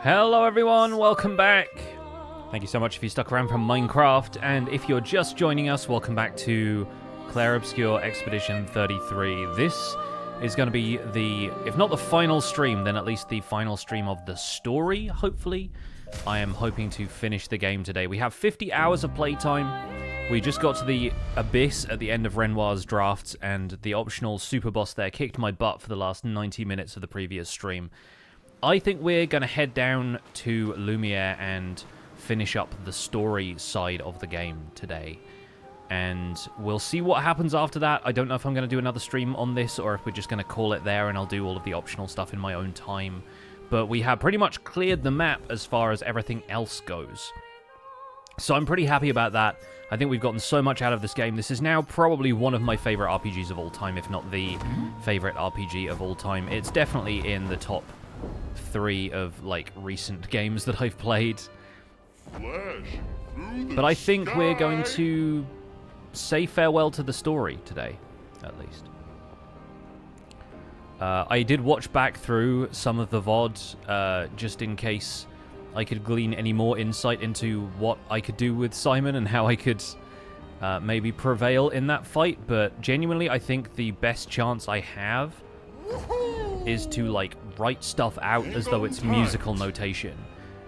Hello everyone, welcome back. Thank you so much if you stuck around from Minecraft, and if you're just joining us, welcome back to Clair Obscur Expedition 33. This is going to be the, if not the final stream, then at least the final stream of the story, hopefully. I am hoping to finish the game today. We have 50 hours of playtime. We just got to the abyss at the end of Renoir's drafts, and the optional super boss there kicked my butt for the last 90 minutes of the previous stream. I think we're going to head down to Lumiere and finish up the story side of the game today. And we'll see what happens after that. I don't know if I'm going to do another stream on this or if we're just going to call it there and I'll do all of the optional stuff in my own time. But we have pretty much cleared the map as far as everything else goes. So I'm pretty happy about that. I think we've gotten so much out of this game. This is now probably one of my favorite RPGs of all time, if not the favorite RPG of all time. It's definitely in the top 3 of, like, recent games that I've played. But I think we're going to say farewell to the story today, at least. I did watch back through some of the VOD, just in case I could glean any more insight into what I could do with Simon and how I could maybe prevail in that fight, but genuinely I think the best chance I have is to, like, write stuff out as though it's musical notation.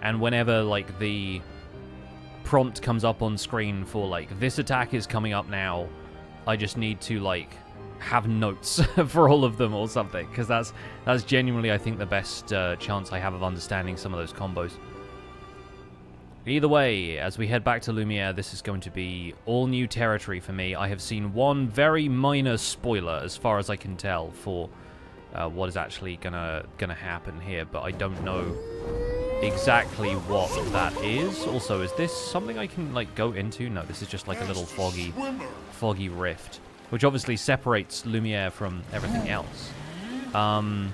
And whenever, like, the prompt comes up on screen for, like, this attack is coming up now, I just need to, like, have notes for all of them or something, because that's genuinely, I think, the best chance I have of understanding some of those combos. Either way, as we head back to Lumiere, this is going to be all new territory for me. I have seen one very minor spoiler, as far as I can tell, for what is actually gonna happen here, but I don't know exactly what that is. Also, is this something I can, like, go into? No, this is just like a little foggy rift, which obviously separates Lumiere from everything else. Oh,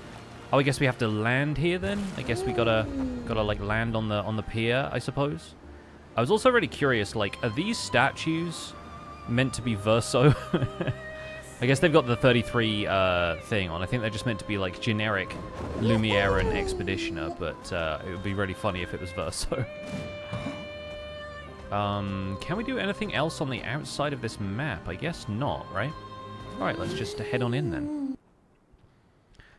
I guess we have to land here then. I guess we gotta like land on the pier, I suppose. I was also really curious, like, are these statues meant to be verso? I guess they've got the 33 thing on. I think they're just meant to be, like, generic Lumiere and Expeditioner, but it would be really funny if it was verso. Can we do anything else on the outside of this map? I guess not, right? Alright, let's just head on in then.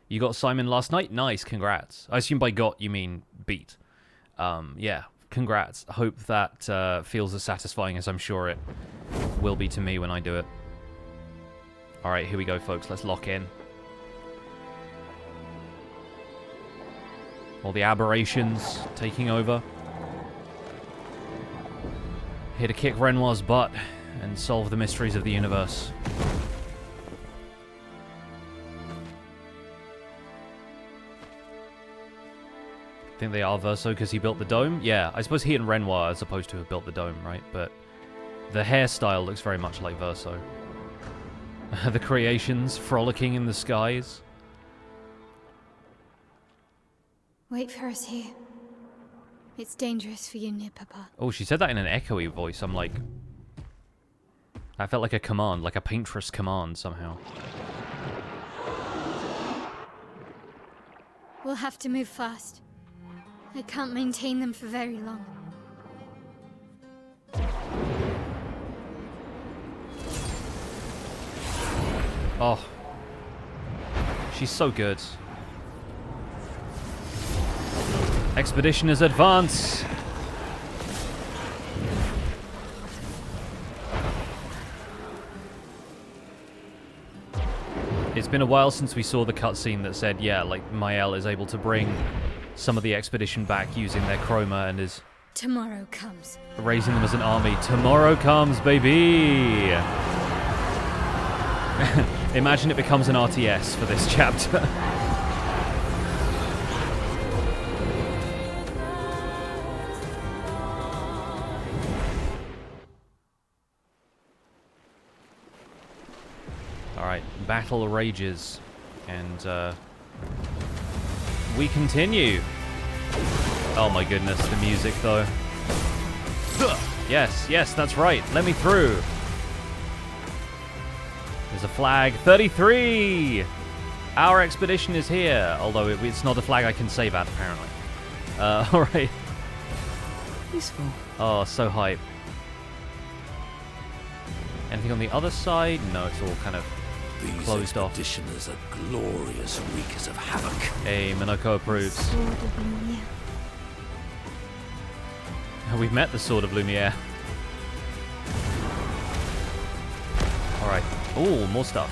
You got Simon last night? Nice, congrats. I assume by got you mean beat. Yeah, congrats. I hope that feels as satisfying as I'm sure it will be to me when I do it. Alright, here we go, folks. Let's lock in. All the aberrations taking over. Here to kick Renoir's butt and solve the mysteries of the universe. Think they are verso because he built the dome? Yeah, I suppose he and Renoir are supposed to have built the dome, right? But the hairstyle looks very much like verso. The creations frolicking in the skies. Wait for us here. It's dangerous for you near Papa. Oh, she said that in an echoey voice. I'm like... I felt like a command, like a paintress command somehow. We'll have to move fast. I can't maintain them for very long. Oh. She's so good. Expeditioners advance! It's been a while since we saw the cutscene that said, yeah, like, Mael is able to bring some of the expedition back using their chroma and is... Tomorrow comes. Raising them as an army. Tomorrow comes, baby! Imagine it becomes an RTS for this chapter. Alright, battle rages. And, we continue. Oh my goodness, the music, though. Yes, yes, that's right. Let me through. There's a flag. 33! Our expedition is here. Although it's not a flag I can save at, apparently. Alright. Useful. Oh, so hype. Anything on the other side? No, it's all kind of closed off. These expeditioners are glorious wreakers of havoc. Hey, Minoko approves. Sword of Lumiere. We've met the Sword of Lumiere. Alright. Ooh, more stuff.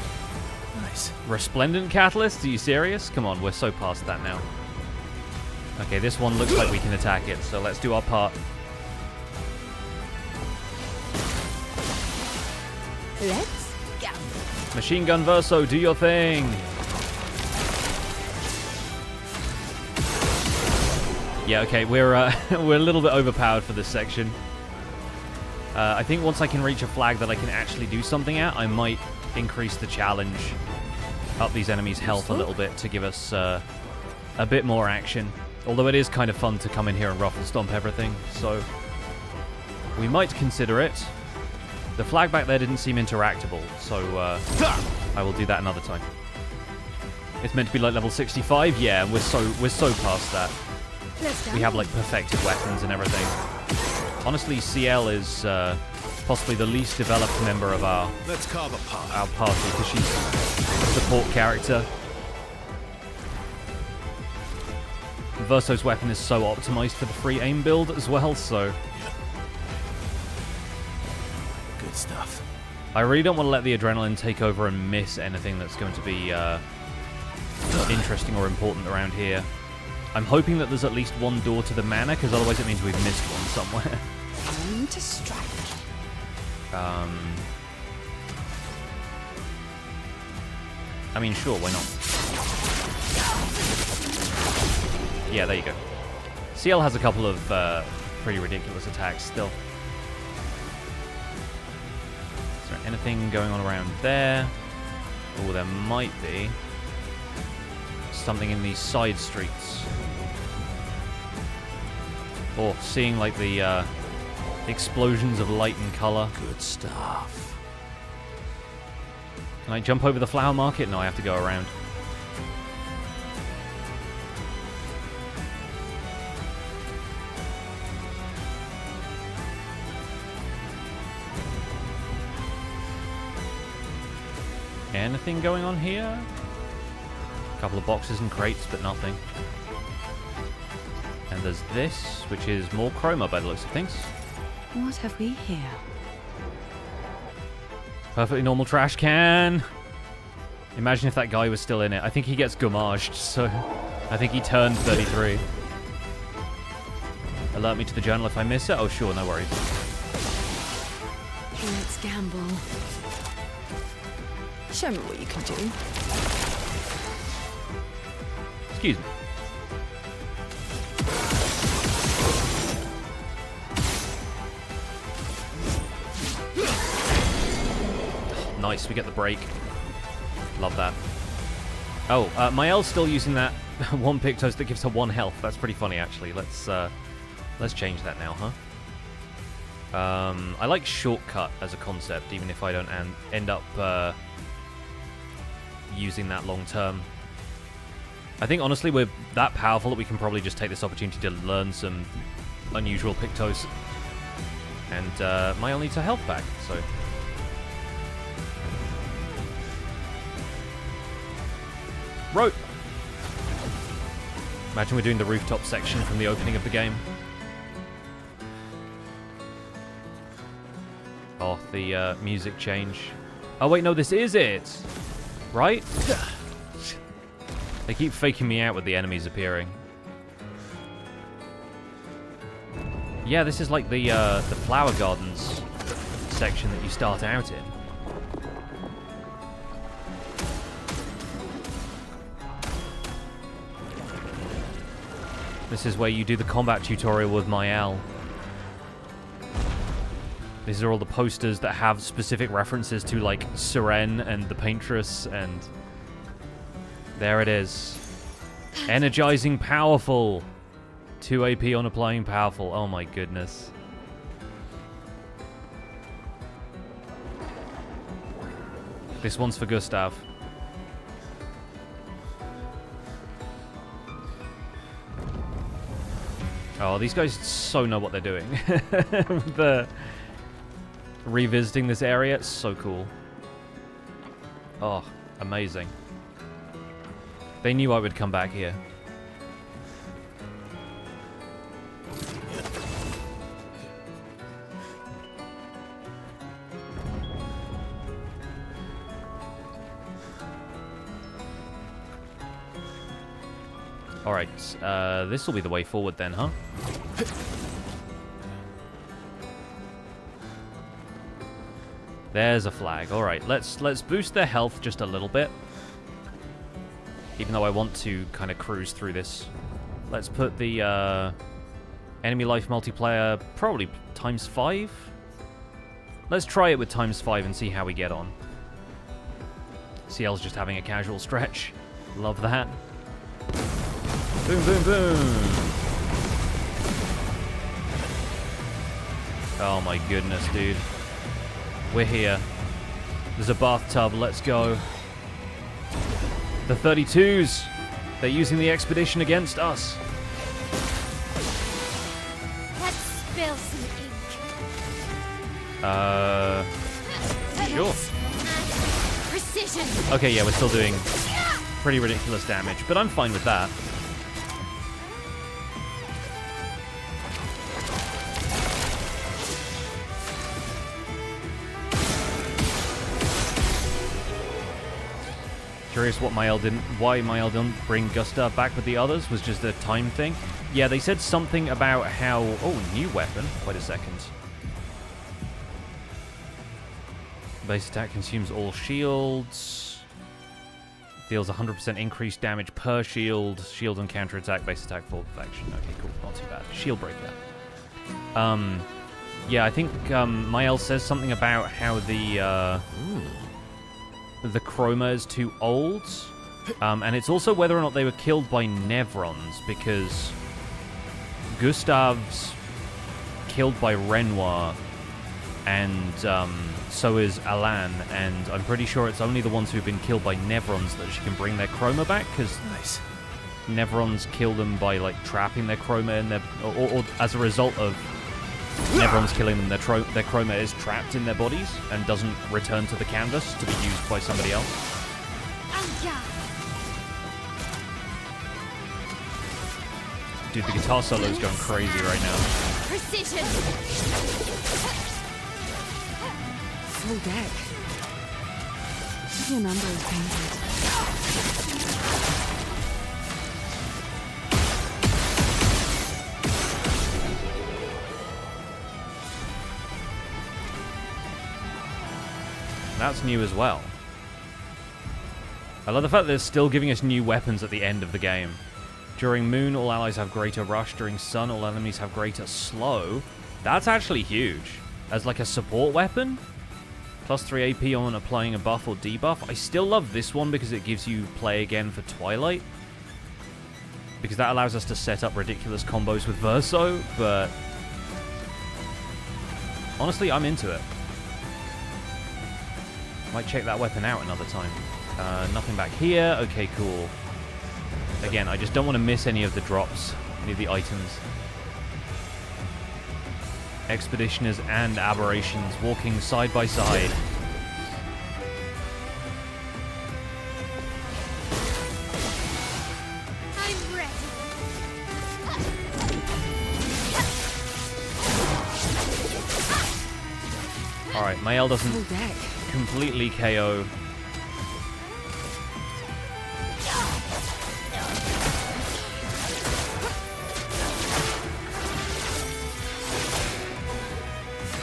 Nice. Resplendent Catalyst? Are you serious? Come on, we're so past that now. Okay, this one looks like we can attack it, so let's do our part. Let's go. Machine Gun Verso, do your thing! Yeah, okay, we're we're a little bit overpowered for this section. I think once I can reach a flag that I can actually do something at, I might increase the challenge, up these enemies' health a little bit to give us a bit more action. Although it is kind of fun to come in here and ruffle stomp everything, so we might consider it. The flag back there didn't seem interactable, so I will do that another time. It's meant to be like level 65, yeah, and we're so past that. We have like perfected weapons and everything. Honestly, CL is possibly the least developed member of our party because she's a support character. Verso's weapon is so optimized for the free aim build as well, so Good stuff. I really don't want to let the adrenaline take over and miss anything that's going to be interesting or important around here. I'm hoping that there's at least one door to the manor, because otherwise it means we've missed one somewhere. Time to strike. I mean, sure, why not? Yeah, there you go. CL has a couple of pretty ridiculous attacks still. Is there anything going on around there? Oh, there might be something in these side streets. Or seeing like the explosions of light and color. Good stuff. Can I jump over the flower market? No, I have to go around. Anything going on here? A couple of boxes and crates, but nothing. And there's this, which is more chroma by the looks of things. What have we here? Perfectly normal trash can. Imagine if that guy was still in it. I think he gets gommaged, so I think he turned 33. Alert me to the journal if I miss it. Oh, sure, no worries. Let's gamble. Show me what you can do. Excuse me. Nice, we get the break. Love that. Oh, Mael's still using that one Pictos that gives her 1 health. That's pretty funny, actually. Let's change that now, huh? I like shortcut as a concept, even if I don't end up using that long term. I think, honestly, we're that powerful that we can probably just take this opportunity to learn some unusual Pictos. And Mael needs her health back, so... Rope! Imagine we're doing the rooftop section from the opening of the game. Oh, the music change. Oh wait, no, this is it! Right? They keep faking me out with the enemies appearing. Yeah, this is like the flower gardens section that you start out in. This is where you do the combat tutorial with Mael. These are all the posters that have specific references to, like, Siren and the Paintress, and... there it is. Energizing Powerful! 2 AP on applying Powerful. Oh my goodness. This one's for Gustav. Oh, these guys so know what they're doing. The revisiting this area, it's so cool. Oh, amazing. They knew I would come back here. Alright, this will be the way forward then, huh? There's a flag. Alright, let's boost their health just a little bit. Even though I want to kind of cruise through this. Let's put the enemy life multiplier probably ×5. Let's try it with ×5 and see how we get on. CL's just having a casual stretch. Love that. Boom, boom, boom. Oh my goodness, dude. We're here. There's a bathtub. Let's go. The 32s. They're using the expedition against us. Let's spill some ink. Sure. Precision. Okay, yeah, we're still doing pretty ridiculous damage, but I'm fine with that. Curious why Mael didn't bring Gustav back with the others. Was just a time thing. Yeah, they said something about how... Oh, new weapon. Wait a second. Base attack consumes all shields. Deals 100% increased damage per shield. Shield and counter attack. Base attack full perfection. Okay, cool. Not too bad. Shield breaker. Yeah, I think Mael says something about how the chroma is too old, and it's also whether or not they were killed by Nevrons, because Gustav's killed by Renoir, and so is Alan, and I'm pretty sure it's only the ones who've been killed by Nevrons that she can bring their chroma back, because Nice. Nevrons kill them by like trapping their chroma in their, or as a result of Nevrons killing them, their chroma is trapped in their bodies and doesn't return to the canvas to be used by somebody else. Dude, the guitar solo is going crazy right now. Precision. Full deck. Your number is painted. That's new as well. I love the fact that they're still giving us new weapons at the end of the game. During Moon, all allies have greater rush. During Sun, all enemies have greater slow. That's actually huge. As like a support weapon. +3 AP on applying a buff or debuff. I still love this one because it gives you play again for Twilight. Because that allows us to set up ridiculous combos with Verso, but... honestly, I'm into it. Might check that weapon out another time. Nothing back here. Okay, cool. Again, I just don't want to miss any of the drops, any of the items. Expeditioners and aberrations walking side by side. I'm ready. Alright, Mael doesn't Full deck. completely KO.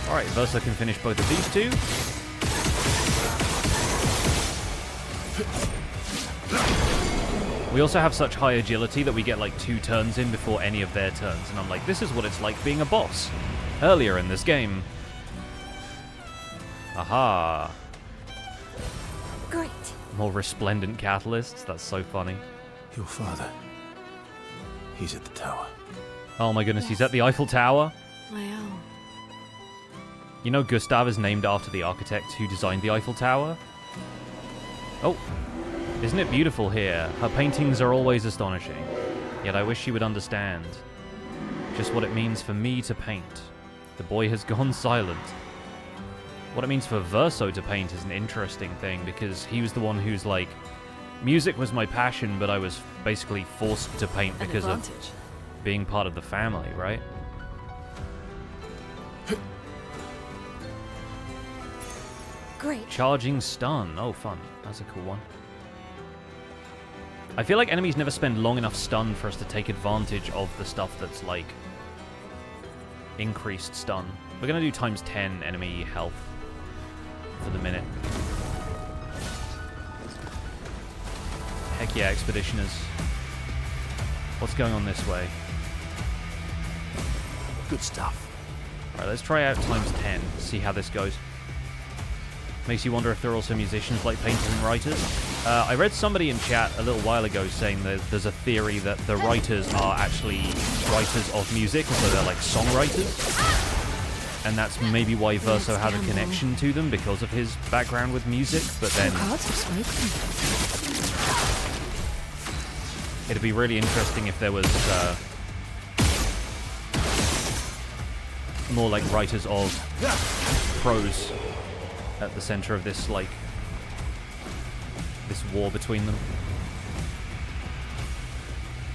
Alright, Versa can finish both of these two. We also have such high agility that we get like 2 turns in before any of their turns. And I'm like, this is what it's like being a boss. Earlier in this game. Aha. Great. More resplendent catalysts. That's so funny. Your father. He's at the tower. Oh my goodness, he's at the Eiffel Tower. My own. You know Gustav is named after the architect who designed the Eiffel Tower? Oh, isn't it beautiful here? Her paintings are always astonishing. Yet I wish she would understand. Just what it means for me to paint. The boy has gone silent. What it means for Verso to paint is an interesting thing, because he was the one who's like, music was my passion, but I was basically forced to paint because of being part of the family, right? Great. Charging stun. Oh, fun. That's a cool one. I feel like enemies never spend long enough stun for us to take advantage of the stuff that's like increased stun. We're gonna do times 10 enemy health for the minute. Heck yeah, Expeditioners. What's going on this way? Good stuff. Alright, let's try out times 10, see how this goes. Makes you wonder if there are also musicians like painters and writers. I read somebody in chat a little while ago saying that there's a theory that the writers are actually writers of music, so they're like songwriters. And that's maybe why Verso has a connection to them, because of his background with music, but then it'd be really interesting if there was more like writers of prose at the center of this, like, this war between them.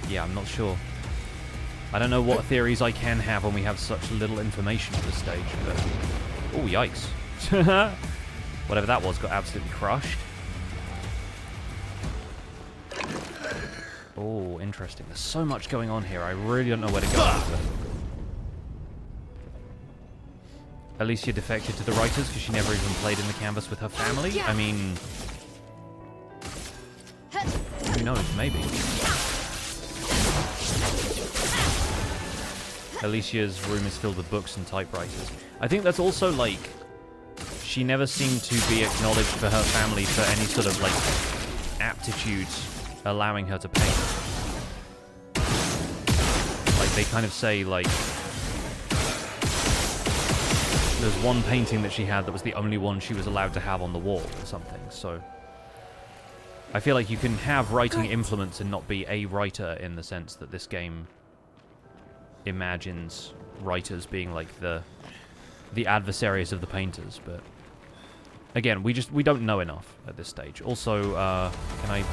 Yeah, I'm not sure. I don't know what theories I can have when we have such little information at this stage, but... Oh, yikes. Whatever that was got absolutely crushed. Oh, interesting. There's so much going on here. I really don't know where to go with it. Alicia defected to the writers because she never even played in the canvas with her family. I mean... Who knows? Maybe. Alicia's room is filled with books and typewriters. I think that's also, like... She never seemed to be acknowledged for her family for any sort of, like, aptitude allowing her to paint. Like, they kind of say, like... There's one painting that she had that was the only one she was allowed to have on the wall or something, so... I feel like you can have writing implements and not be a writer in the sense that this game imagines writers being like the adversaries of the painters, but... Again, we don't know enough at this stage. Also, can I...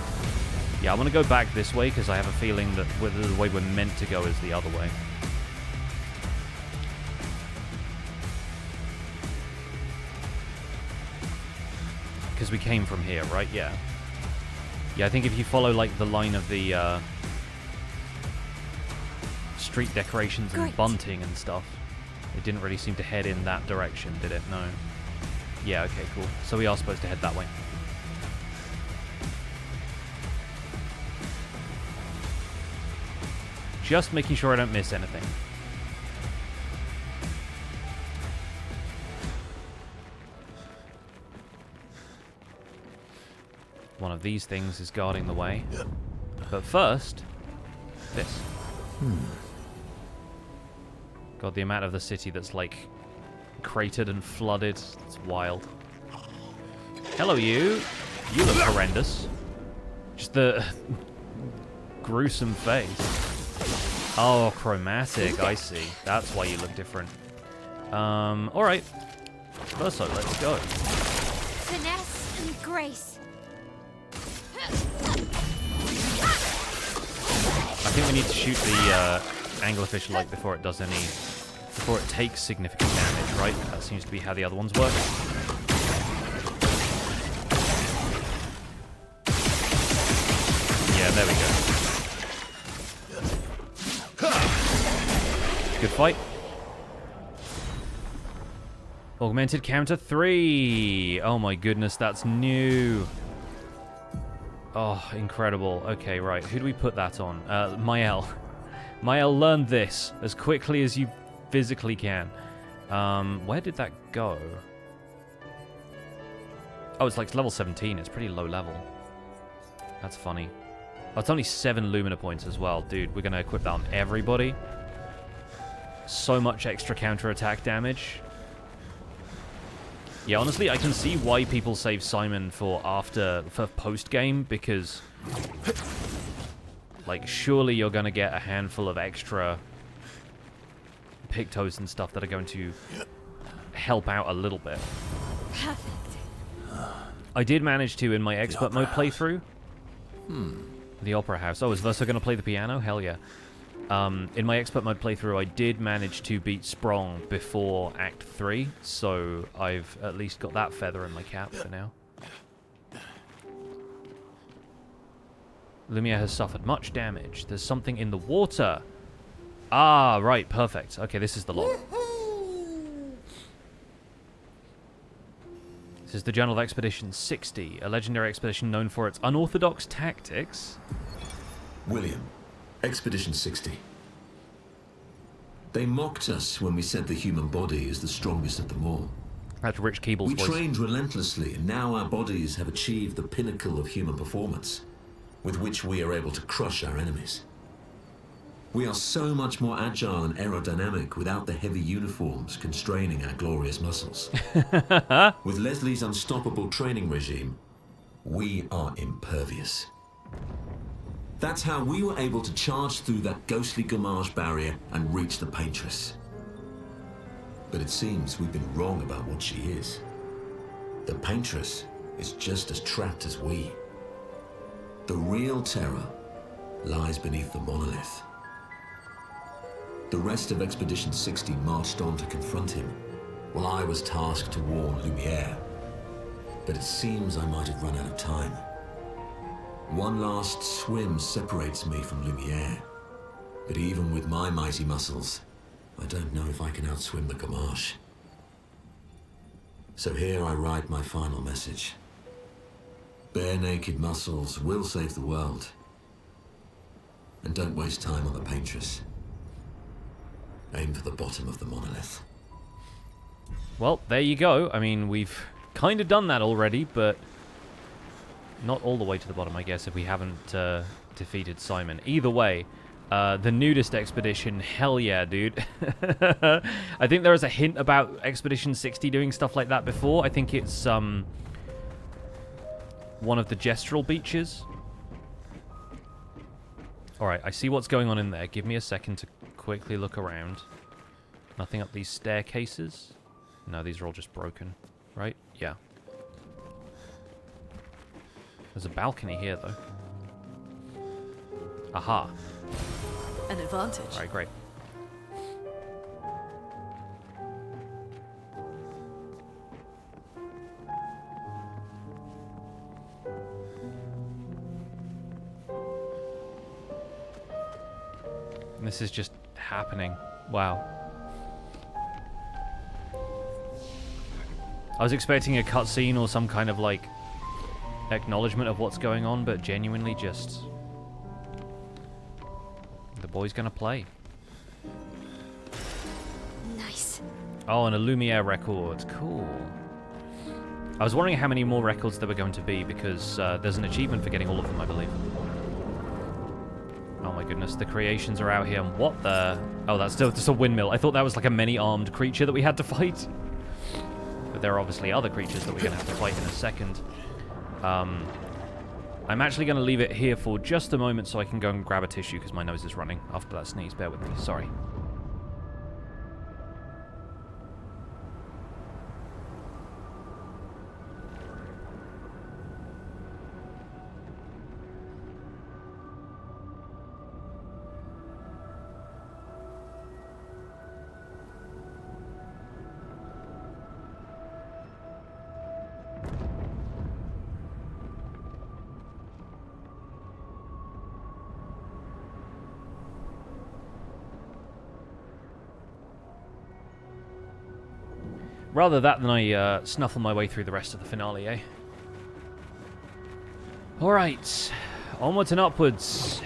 Yeah, I want to go back this way because I have a feeling that the way we're meant to go is the other way. Because we came from here, right? Yeah. Yeah, I think if you follow, like, the line of the street decorations and bunting and stuff, it didn't really seem to head in that direction, did it? No. Yeah, okay, cool. So we are supposed to head that way. Just making sure I don't miss anything. One of these things is guarding the way. But first, this. God, the amount of the city that's, like, cratered and flooded. It's wild. Hello, you. You look horrendous. Just the gruesome face. Oh, chromatic. I see. That's why you look different. Alright. Verso, let's go. Finesse and grace. I think we need to shoot the anglerfish light before it does any... Before it takes significant damage, right? That seems to be how the other ones work. Yeah, there we go. Good fight. Augmented counter 3. Oh my goodness, that's new. Oh, incredible. Okay, right. Who do we put that on? Mael. Mael, learn this as quickly as you physically can. Where did that go? Oh, it's like level 17. It's pretty low level. That's funny. Oh, it's only 7 Lumina points as well. Dude, we're going to equip that on everybody. So much extra counterattack damage. Yeah, honestly, I can see why people save Simon for post-game, because, like, surely you're going to get a handful of extra pictos and stuff that are going to help out a little bit. Perfect. I did manage to, in my expert mode playthrough... The Opera House. Oh, is Verso going to play the piano? Hell yeah. In my expert mode playthrough, I did manage to beat Sprong before Act 3, so I've at least got that feather in my cap for now. Lumiere has suffered much damage. There's something in the water. Ah, right, perfect. Okay, this is the log. This is the Journal of Expedition 60, a legendary expedition known for its unorthodox tactics. William, Expedition 60. They mocked us when we said the human body is the strongest of them all. That's Rich Keeble's We voice. trained relentlessly, and now our bodies have achieved the pinnacle of human performance, with which we are able to crush our enemies. We are so much more agile and aerodynamic without the heavy uniforms constraining our glorious muscles. With Leslie's unstoppable training regime, we are impervious. That's how we were able to charge through that ghostly Gamage barrier and reach the Paintress. But it seems we've been wrong about what she is. The Paintress is just as trapped as we. The real terror lies beneath the monolith. The rest of Expedition 60 marched on to confront him, while I was tasked to warn Lumiere. But it seems I might have run out of time. One last swim separates me from Lumiere, but even with my mighty muscles, I don't know if I can outswim the Gamage. So here I write my final message. Bare naked muscles will save the world. And don't waste time on the Paintress. Aim for the bottom of the monolith. Well, there you go. I mean, we've kind of done that already, but not all the way to the bottom, I guess, if we haven't defeated Simon. Either way, the nudist expedition, hell yeah, dude. I think there was a hint about Expedition 60 doing stuff like that before. I think it's one of the gestural beaches. Alright, I see what's going on in there. Give me a second to quickly look around. Nothing up these staircases? No, these are all just broken. Right? Yeah. There's a balcony here, though. Aha. An advantage. Alright, great. And this is just happening. Wow. I was expecting a cutscene or some kind of, like, acknowledgement of what's going on, but genuinely just... the boy's gonna play. Nice. Oh, and a Lumiere record. Cool. I was wondering how many more records there were going to be, because there's an achievement for getting all of them, I believe. Oh my goodness, the creations are out here. And what the... oh, that's still just a windmill. I thought that was like a many-armed creature that we had to fight. But there are obviously other creatures that we're going to have to fight in a second. I'm actually going to leave it here for just a moment so I can go and grab a tissue because my nose is running after that sneeze. Bear with me. Sorry. Rather that than I snuffle my way through the rest of the finale, eh? Alright. Onwards and upwards.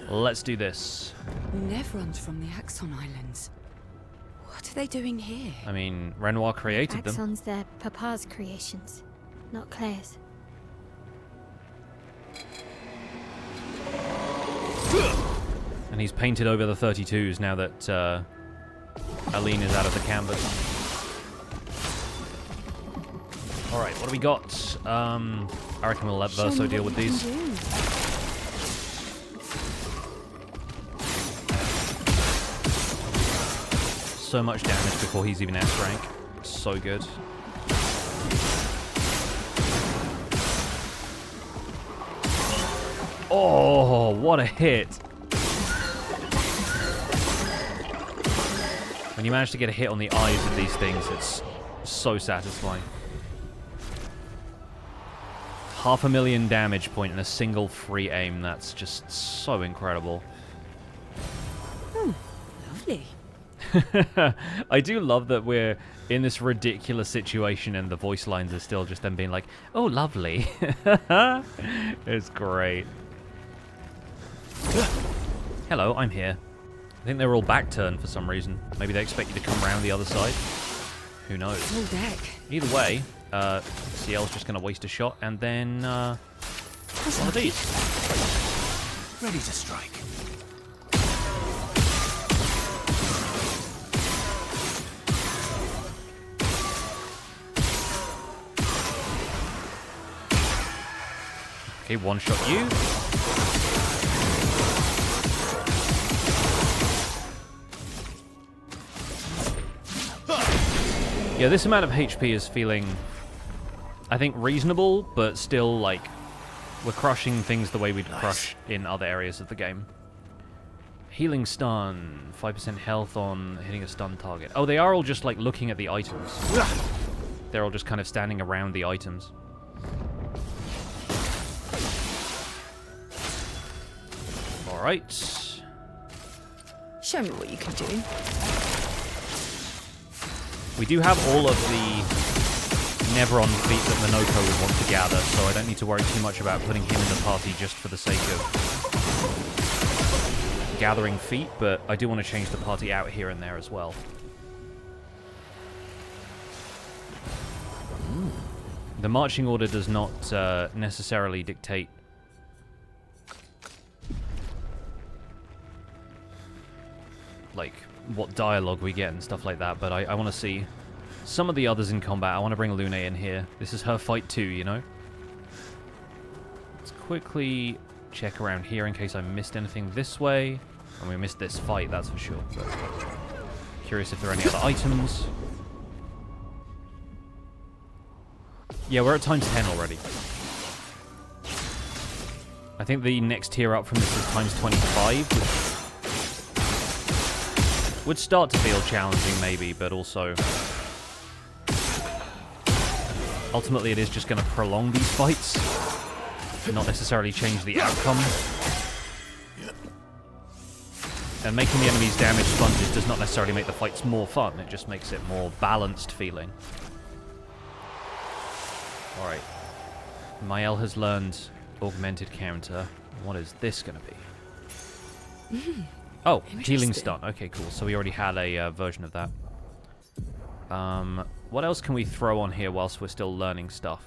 Let's do this. Nevrons from the Axon Islands. What are they doing here? I mean, Renoir created them. Axon's their papa's creations, not Claire's. And he's painted over the 32s now that Aline is out of the canvas. Alright, what do we got? I reckon we'll let Verso deal with these. so much damage before he's even S rank. So good. Oh, what a hit. When you manage to get a hit on the eyes of these things, it's so satisfying. 500,000 damage point in a single free aim. That's just so incredible. Lovely. I do love that we're in this ridiculous situation and the voice lines are still just them being like, oh, lovely. It's great. Hello, I'm here. I think they're all back turned for some reason. Maybe they expect you to come around the other side. Who knows? Full deck. Either way, CL's just going to waste a shot and then one of these. Ready to strike. Okay, one shot you. Yeah, this amount of HP is feeling, I think, reasonable, but still, like, we're crushing things the way we'd crush in other areas of the game. Healing stun, 5% health on hitting a stun target. Oh, they are all just, like, looking at the items. They're all just kind of standing around the items. Alright. Show me what you can do. We do have all of the Nevron feet that Minoko would want to gather, so I don't need to worry too much about putting him in the party just for the sake of gathering feet, but I do want to change the party out here and there as well. The marching order does not necessarily dictate like what dialogue we get and stuff like that, but I want to see some of the others in combat. I want to bring Lune in here. This is her fight too, you know? Let's quickly check around here in case I missed anything this way. And we missed this fight, that's for sure. But curious if there are any other items. Yeah, we're at times 10 already. I think the next tier up from this is times 25, which would start to feel challenging, maybe, but also ultimately it is just going to prolong these fights, not necessarily change the outcome. And making the enemies damage sponges does not necessarily make the fights more fun, it just makes it more balanced feeling. Alright. Mael has learned augmented counter. What is this going to be? Oh, healing stun. Okay, cool. So we already had a version of that. What else can we throw on here whilst we're still learning stuff?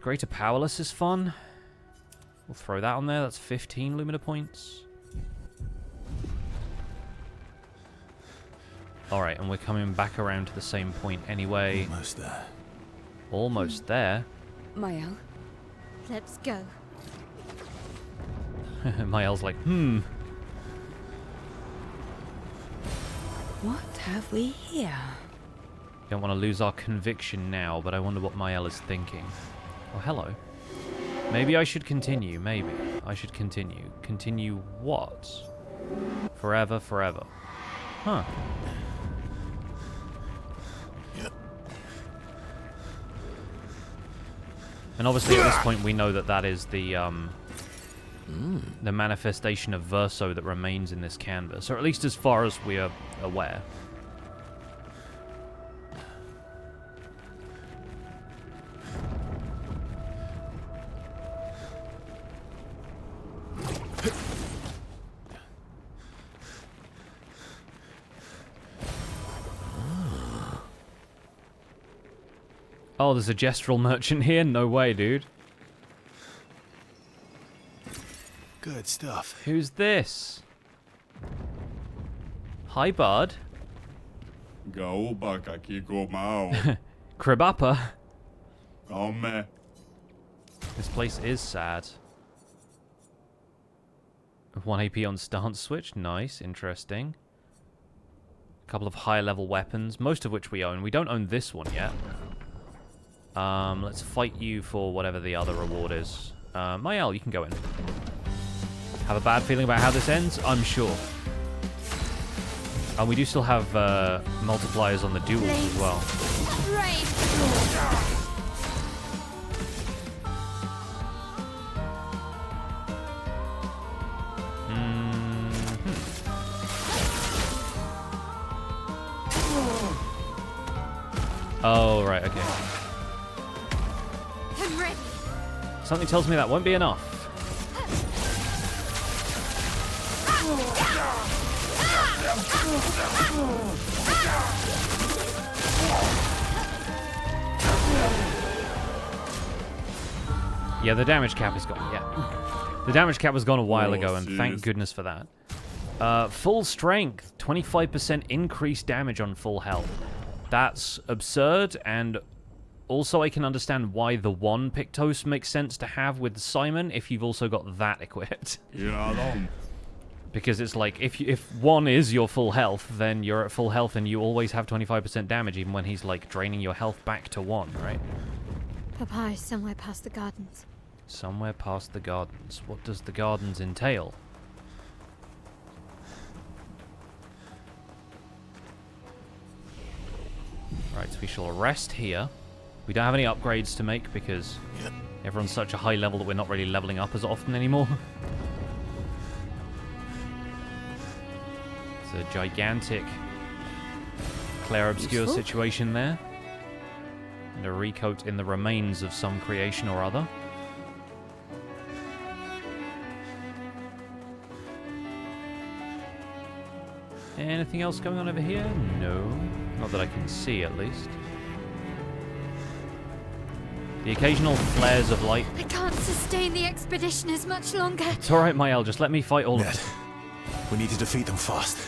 Greater Powerless is fun. We'll throw that on there. That's 15 Lumina points. Alright, and we're coming back around to the same point anyway. Almost there. Almost there. Mael. Let's go. Mael's like, What have we here? Don't want to lose our conviction now, but I wonder what Mael is thinking. Oh, hello. Maybe I should continue, maybe. I should continue. Continue what? Forever, forever. Huh. And obviously at this point we know that that is the manifestation of Verso that remains in this canvas, or at least as far as we are aware. Oh, there's a gestural merchant here? No way, dude. Good stuff. Who's this? Hi, bud. Gauba kakiko mao. Kribappa. Come. This place is sad. 1 AP on stance switch. Nice, interesting. A couple of higher level weapons, most of which we own. We don't own this one yet. Let's fight you for whatever the other reward is. Mael, you can go in. Have a bad feeling about how this ends? I'm sure. And we do still have multipliers on the duels as well. Oh, right, okay. I'm ready. Something tells me that won't be enough. Yeah, the damage cap is gone, yeah. The damage cap was gone a while ago, and thank goodness for that. Full strength, 25% increased damage on full health. That's absurd, and also I can understand why the one Pictos makes sense to have with Simon if you've also got that equipped. Because it's like, if one is your full health, then you're at full health and you always have 25% damage, even when he's like draining your health back to 1, right? Papa is somewhere past the gardens. Somewhere past the gardens. What does the gardens entail? Right, so we shall rest here. We don't have any upgrades to make because everyone's such a high level that we're not really leveling up as often anymore. It's a gigantic Clair Obscur situation there. And a recoat in the remains of some creation or other. Anything else going on over here? No. Not that I can see, at least. The occasional flares of light. I can't sustain the expeditioners much longer. It's alright, Mael. Just let me fight all of Ned, it. we need to defeat them fast.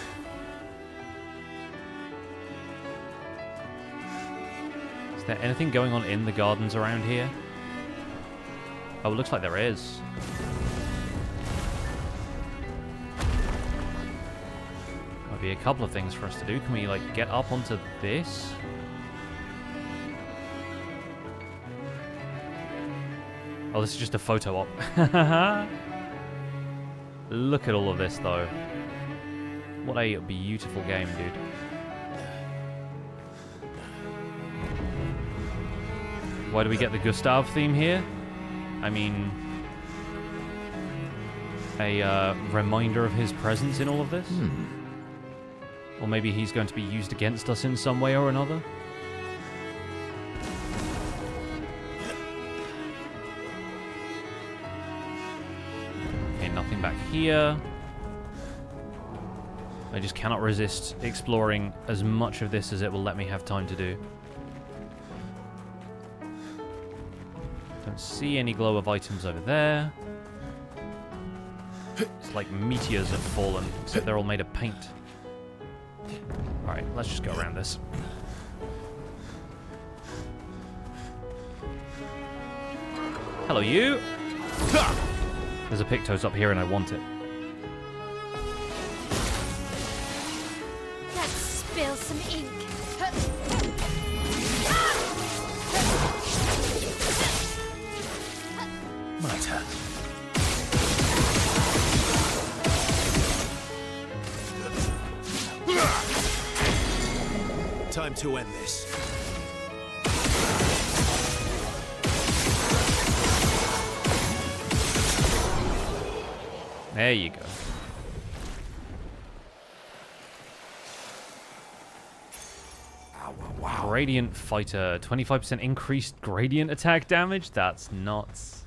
Is there anything going on in the gardens around here? Oh, it looks like there is. Might be a couple of things for us to do. Can we, like, get up onto this? Oh, this is just a photo op. Look at all of this, though. What a beautiful game, dude. Why do we get the Gustav theme here? I mean, a reminder of his presence in all of this? Or maybe he's going to be used against us in some way or another? Okay, nothing back here. I just cannot resist exploring as much of this as it will let me have time to do. Don't see any glow of items over there. It's like meteors have fallen, except they're all made of paint. Alright, let's just go around this. Hello, you! There's a Pictos up here and I want it. Let's spill some ink. My turn. Time to end this. There you go. Wow. Gradient fighter, 25% increased gradient attack damage? That's nuts.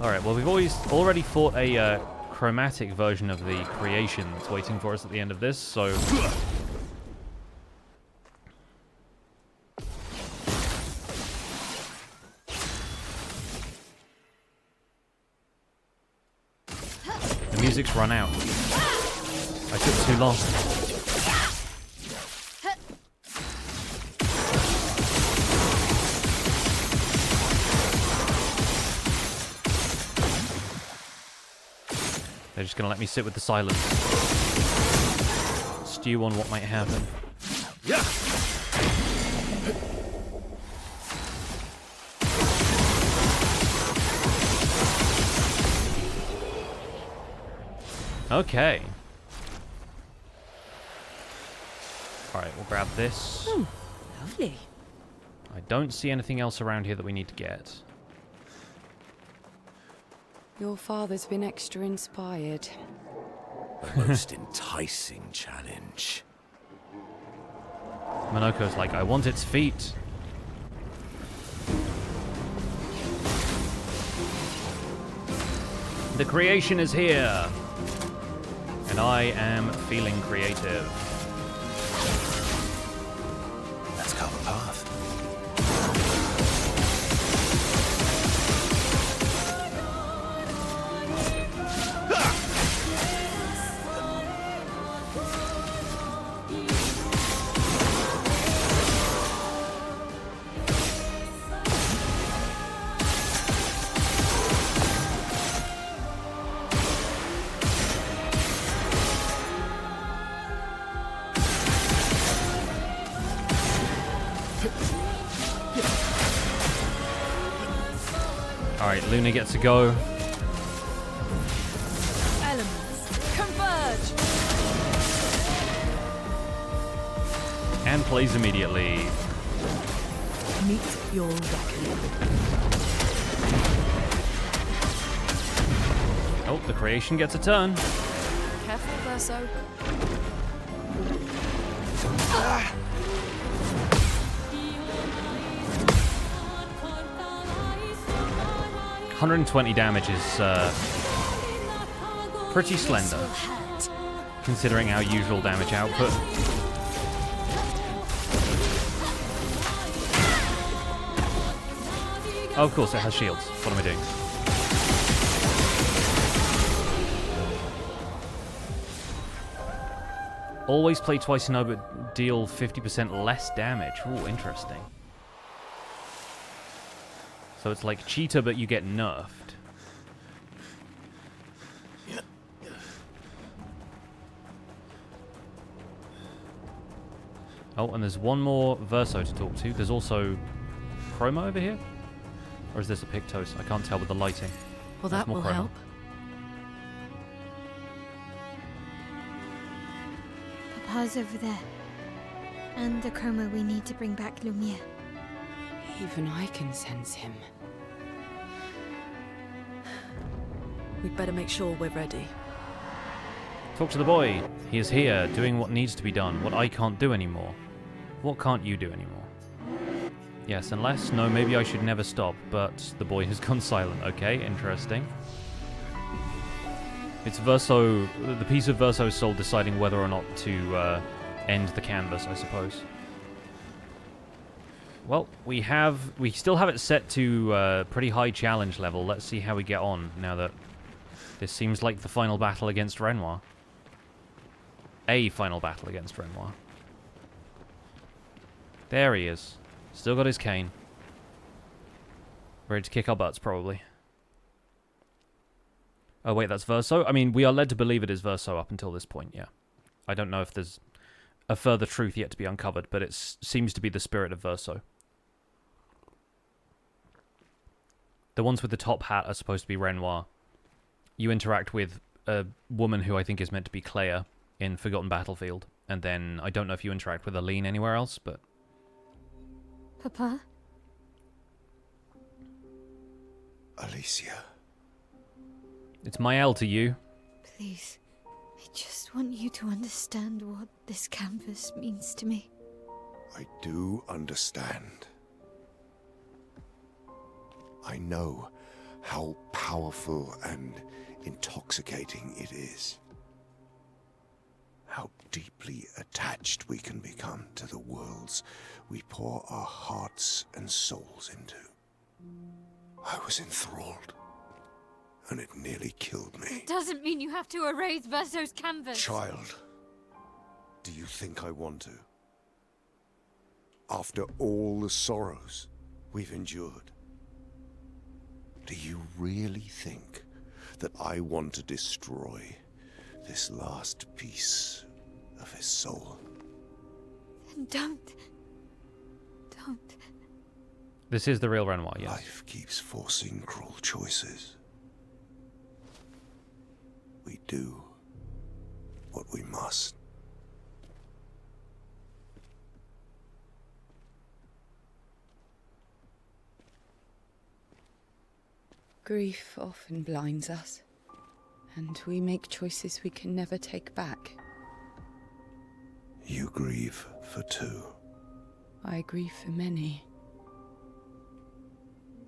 Alright, well we've already fought a chromatic version of the creation that's waiting for us at the end of this, so... The music's run out. I took too long. They're just gonna let me sit with the silence. Stew on what might happen. Yeah. Okay. Alright, we'll grab this. Oh, lovely. I don't see anything else around here that we need to get. Your father's been extra inspired. The most enticing challenge. Monoko's like, I want its feet. The creation is here. And I am feeling creative. Let's carve a path. 'Alright, Luna gets a go. Elements, converge! And plays immediately. Meet your reckoning. Oh, the creation gets a turn. Careful, Verso. 120 damage is pretty slender, considering our usual damage output. Oh, of course, it has shields. What am I doing? Always play twice in but deal 50% less damage. Ooh, interesting. So it's like cheetah, but you get nerfed. Oh, and there's one more Verso to talk to. There's also Chroma over here? Or is this a Pictos? I can't tell with the lighting. Well, There's that more will Chroma. help. Papa's over there. And the chroma we need to bring back Lumiere. Even I can sense him. We'd better make sure we're ready. Talk to the boy. He is here, doing what needs to be done, what I can't do anymore. What can't you do anymore? Yes, unless, no, maybe I should never stop, but the boy has gone silent. Okay, interesting. It's Verso, the piece of Verso's soul deciding whether or not to end the canvas, I suppose. Well, we still have it set to pretty high challenge level. Let's see how we get on now that this seems like the final battle against Renoir. A final battle against Renoir. There he is. Still got his cane. Ready to kick our butts, probably. Oh, wait, that's Verso? I mean, we are led to believe it is Verso up until this point, yeah. I don't know if there's a further truth yet to be uncovered, but it seems to be the spirit of Verso. The ones with the top hat are supposed to be Renoir. You interact with a woman who I think is meant to be Clair in Forgotten Battlefield. And then, I don't know if you interact with Aline anywhere else, but... Papa? Alicia. It's Mael to you. Please. I just want you to understand what this canvas means to me. I do understand. I know how powerful and intoxicating it is. How deeply attached we can become to the worlds we pour our hearts and souls into. I was enthralled, and it nearly killed me. It doesn't mean you have to erase Verso's canvas. Child, do you think I want to? After all the sorrows we've endured, do you really think that I want to destroy this last piece of his soul. Then don't. This is the real Renoir, yes. Life keeps forcing cruel choices. We do what we must. Grief often blinds us, and we make choices we can never take back. You grieve for two. I grieve for many.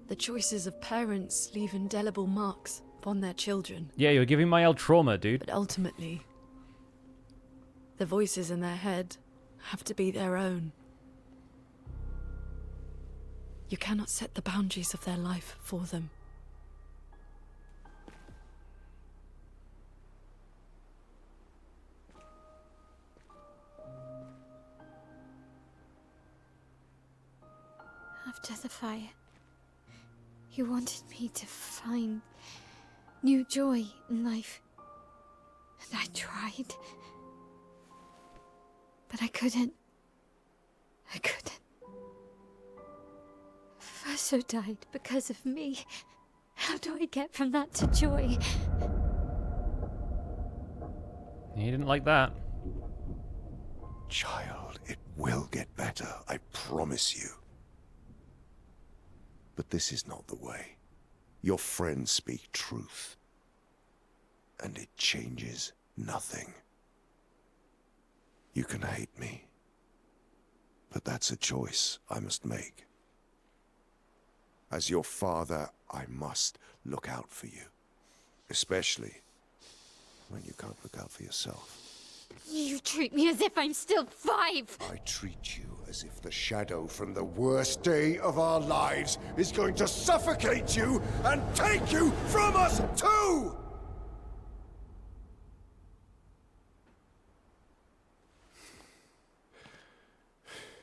The choices of parents leave indelible marks upon their children. Yeah, you're giving my old trauma, dude. But ultimately, the voices in their head have to be their own. You cannot set the boundaries of their life for them. After the fire, you wanted me to find new joy in life. And I tried. But I couldn't. Verso died because of me. How do I get from that to joy? He didn't like that. Child, it will get better, I promise you. But this is not the way. Your friends speak truth. And it changes nothing. You can hate me. But that's a choice I must make. As your father, I must look out for you. Especially when you can't look out for yourself. You treat me as if I'm still 5. I treat you as if the shadow from the worst day of our lives is going to suffocate you and take you from us too!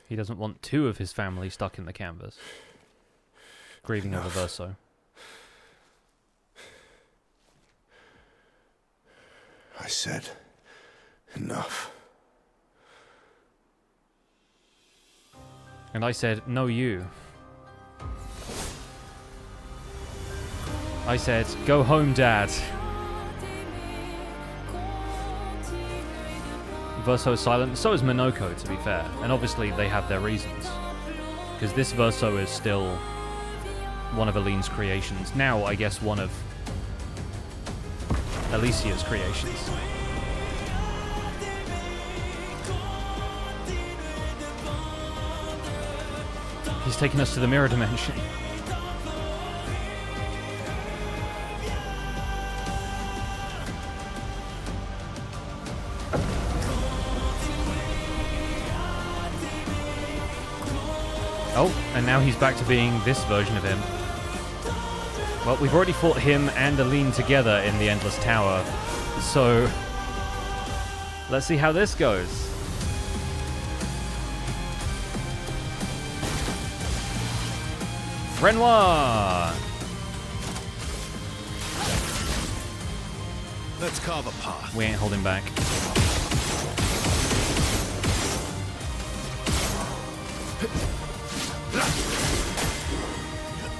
He doesn't want 2 of his family stuck in the canvas. Grieving over Verso. I said, enough. And I said, no you. I said, go home, Dad. Verso is silent, so is Minoko, to be fair. And obviously they have their reasons. Because this Verso is still one of Aline's creations. Now, I guess, one of Alicia's creations. He's taken us to the mirror dimension. Oh, and now he's back to being this version of him. Well, we've already fought him and Aline together in the Endless Tower, so let's see how this goes. Renoir! Let's carve a path. We ain't holding back.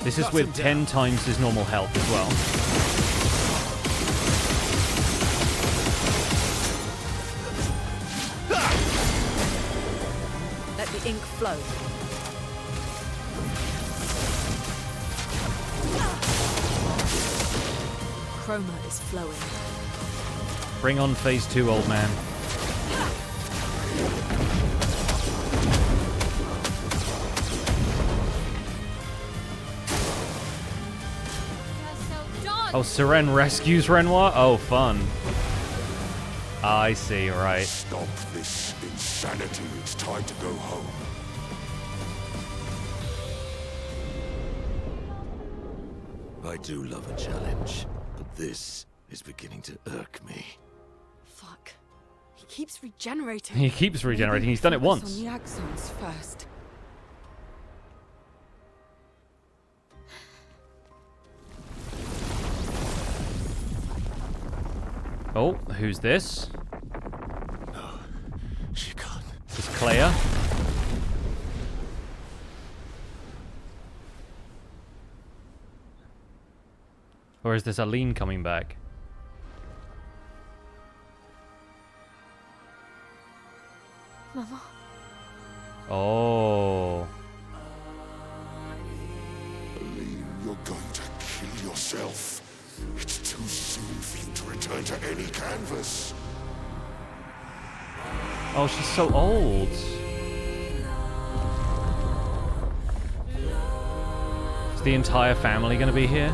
This is with 10 times his normal health as well. Let the ink flow. Chroma is flowing. Bring on phase 2, old man. Oh, Seren rescues Renoir? Oh, fun. I see, right. Stop this insanity. It's time to go home. I do love a challenge, but this is beginning to irk me. Fuck. He keeps regenerating. He keeps regenerating. He's done it Focus once. on the axons first. Oh, who's this? No, she can't. Is this Clair? Or is this Aline coming back? Mama. Oh. Aline, you're going to kill yourself. It's too soon for you to return to any canvas. Oh, she's so old. Is the entire family gonna be here?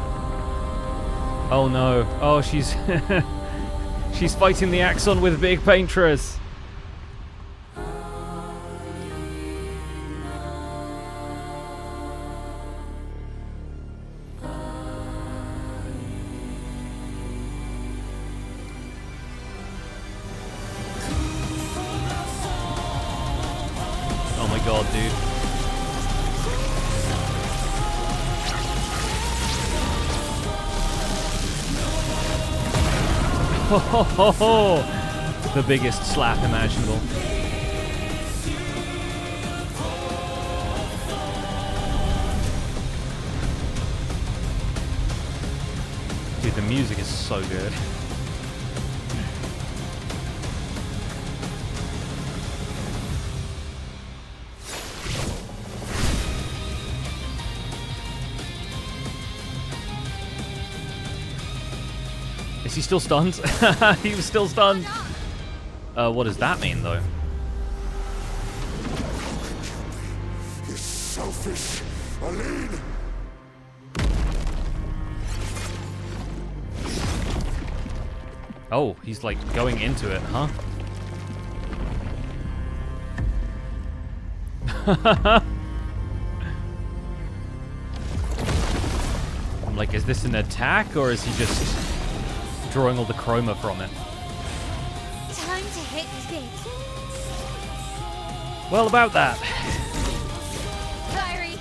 Oh no. Oh, she's... she's fighting the Axon with big painters. Oh my god, dude. Ho ho ho ho! The biggest slap imaginable. Dude, the music is so good. Is he still stunned? He was still stunned. What does that mean, though? You're selfish, Aline. Oh, he's like going into it, huh? I'm like, is this an attack or is he just drawing all the chroma from it? Time to hit the big. Well, about that. Fiery.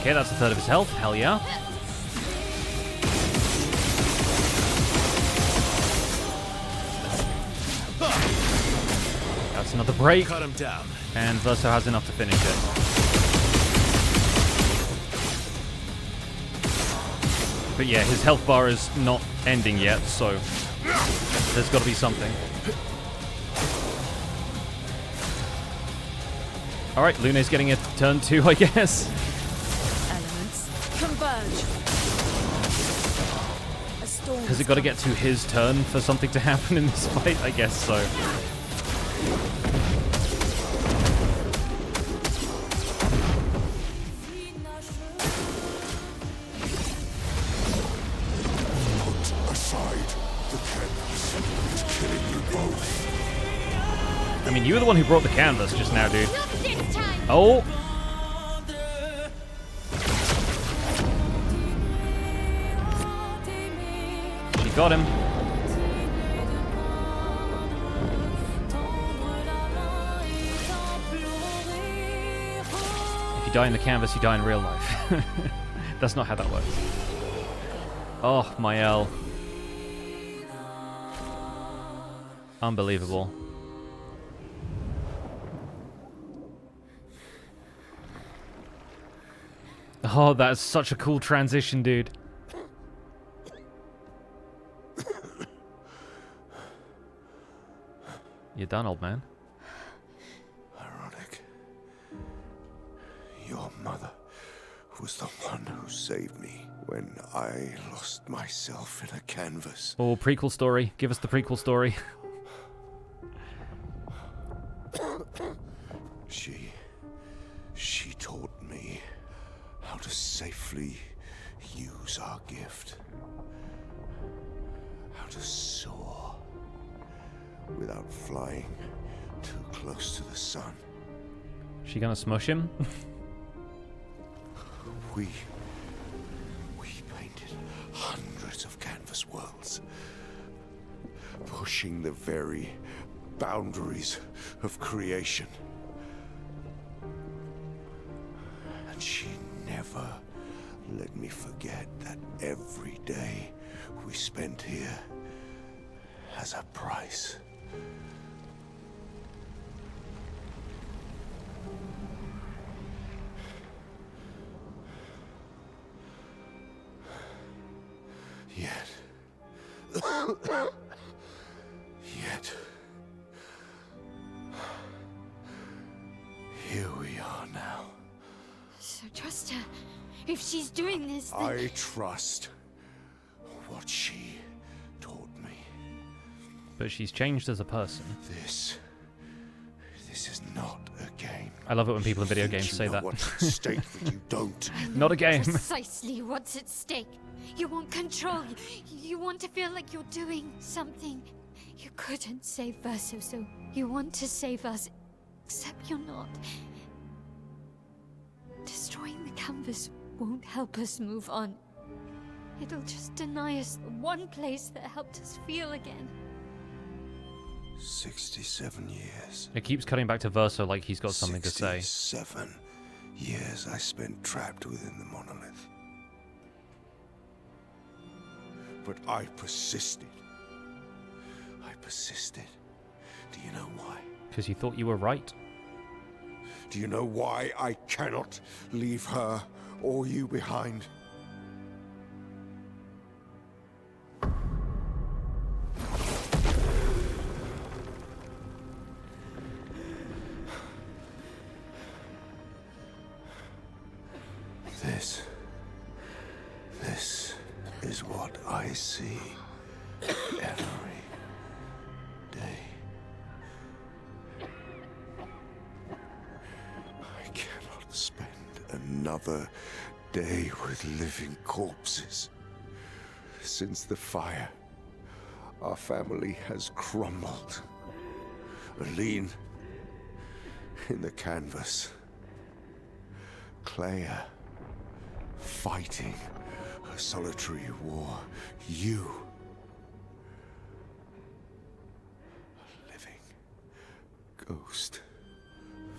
Okay, that's a third of his health. Hell yeah. That's another break. Cut him down. And Verso has enough to finish it. But yeah, his health bar is not ending yet, so there's got to be something. Alright, Luna's getting a turn 2, I guess. Elements converge. A storm Has it got to get to his turn for something to happen in this fight? I guess so. I mean, you were the one who brought the canvas just now, dude. Not this time. Oh! She got him. If you die in the canvas, you die in real life. That's not how that works. Oh, my L. Unbelievable. Oh, that's such a cool transition, dude. You're done, old man. Ironic. Your mother was the one who saved me when I lost myself in a canvas. Oh, prequel story. Give us the prequel story. She taught me how to safely use our gift. How to soar without flying too close to the sun. She gonna smush him? We painted hundreds of canvas worlds, pushing the very boundaries of creation. And she never let me forget that every day spent here has a price. Yet. Yet. Here we are now. So trust her. If she's doing this, then... I trust what she taught me. But she's changed as a person. This is not a game. I love it when people in video You games say know that. what's at stake, but you don't. I know Not a game. Precisely what's at stake. You want control. You want to feel like you're doing something. You couldn't save Verso, so you want to save us. Except you're not. Destroying the canvas won't help us move on. It'll just deny us the one place that helped us feel again. 67 years. It keeps cutting back to Verso like he's got something to say. 67 years I spent trapped within the monolith. But I persisted. I persisted. Do you know why? Because you thought you were right. Do you know why I cannot leave her or you behind? This is what I see every day. I cannot spend another day with living corpses. Since the fire, our family has crumbled. Aline in the canvas. Clair fighting a solitary war. You, a living ghost.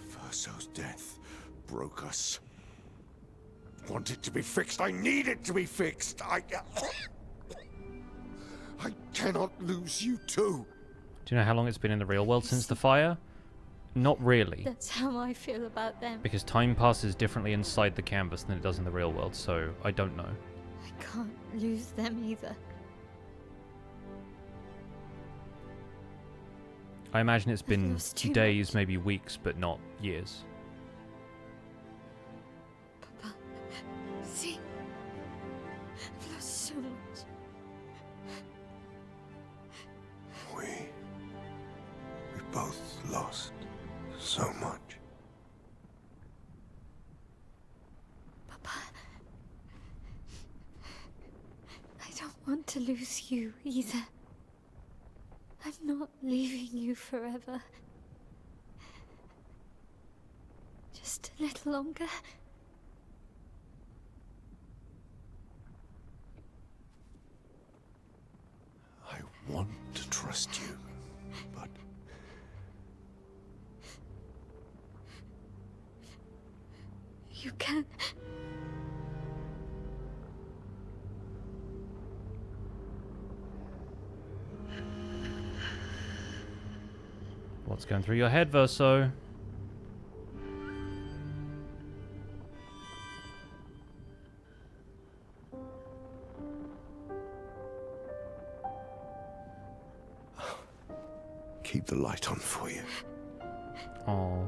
Verso's death broke us. Want it to be fixed. I need it to be fixed. I cannot lose you too. Do you know how long it's been in the real world since the fire? Not really. That's how I feel about them. Because time passes differently inside the canvas than it does in the real world, so I don't know. I can't lose them either. I imagine it's been lost too days, much. maybe weeks, but not years. Papa, see? I've lost so much. We both lost so much. Papa, I don't want to lose you either. I'm not leaving you forever. Just a little longer. I want to trust you, but You can. What's going through your head, Verso? keep the light on for you. Oh.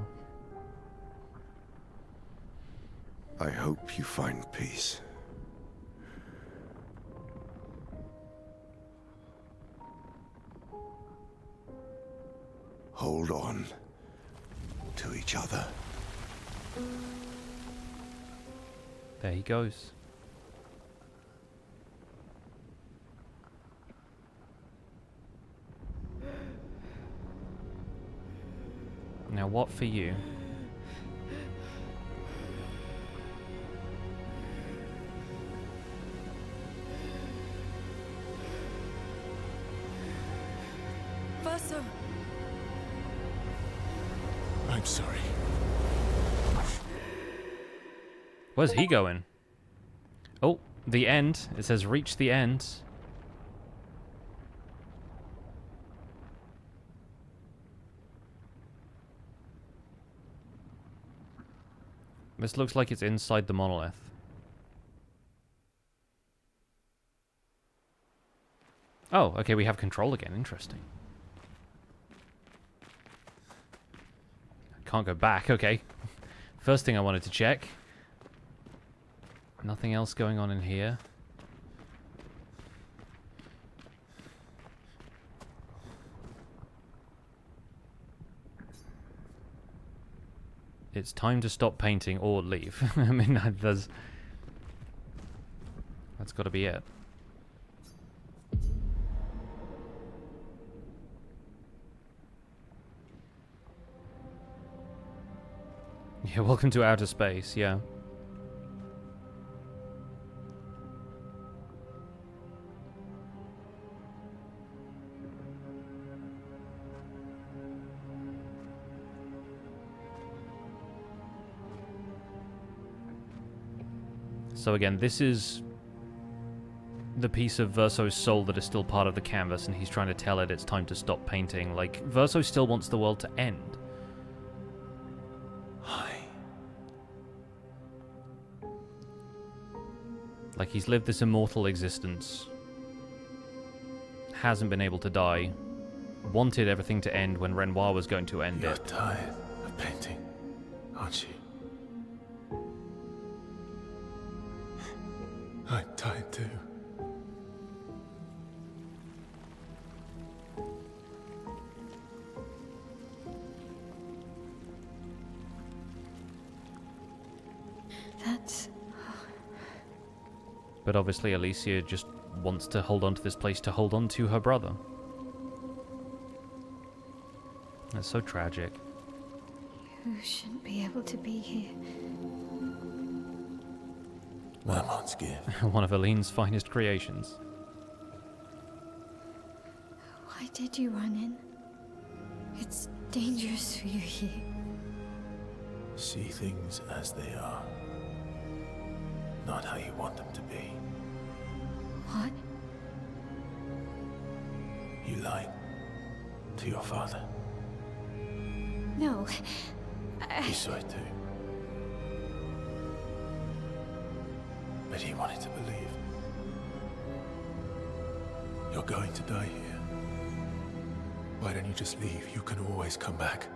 I hope you find peace. Hold on to each other. There he goes. Now what for you? Verso! I'm sorry. Where's he going? Oh, the end. It says reach the end. This looks like it's inside the monolith. Oh, okay, we have control again. Interesting. Can't go back, okay. First thing I wanted to check. Nothing else going on in here. It's time to stop painting or leave. I mean, that's got to be it. Yeah, welcome to outer space, yeah. So again, this is the piece of Verso's soul that is still part of the canvas, and he's trying to tell it it's time to stop painting. Like, Verso still wants the world to end. Hi. Like, he's lived this immortal existence, hasn't been able to die, wanted everything to end when Renoir was going to end You're it. tired of painting, aren't you? I'm tired too. That's... But obviously Alicia just wants to hold on to this place to hold on to her brother. That's so tragic. You shouldn't be able to be here. Lamont give. One of Aline's finest creations. Why did you run in? It's dangerous for you here. See things as they are. Not how you want them to be. What? You lied to your father. No. He saw it too. But he wanted to believe. You're going to die here. Why don't you just leave? You can always come back.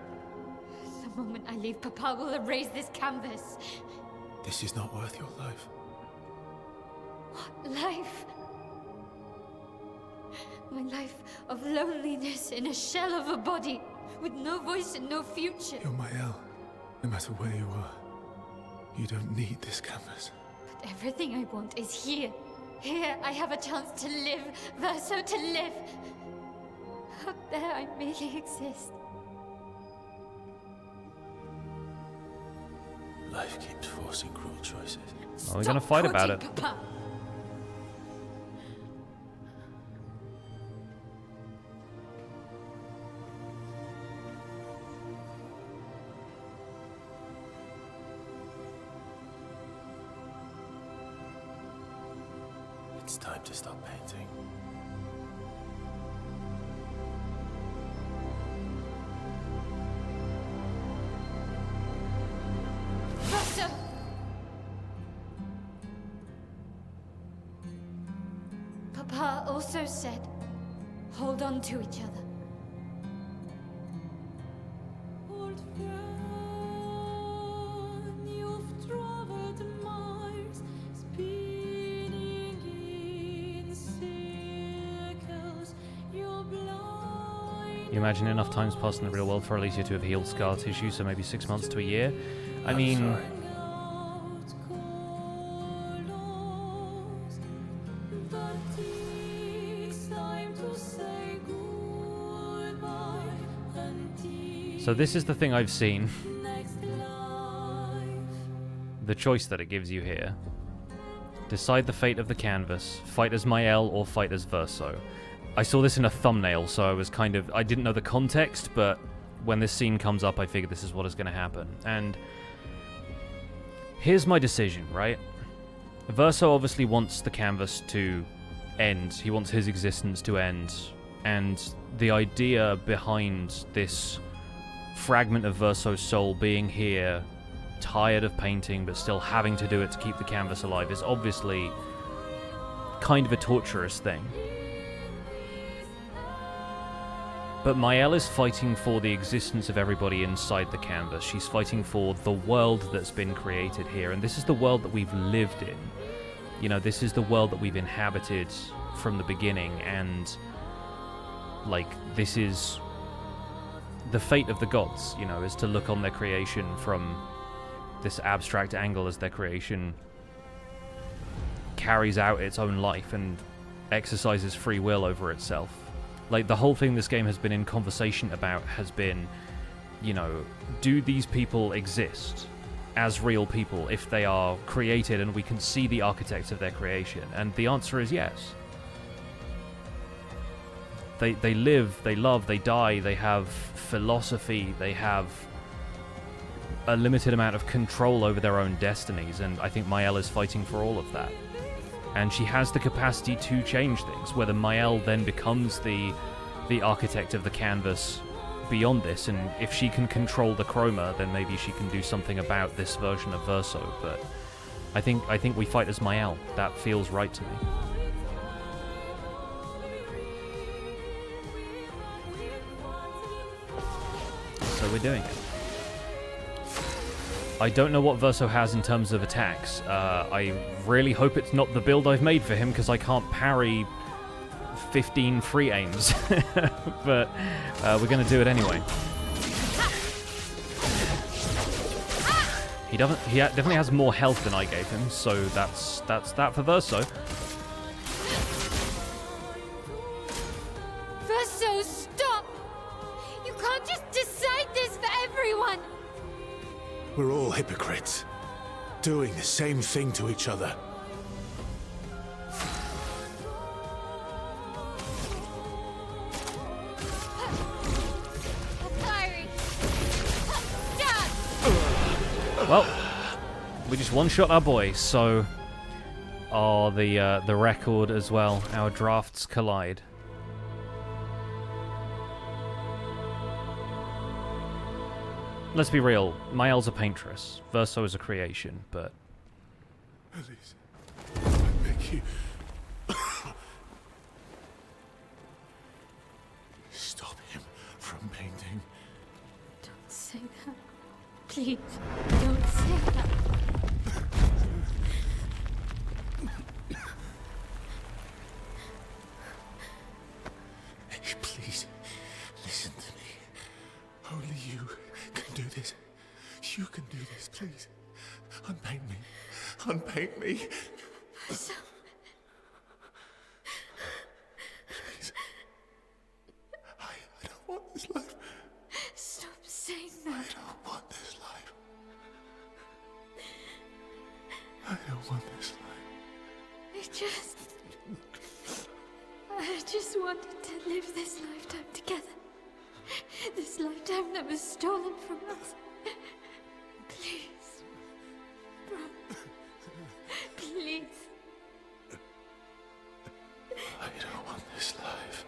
The moment I leave, Papa will erase this canvas. This is not worth your life. What life? My life of loneliness in a shell of a body, with no voice and no future. You're my El. No matter where you are, you don't need this canvas. But everything I want is here. Here I have a chance to live, Verso, to live. Out there I merely exist. Life keeps forcing cruel choices. Are we gonna fight about it? Papa. It's time to stop painting. Verso! Papa also said, hold on to each other. Old friend, you've traveled miles, spinning in circles. You're blind. You imagine enough times passed in the real world for Alicia to have healed scar tissue, so maybe 6 months to a year? I mean... Sorry. So this is the thing I've seen. The choice that it gives you here. Decide the fate of the canvas. Fight as Mael or fight as Verso. I saw this in a thumbnail, so I was kind of... I didn't know the context, but when this scene comes up, I figured this is what is going to happen. And here's my decision, right? Verso obviously wants the canvas to end. He wants his existence to end. And the idea behind this fragment of Verso's soul being here tired of painting but still having to do it to keep the canvas alive is obviously kind of a torturous thing. But Mael is fighting for the existence of everybody inside the canvas. She's fighting for the world that's been created here, and this is the world that we've lived in. You know, this is the world that we've inhabited from the beginning, and, like, this is the fate of the gods, you know, is to look on their creation from this abstract angle as their creation carries out its own life and exercises free will over itself. Like, the whole thing this game has been in conversation about has been, you know, do these people exist as real people if they are created and we can see the architects of their creation? And the answer is yes. They live, they love, they die, they have philosophy, they have a limited amount of control over their own destinies, and I think Mael is fighting for all of that. And she has the capacity to change things. Whether Mael then becomes the architect of the canvas beyond this, and if she can control the chroma, then maybe she can do something about this version of Verso. But I think we fight as Mael. That feels right to me. So we're doing it. I don't know what Verso has in terms of attacks. I really hope it's not the build I've made for him, because I can't parry 15 free aims. But we're going to do it anyway. He definitely has more health than I gave him, so that's that for Verso. Verso, stop! You can't just decide this for everyone! We're all hypocrites, doing the same thing to each other. Well, we just one-shot our boy, so... Oh, the record as well. Our drafts collide. Let's be real, Mael's a paintress, Verso is a creation, but... Please, I beg you. Stop him from painting. Don't say that. Please, don't say that. Hey, please, listen to me. Only you can do this. You can do this, please. Unpaint me. Unpaint me. Verso. Please. I don't want this life. Stop saying that. I don't want this life. I don't want this life. I just wanted to live this lifetime together. This lifetime that was stolen from us. Please. Bro. Please. I don't want this life.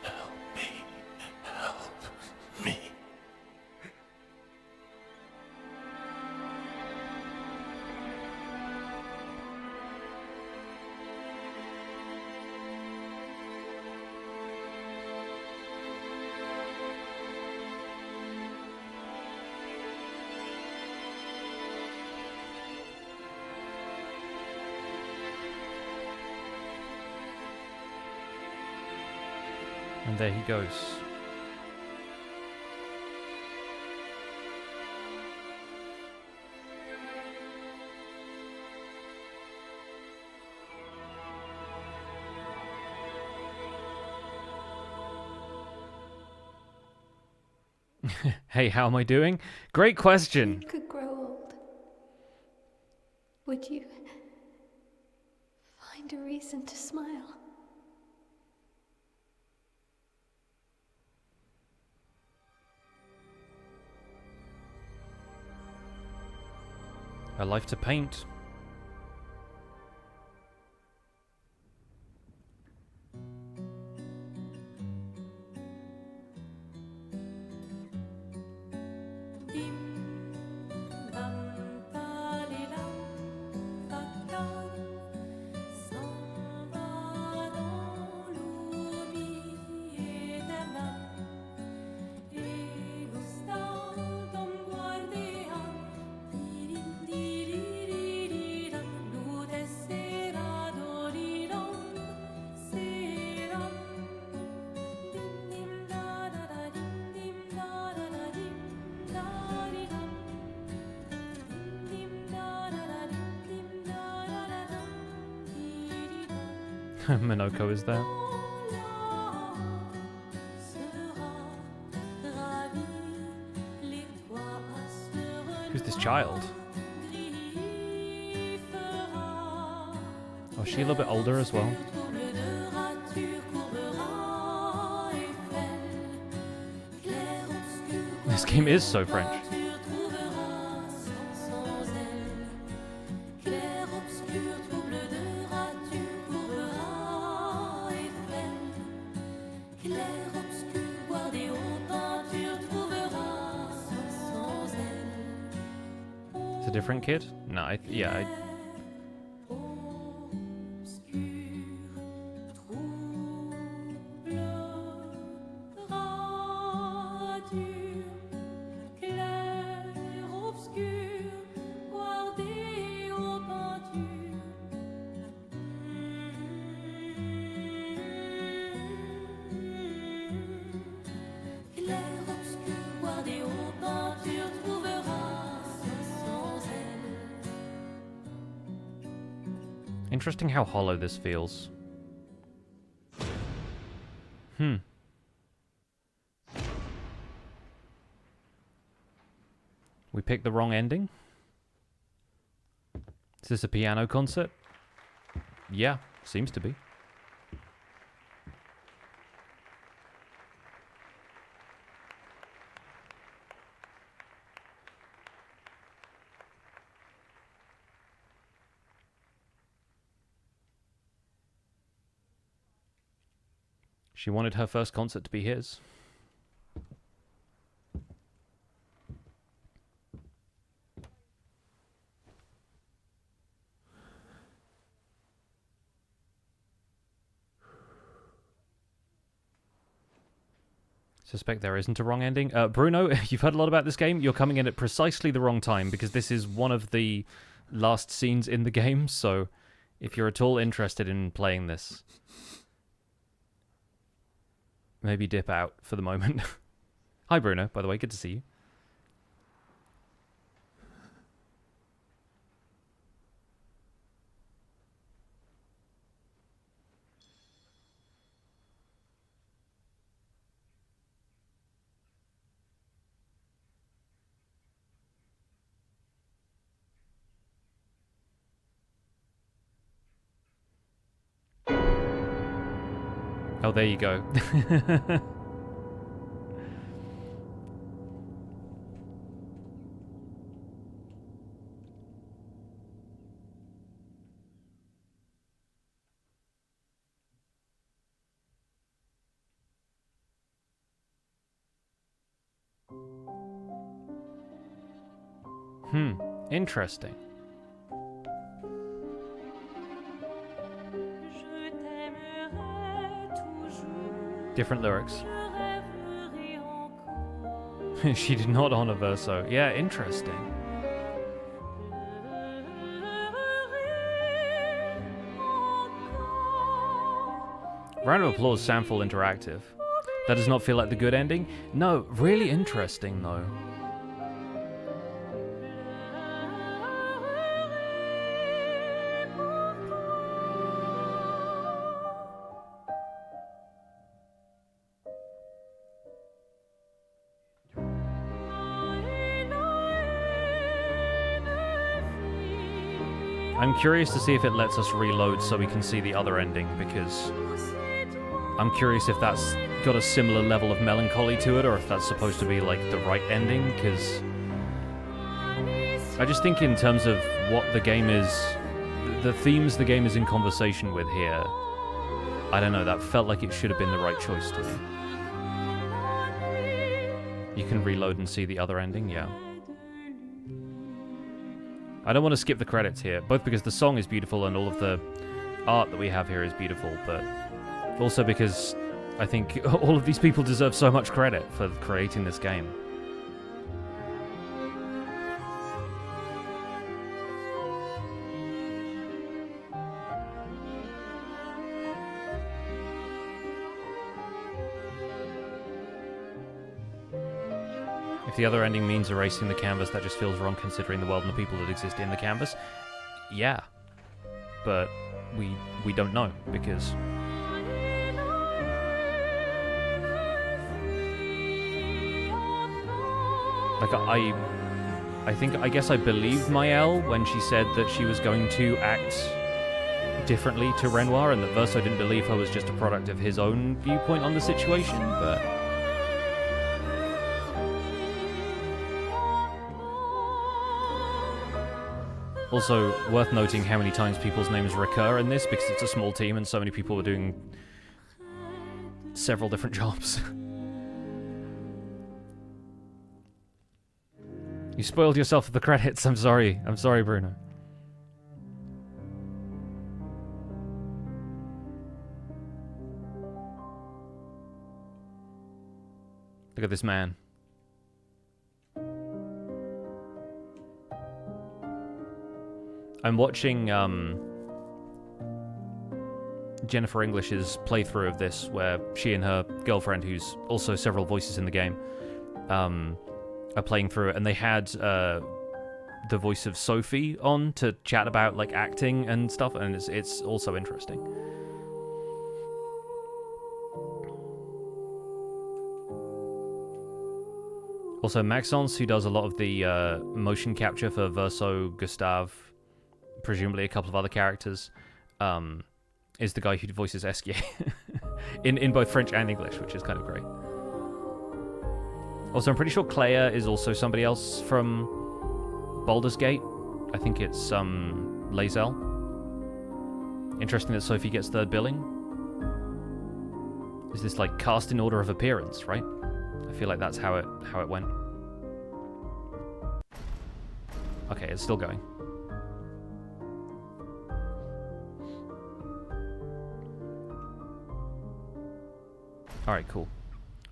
Help me. Help me. And there he goes. Hey, how am I doing? Great question. If you could grow old, would you find a reason to smile? A life to paint. Minoko is there. Who's this child? Oh, is she a little bit older as well? This game is so French. It's a different kid? No, yeah. Interesting how hollow this feels. We picked the wrong ending? Is this a piano concert? Yeah, seems to be. She wanted her first concert to be his. Suspect there isn't a wrong ending. Bruno, you've heard a lot about this game. You're coming in at precisely the wrong time because this is one of the last scenes in the game. So if you're at all interested in playing this, maybe dip out for the moment. Hi, Bruno, by the way. Good to see you. Oh, there you go. Interesting. Different lyrics. She did not honor verso. Yeah, interesting. Round of applause, Samful Interactive. That does not feel like the good ending? No, really interesting though. I'm curious to see if it lets us reload so we can see the other ending, because I'm curious if that's got a similar level of melancholy to it, or if that's supposed to be like the right ending, because I just think in terms of what the game is, the themes the game is in conversation with here, I don't know, that felt like it should have been the right choice to me. You can reload and see the other ending, yeah. I don't want to skip the credits here, both because the song is beautiful and all of the art that we have here is beautiful, but also because I think all of these people deserve so much credit for creating this game. If the other ending means erasing the canvas, that just feels wrong considering the world and the people that exist in the canvas. Yeah. But we don't know, because like I guess I believed Maëlle when she said that she was going to act differently to Renoir, and that Verso didn't believe her was just a product of his own viewpoint on the situation, but also worth noting how many times people's names recur in this, because it's a small team and so many people are doing several different jobs. You spoiled yourself with the credits. I'm sorry, Bruno. Look at this man. I'm watching Jennifer English's playthrough of this, where she and her girlfriend, who's also several voices in the game, are playing through it, and they had the voice of Sophie on to chat about like acting and stuff, and it's also interesting. Also, Maxence, who does a lot of the motion capture for Verso, Gustave, presumably a couple of other characters, is the guy who voices Esquier in both French and English, which is kind of great. Also, I'm pretty sure Claire is also somebody else from Baldur's Gate. I think it's Lae'zel. Interesting that Sophie gets third billing. Is this like cast in order of appearance, right? I feel like that's how it went. Okay, it's still going. Alright, cool.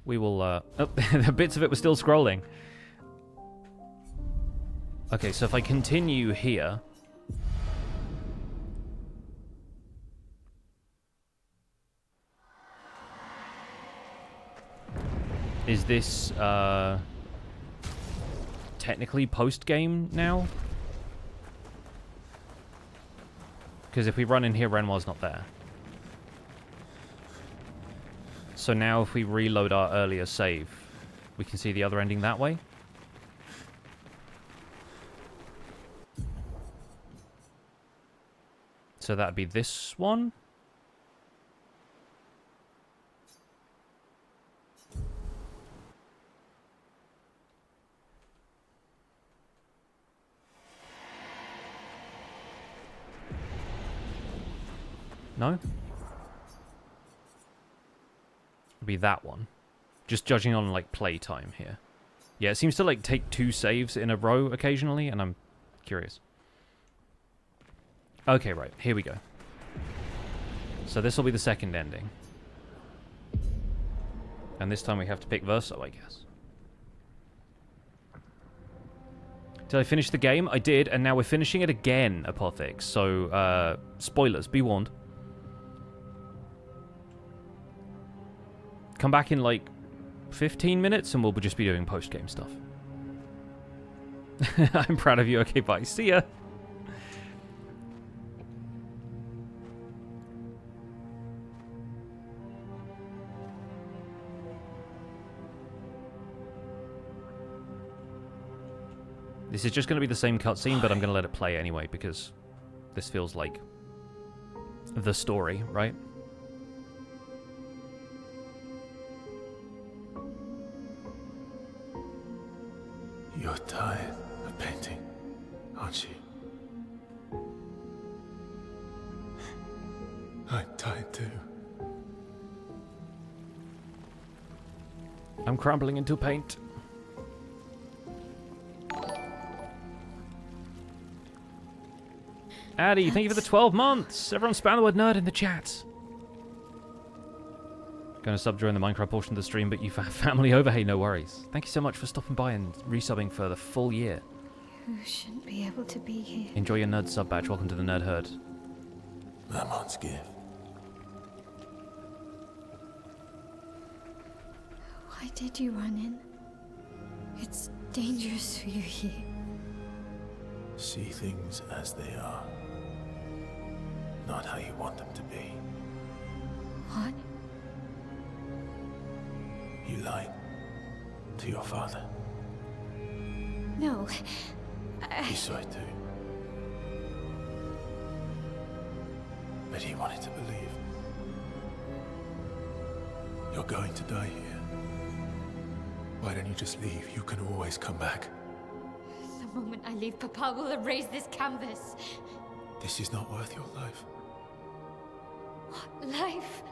We will, oh, the bits of it were still scrolling. Okay, so if I continue here... Is this, technically post-game now? Because if we run in here, Renoir's not there. So now if we reload our earlier save, we can see the other ending that way. So that'd be this one. No? It'd be that one. Just judging on, like, playtime here. Yeah, it seems to, like, take 2 saves in a row occasionally, and I'm curious. Okay, right. Here we go. So this will be the second ending. And this time we have to pick Verso, I guess. Did I finish the game? I did, and now we're finishing it again, Apothix. So, spoilers, be warned. Come back in, like, 15 minutes, and we'll just be doing post-game stuff. I'm proud of you. Okay, bye. See ya. This is just going to be the same cutscene, but I'm going to let it play anyway, because this feels like the story, right? You're tired of painting, aren't you? I'm tired too. I'm crumbling into paint. Addy, thank you for the 12 months. Everyone spam the word nerd in the chat. Going to sub during the Minecraft portion of the stream, but you've had family over. Hey, no worries. Thank you so much for stopping by and resubbing for the full year. You shouldn't be able to be here. Enjoy your nerd sub badge. Welcome to the Nerd Herd. Mamon's gift. Why did you run in? It's dangerous for you here. See things as they are. not how you want them to be. What? You lied to your father. No. He saw it too. But he wanted to believe. You're going to die here. Why don't you just leave? You can always come back. The moment I leave, Papa will erase this canvas. This is not worth your life. What life?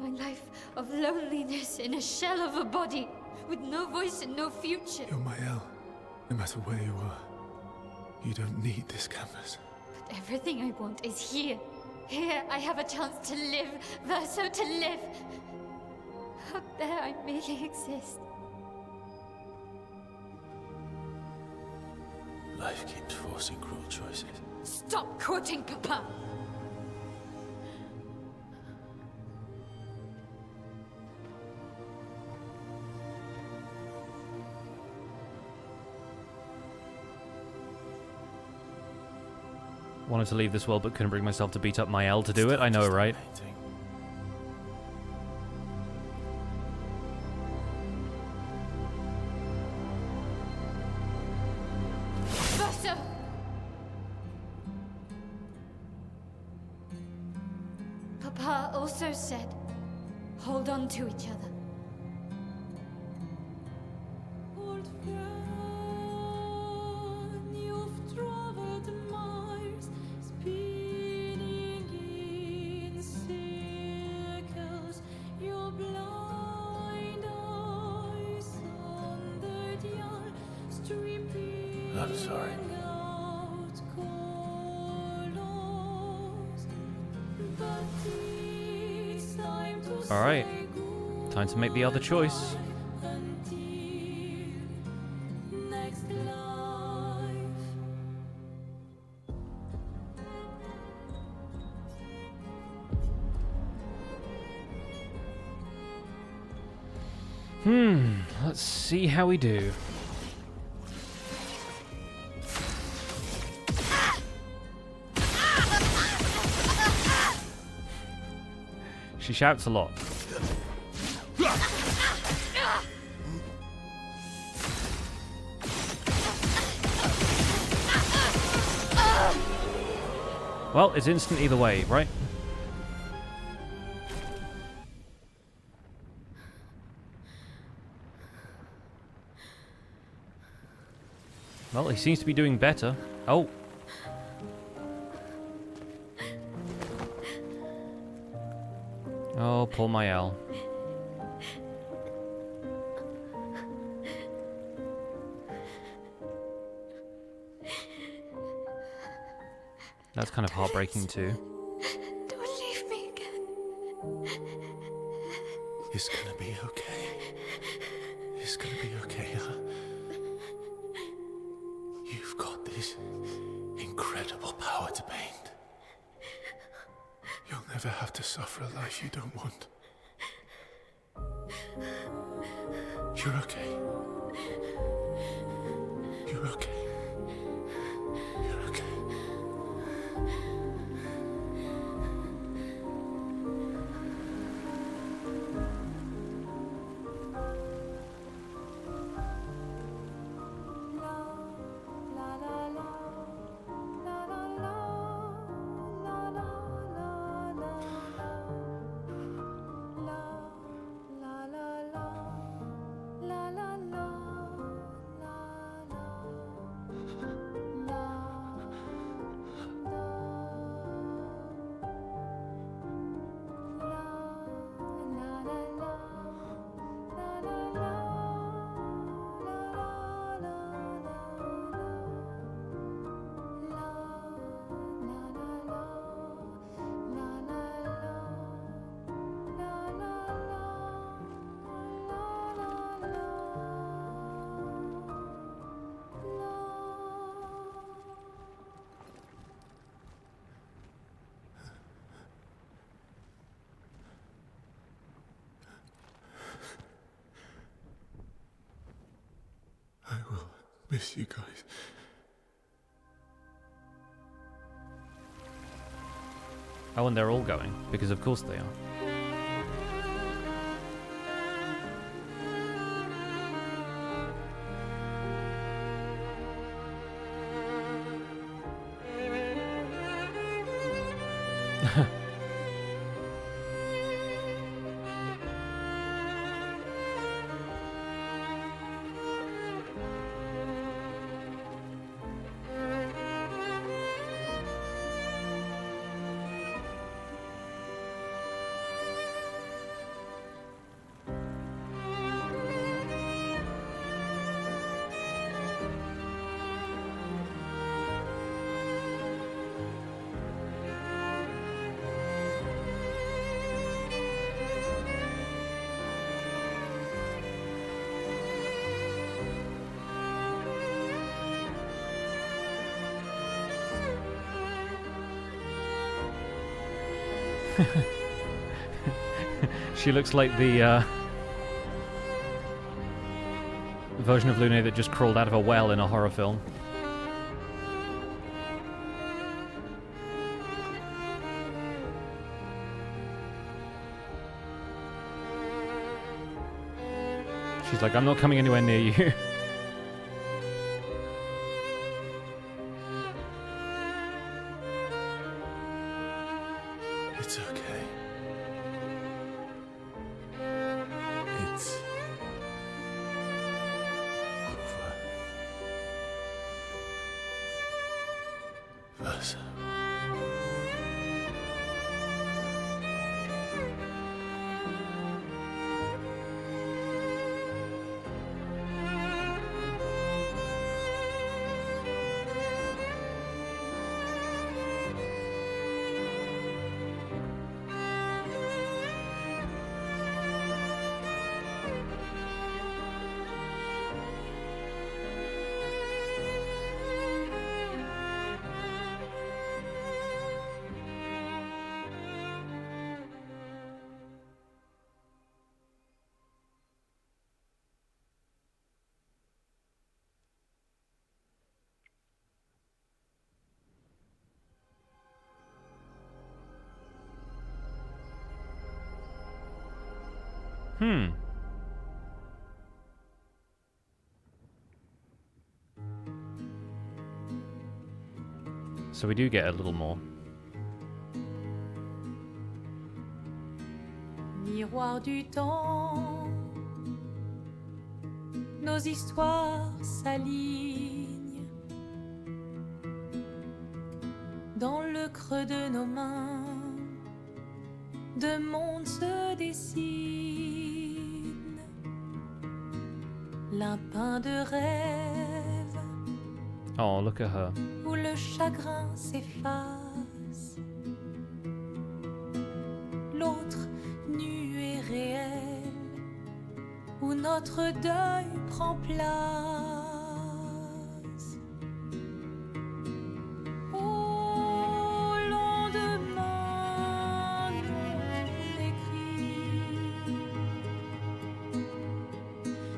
My life of loneliness in a shell of a body, with no voice and no future. You're my El. No matter where you are, you don't need this canvas. But everything I want is here. Here I have a chance to live, Verso to live. Up there I merely exist. Life keeps forcing cruel choices. Stop quoting Papa! Wanted to leave this world, but couldn't bring myself to beat up my L to do it. I know, right? Verso! Papa also said, hold on to each other. Old friend, you've traveled miles, spinning in circles. Your blind eyes on the dial, stripping I'm sorry. out colors. But it's time to All right. say Time to make the other choice. until next life. Let's see how we do. She shouts a lot. Well, it's instant either way, right? Well, he seems to be doing better. Oh. Oh, poor Mael. That's kind of heartbreaking too. Don't leave me again. It's gonna be okay. It's gonna be okay, huh? You've got this incredible power to paint. You'll never have to suffer a life you don't want. You're okay. You're okay. You're okay. I will miss you guys. Oh, and they're all going, because of course they are. She looks like the version of Luna that just crawled out of a well in a horror film. She's like, I'm not coming anywhere near you. It's okay. It's over. Versa. So we do get a little more. Miroir du temps, nos histoires s'alignent dans le creux de nos mains. Deux mondes se dessinent, l'un peint de rêve, Oh, look at her. où le chagrin s'efface, l'autre nu et réel, où notre deuil prend place. Au lendemain non écrit,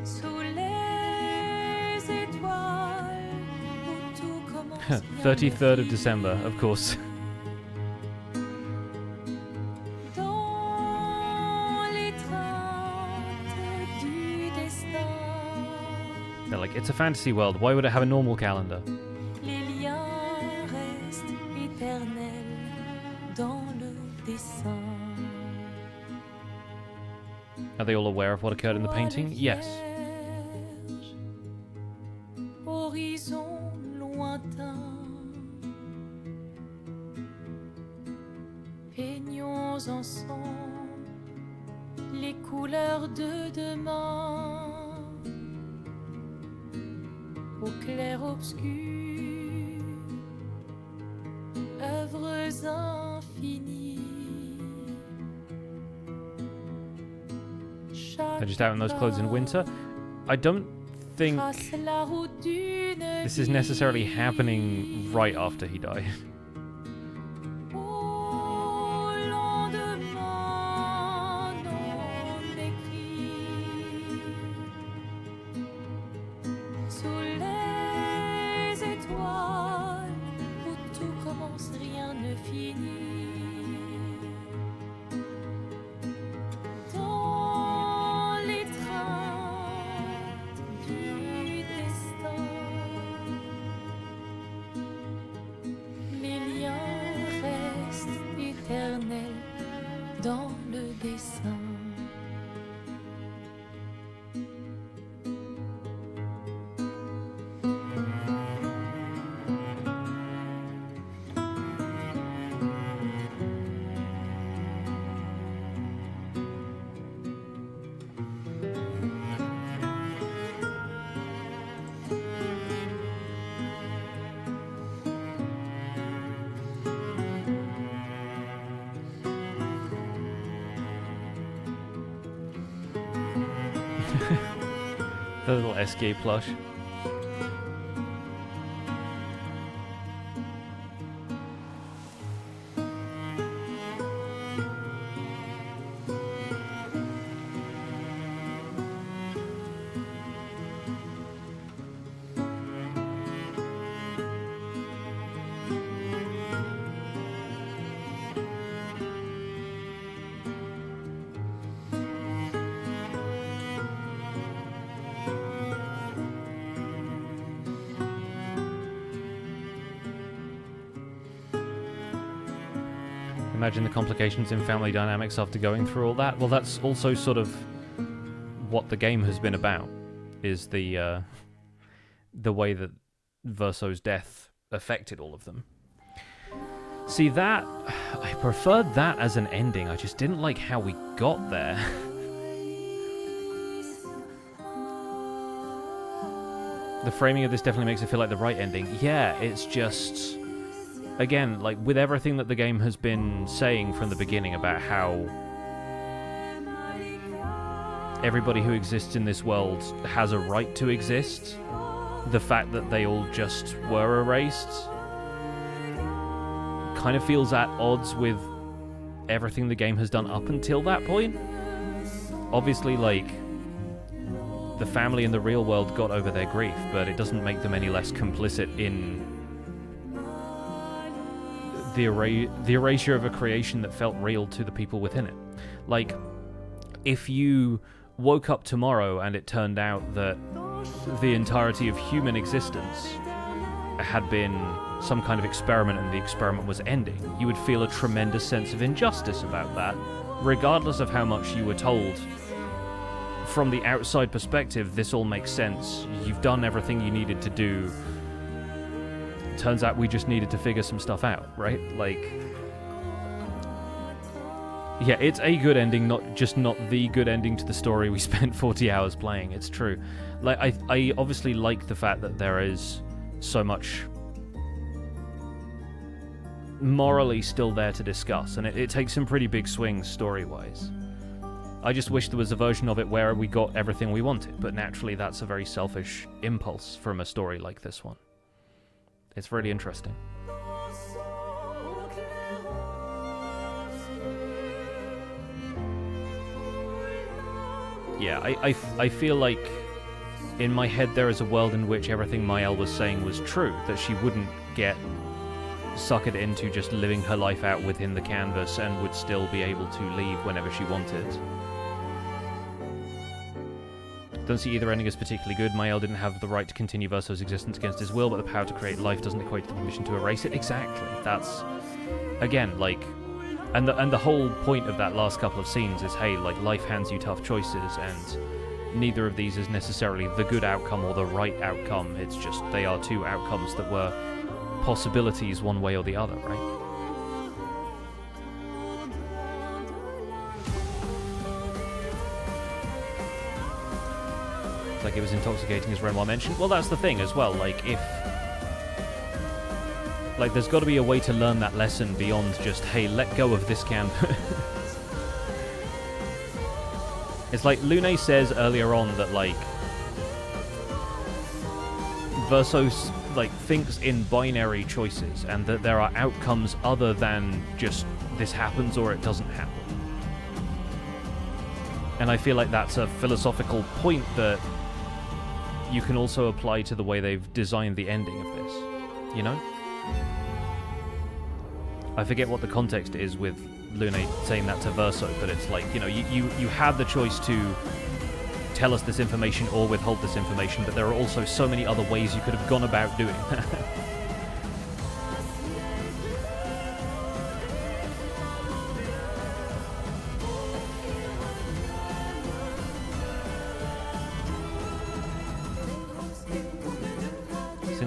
sous les étoiles où tout commence. 33rd of December, of course. Dans l'étreinte du destin, They're like, it's a fantasy world. Why would it have a normal calendar? les liens restent éternels dans le dessin. Are they all aware of what occurred in the painting? Yes. Vierge, horizon lointain, peignons ensemble les couleurs de demain. Au clair obscur, œuvres infinies. They're just out in those clothes in winter. I don't think Trace la route d'une this is necessarily happening right after he died. Au lendemain non écrit, sous les étoiles où tout commence, rien ne finit. dans le dessin. The little SK plush. Imagine the complications in family dynamics after going through all that. Well, that's also sort of what the game has been about, is the way that Verso's death affected all of them. See, that... I preferred that as an ending. I just didn't like how we got there. The framing of this definitely makes it feel like the right ending. Yeah, it's just... Again, like, with everything that the game has been saying from the beginning about how everybody who exists in this world has a right to exist, the fact that they all just were erased kind of feels at odds with everything the game has done up until that point. Obviously, like, the family in the real world got over their grief, but it doesn't make them any less complicit in the erasure of a creation that felt real to the people within it. Like, if you woke up tomorrow and it turned out that the entirety of human existence had been some kind of experiment and the experiment was ending, you would feel a tremendous sense of injustice about that, regardless of how much you were told. From the outside perspective, this all makes sense. You've done everything you needed to do. Turns out we just needed to figure some stuff out, right? Like, yeah, it's a good ending, not the good ending to the story we spent 40 hours playing. It's true. Like, I obviously like the fact that there is so much morally still there to discuss, and it takes some pretty big swings story-wise. I just wish there was a version of it where we got everything we wanted, but naturally that's a very selfish impulse from a story like this one. It's really interesting. Yeah, I feel like in my head there is a world in which everything Mael was saying was true, that she wouldn't get suckered into just living her life out within the canvas and would still be able to leave whenever she wanted. Don't see either ending as particularly good. Mael didn't have the right to continue Verso's existence against his will, but the power to create life doesn't equate to the permission to erase it. Exactly. That's, again, like, and the whole point of that last couple of scenes is, hey, like, life hands you tough choices, and neither of these is necessarily the good outcome or the right outcome. It's just they are two outcomes that were possibilities one way or the other, right? Like, it was intoxicating, as Renoir mentioned. Well, that's the thing as well. Like, if... Like, there's got to be a way to learn that lesson beyond just, hey, let go of this canvas. It's like Lune says earlier on that, like, Verso, like, thinks in binary choices, and that there are outcomes other than just this happens or it doesn't happen. And I feel like that's a philosophical point that you can also apply to the way they've designed the ending of this, you know? I forget what the context is with Lune saying that to Verso, but it's like, you know, you had the choice to tell us this information or withhold this information, but there are also so many other ways you could have gone about doing that.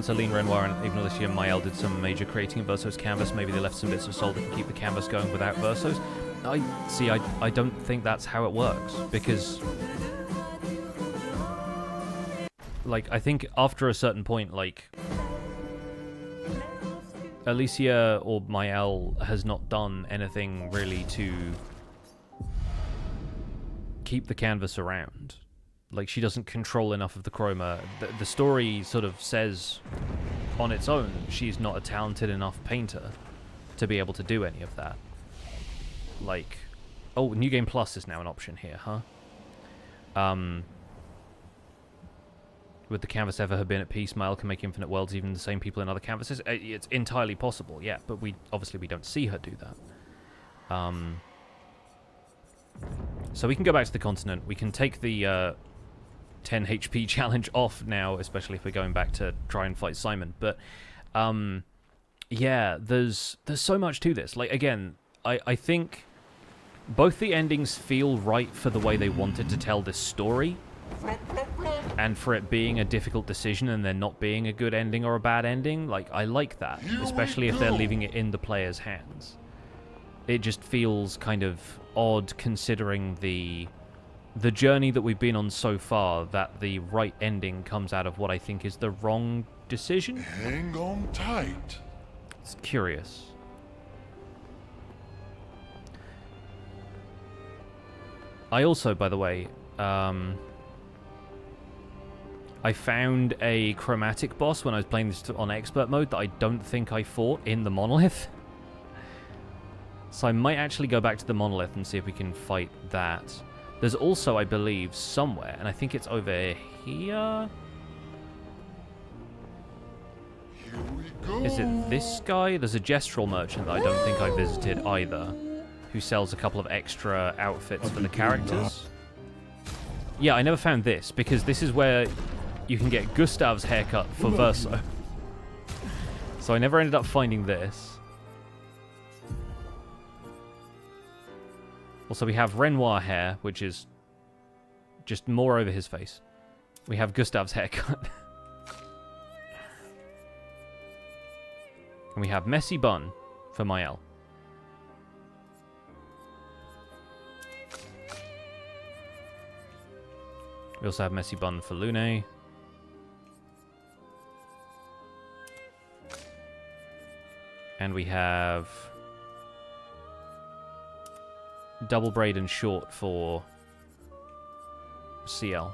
Celine, Renoir, and even Alicia and Mael did some major creating of Verso's canvas. Maybe they left some bits of soul that can keep the canvas going without Verso's. I don't think that's how it works, because like, I think after a certain point, like, Alicia or Mael has not done anything really to keep the canvas around. Like, she doesn't control enough of the chroma. The story sort of says on its own she's not a talented enough painter to be able to do any of that. Like, oh, New Game Plus is now an option here, huh? Would the canvas ever have been at peace? Mael can make infinite worlds, even the same people in other canvases. It's entirely possible, yeah, but we don't see her do that. So we can go back to the continent. We can take the 10 HP challenge off now, especially if we're going back to try and fight Simon. But yeah, there's so much to this. Like, again, I think both the endings feel right for the way they wanted to tell this story, and for it being a difficult decision and there not being a good ending or a bad ending. Like, I like that, especially if they're leaving it in the player's hands. It just feels kind of odd, considering the journey that we've been on so far, that the right ending comes out of what I think is the wrong decision. Hang on tight. It's curious. I also, by the way, I found a chromatic boss when I was playing this on expert mode that I don't think I fought in the monolith. So I might actually go back to the monolith and see if we can fight that. There's also, I believe, somewhere, and I think it's over here. Is it this guy? There's a gestural merchant that I don't think I visited either, who sells a couple of extra outfits for the characters. Yeah, I never found this, because this is where you can get Gustav's haircut for Verso. So I never ended up finding this. Also, we have Renoir hair, which is just more over his face. We have Gustav's haircut. And we have Messy Bun for Mael. We also have Messy Bun for Lune. And we have double braid and short for CL.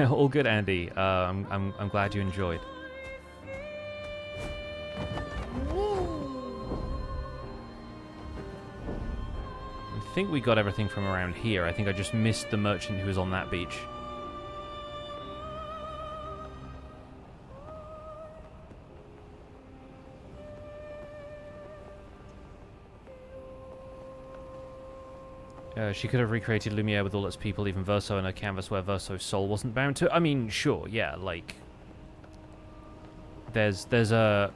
All good, Andy. I'm glad you enjoyed. I think we got everything from around here. I think I just missed the merchant who was on that beach. She could have recreated Lumiere with all its people, even Verso, in a canvas where Verso's soul wasn't bound to. I mean, sure, yeah, like, there's a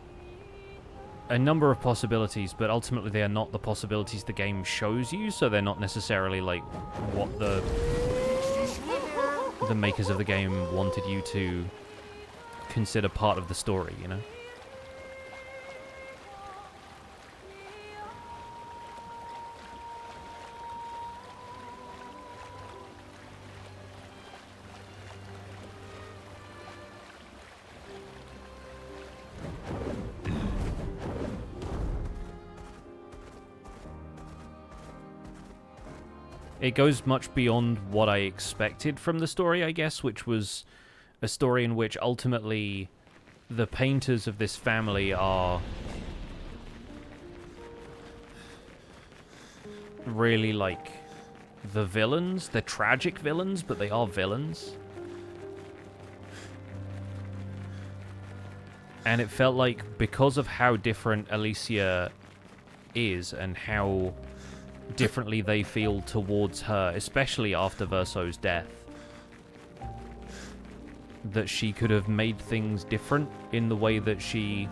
number of possibilities, but ultimately they are not the possibilities the game shows you, so they're not necessarily like what the makers of the game wanted you to consider part of the story, you know? It goes much beyond what I expected from the story, I guess, which was a story in which ultimately the painters of this family are really like the villains. They're tragic villains, but they are villains. And it felt like, because of how different Alicia is and how differently they feel towards her, especially after Verso's death, that she could have made things different in the way that she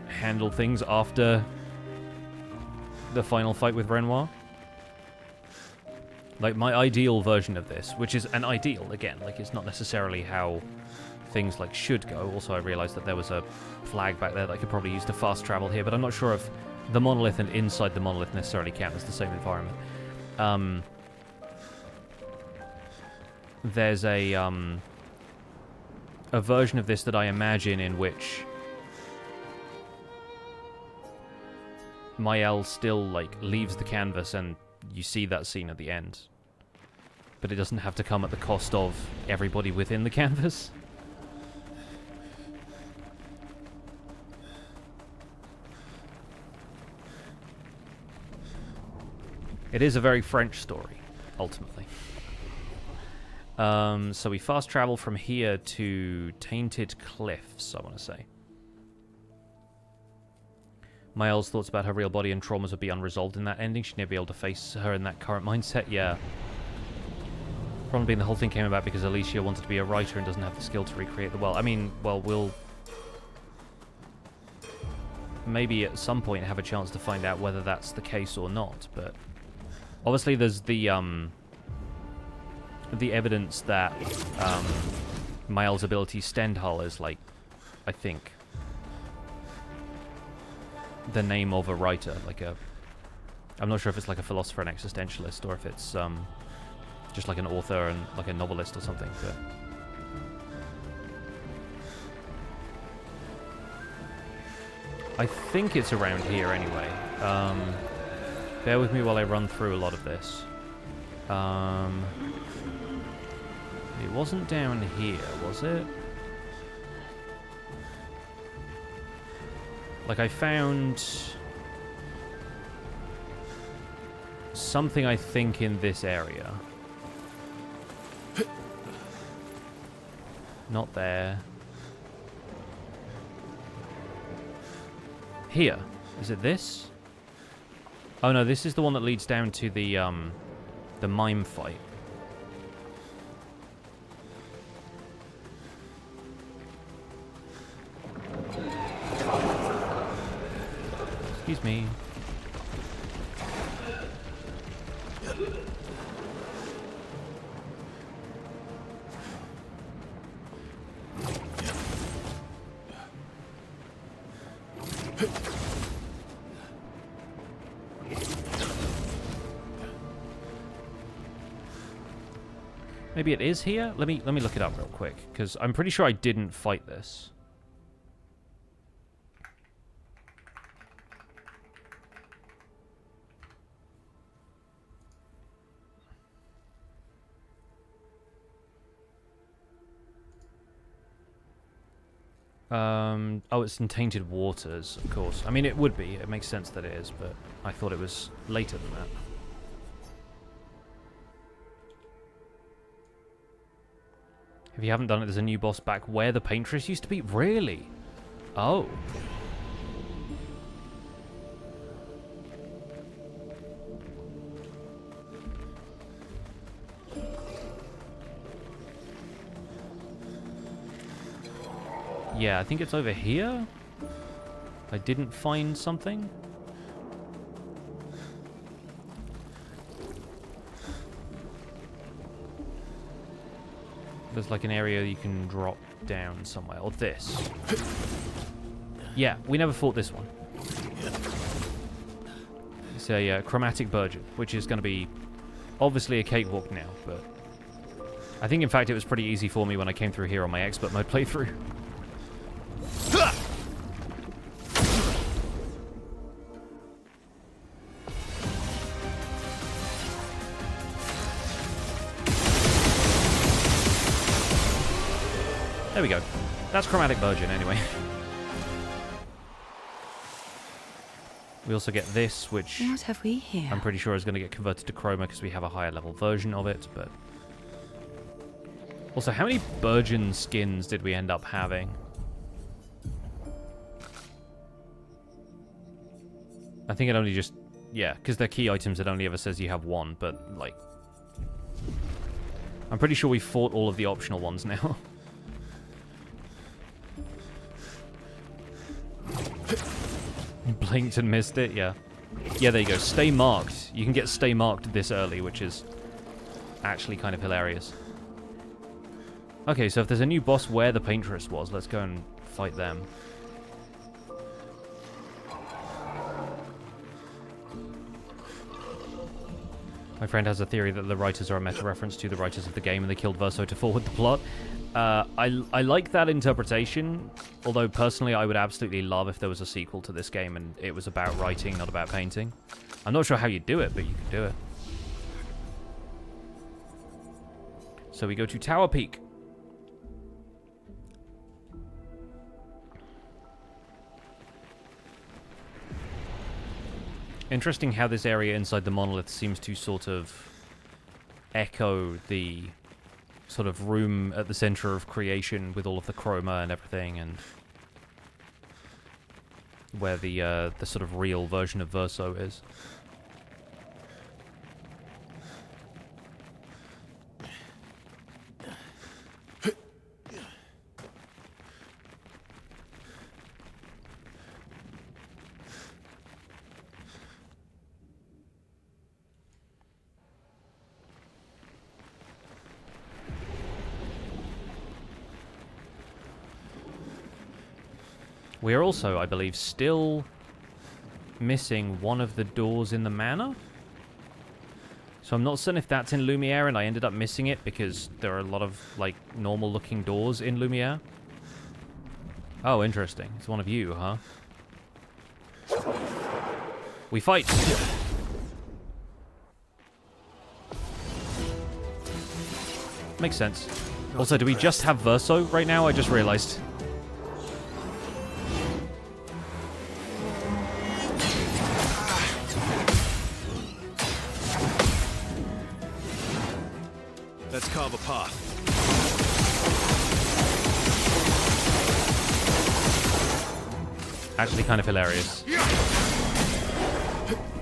handled things after the final fight with Renoir. Like, my ideal version of this, which is an ideal, again, like, it's not necessarily how things, like, should go. Also, I realized that there was a flag back there that I could probably use to fast travel here, but I'm not sure if the monolith and inside the monolith necessarily count as the same environment. There's a version of this that I imagine in which Mael still, like, leaves the canvas and you see that scene at the end. But it doesn't have to come at the cost of everybody within the canvas. It is a very French story, ultimately. So we fast travel from here to Tainted Cliffs, I want to say. Mael's thoughts about her real body and traumas would be unresolved in that ending. She'd never be able to face her in that current mindset. Yeah. Problem being the whole thing came about because Alicia wanted to be a writer and doesn't have the skill to recreate the world. I mean, well, we'll maybe at some point have a chance to find out whether that's the case or not, but obviously there's the evidence that Mael's ability Stendhal is, like, I think the name of a writer, like a... I'm not sure if it's like a philosopher and existentialist, or if it's just like an author and like a novelist or something, but... I think it's around here anyway. Bear with me while I run through a lot of this. It wasn't down here, was it? Like, I found something, I think, in this area. Not there. Here. Is it this? Oh no, this is the one that leads down to the mime fight. Excuse me. Maybe it is here? Let me look it up real quick, because I'm pretty sure I didn't fight this. Oh, it's in Tainted Waters, of course. I mean, it would be. It makes sense that it is, but I thought it was later than that. If you haven't done it, there's a new boss back where the paintress used to be. Really? Oh. Yeah, I think it's over here. I didn't find something. There's like an area you can drop down somewhere. Or this. Yeah, we never fought this one. It's a chromatic burgeon, which is going to be obviously a cakewalk now, but I think in fact it was pretty easy for me when I came through here on my expert mode playthrough. There we go. That's Chromatic Burgeon, anyway. We also get this, which what have we here? I'm pretty sure is going to get converted to Chroma because we have a higher level version of it, but... Also, how many Burgeon skins did we end up having? I think it only just... Yeah, because they're key items, it only ever says you have one, but, like... I'm pretty sure we fought all of the optional ones now. Blinked and missed it, yeah. Yeah, there you go. Stay marked. You can get stay marked this early, which is actually kind of hilarious. Okay, so if there's a new boss where the Paintress was, let's go and fight them. My friend has a theory that the writers are a meta-reference to the writers of the game and they killed Verso to forward the plot. I like that interpretation, although personally I would absolutely love if there was a sequel to this game and it was about writing, not about painting. I'm not sure how you do it, but you could do it. So we go to Tower Peak. Interesting how this area inside the monolith seems to sort of echo the sort of room at the center of creation with all of the chroma and everything, and where the sort of real version of Verso is. We are also, I believe, still missing one of the doors in the manor. So I'm not certain if that's in Lumiere and I ended up missing it because there are a lot of, like, normal-looking doors in Lumiere. Oh, interesting. It's one of you, huh? We fight! Makes sense. Also, do we just have Verso right now? I just realized. Let's carve a path. Actually kind of hilarious.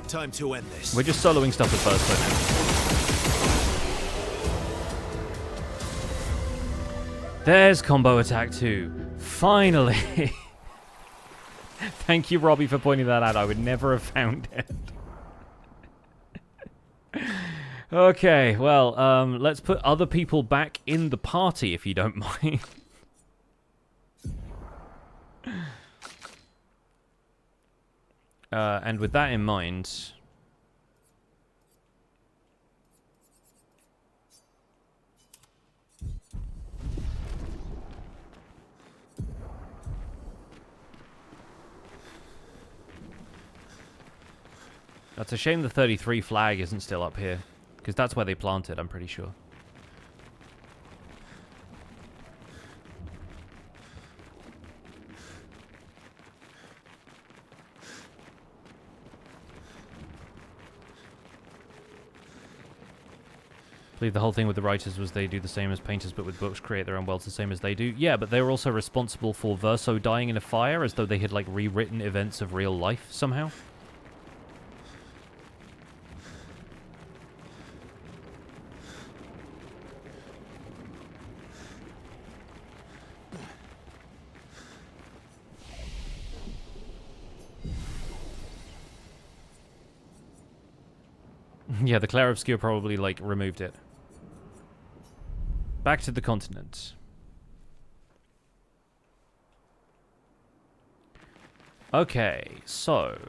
Time to end this. We're just soloing stuff with Verso now. There's combo attack 2. Finally! Thank you, Robbie, for pointing that out. I would never have found it. Okay, well, let's put other people back in the party, if you don't mind. And with that in mind... That's a shame the 33 flag isn't still up here. Because that's where they planted, I'm pretty sure. I believe the whole thing with the writers was they do the same as painters, but with books create their own worlds the same as they do. Yeah, but they were also responsible for Verso dying in a fire, as though they had, like, rewritten events of real life somehow. Yeah, the Clair Obscur probably, like, removed it. Back to the continent. Okay, so...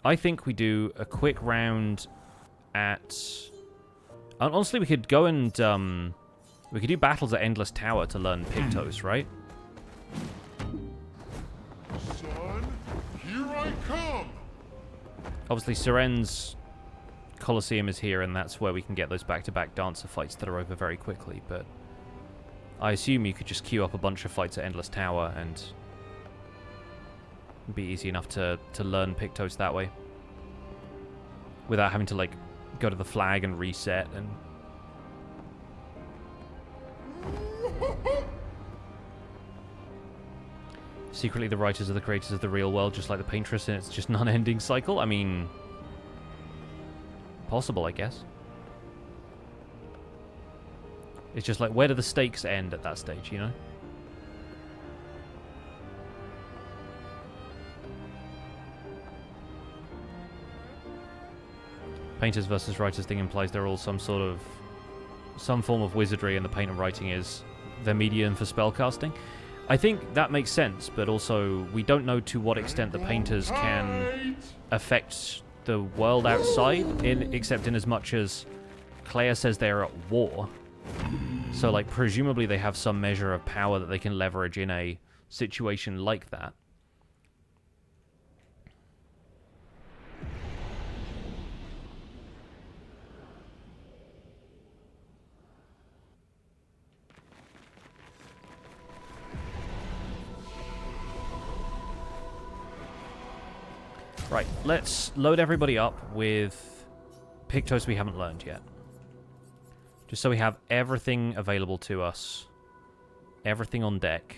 I think we do a quick round at... honestly, we could go and, we could do battles at Endless Tower to learn Pictos, right? Son, here I come! Obviously, Siren's Colosseum is here, and that's where we can get those back-to-back dancer fights that are over very quickly, but I assume you could just queue up a bunch of fights at Endless Tower and it'd be easy enough to learn Pictos that way. Without having to, like, go to the flag and reset and... Secretly, the writers are the creators of the real world, just like the Paintress, and it's just an unending cycle? I mean... possible, I guess. It's just like, where do the stakes end at that stage, you know? Painters versus writers thing implies they're all some form of wizardry, and the paint and writing is their medium for spellcasting. I think that makes sense, but also we don't know to what extent the painters can affect the world outside, except in as much as Claire says they're at war. So, like, presumably they have some measure of power that they can leverage in a situation like that. Right, let's load everybody up with Pictos we haven't learned yet. Just so we have everything available to us. Everything on deck.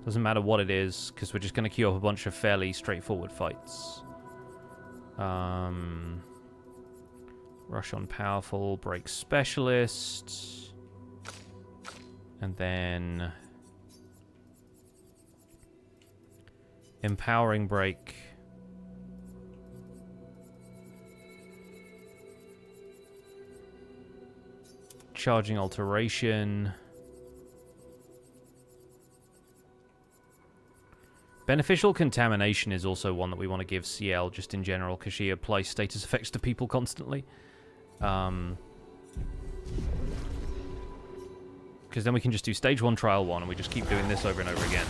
Doesn't matter what it is, because we're just going to queue up a bunch of fairly straightforward fights. Rush on powerful, break specialist. And then empowering break. Charging alteration. Beneficial contamination is also one that we want to give CL just in general, because she applies status effects to people constantly. Because then we can just do stage 1, trial 1, and we just keep doing this over and over again.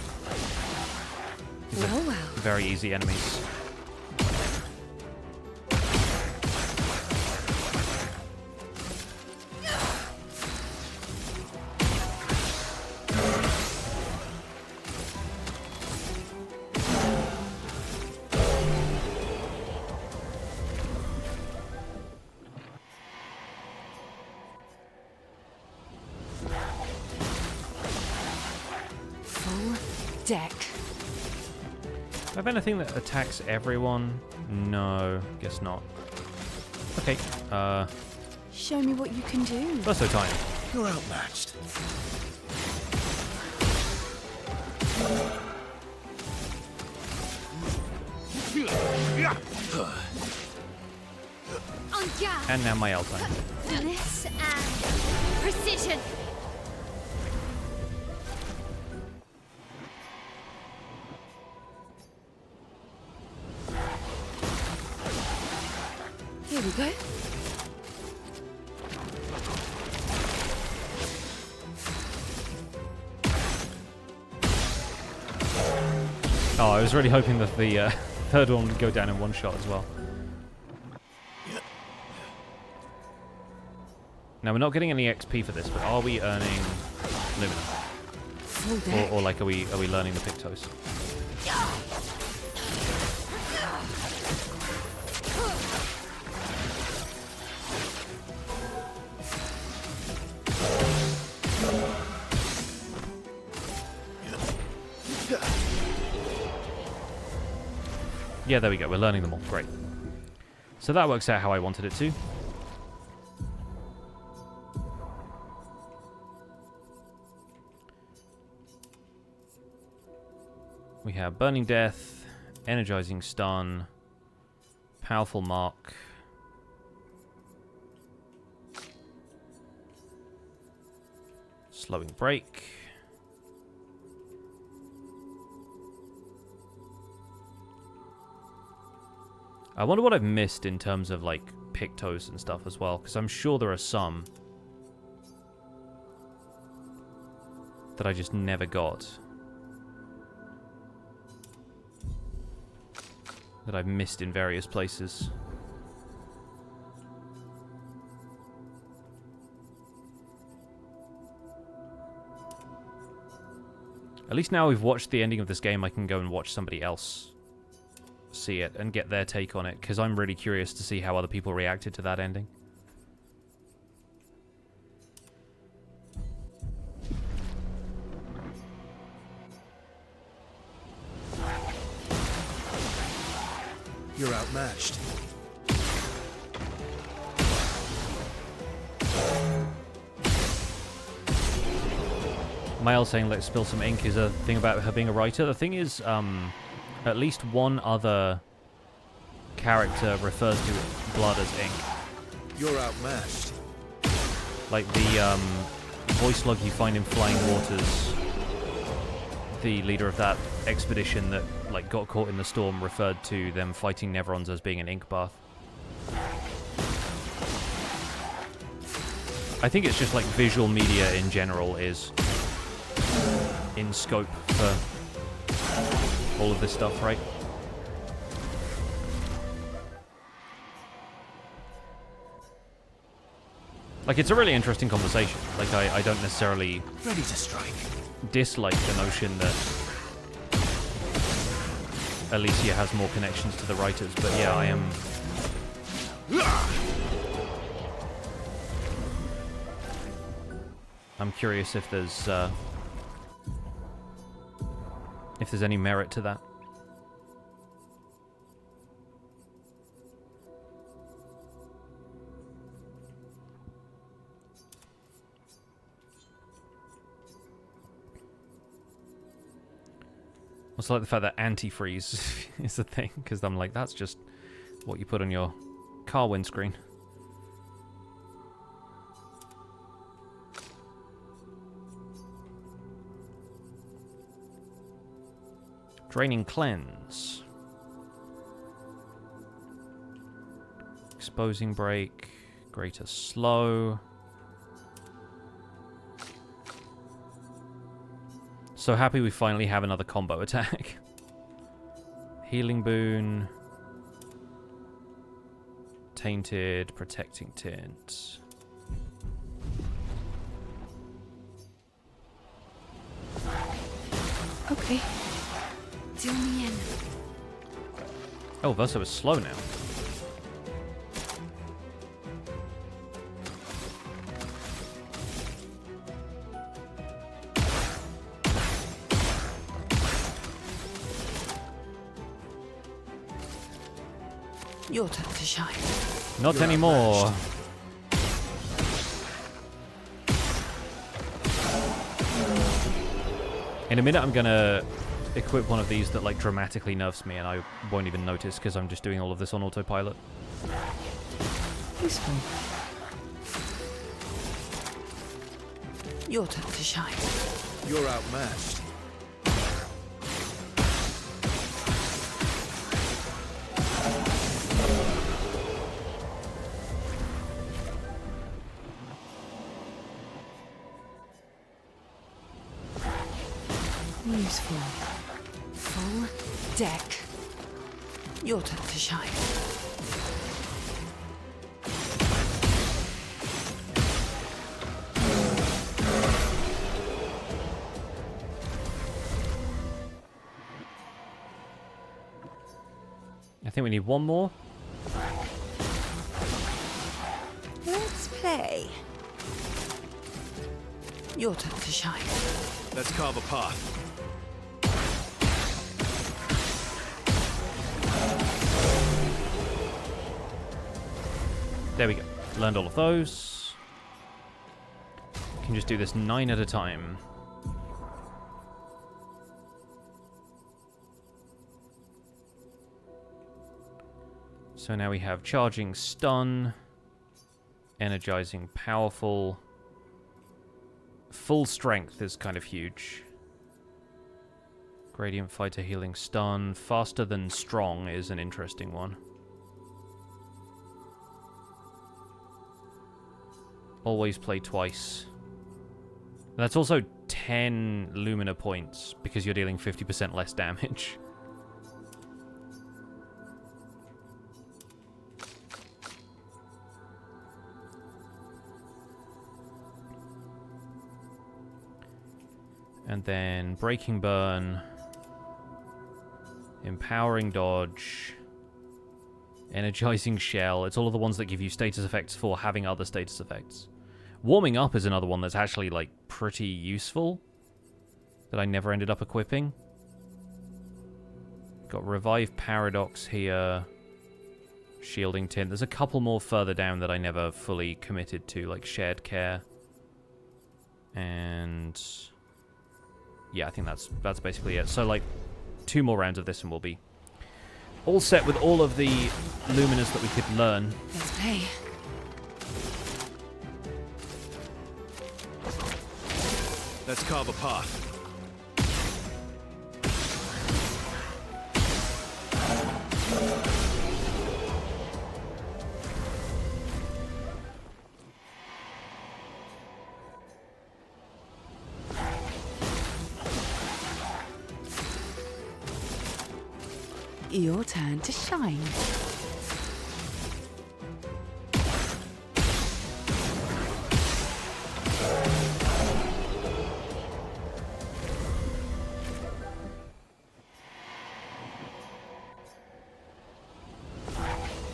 These are very easy enemies. Deck. Do I have anything that attacks everyone? No, guess not. Okay, Show me what you can do. Bursto time. You're outmatched. On guard. And now my L time. Finesse and precision. Here we go. Oh, I was really hoping that the third one would go down in one shot as well. Now, we're not getting any XP for this, but are we earning Lumina? Or like, are we learning the Pictos? Yeah, there we go. We're learning them all. Great. So that works out how I wanted it to. We have Burning Death, Energizing Stun, Powerful Mark, Slowing Break, I wonder what I've missed in terms of, like, Pictos and stuff as well, because I'm sure there are some that I just never got. That I've missed in various places. At least now we've watched the ending of this game, I can go and watch somebody else see it and get their take on it, because I'm really curious to see how other people reacted to that ending. You're outmatched. Mael saying let's spill some ink is a thing about her being a writer. The thing is, at least one other character refers to blood as ink. You're outmatched. Like the voice log you find in Flying Waters, the leader of that expedition that like got caught in the storm referred to them fighting Nevrons as being an ink bath. I think it's just like visual media in general is in scope for all of this stuff, right? Like, it's a really interesting conversation. Like, I don't necessarily Ready to strike. dislike the notion that Alicia has more connections to the writers, but yeah, I am... I'm curious if there's any merit to that. Also like the fact that antifreeze is a thing, because I'm like, that's just what you put on your car windscreen. Draining cleanse. Exposing break. Greater slow. So happy we finally have another combo attack. Healing boon. Tainted, protecting tint. Okay. Deal me in. Oh, Verso is slow now. Your turn to shine. Not anymore. In a minute, I'm gonna equip one of these that like dramatically nerfs me, and I won't even notice because I'm just doing all of this on autopilot. Useful. Your turn to shine. You're outmatched. Useful. Full deck. Your turn to shine. I think we need one more. Let's play. Your turn to shine. Let's carve a path. There we go. Learned all of those. Can just do this 9 at a time. So now we have charging stun, energizing powerful, full strength is kind of huge. Gradient fighter healing stun, faster than strong is an interesting one. Always play twice. That's also 10 Lumina points because you're dealing 50% less damage. And then Breaking Burn Empowering dodge. Energizing shell. It's all of the ones that give you status effects for having other status effects. Warming up is another one that's actually, like, pretty useful. That I never ended up equipping. Got revive paradox here. Shielding tint. There's a couple more further down that I never fully committed to, like shared care. And yeah, I think that's basically it. So like 2 more rounds of this and we'll be all set with all of the luminas that we could learn. Let's play. Let's carve a path. Your turn to shine.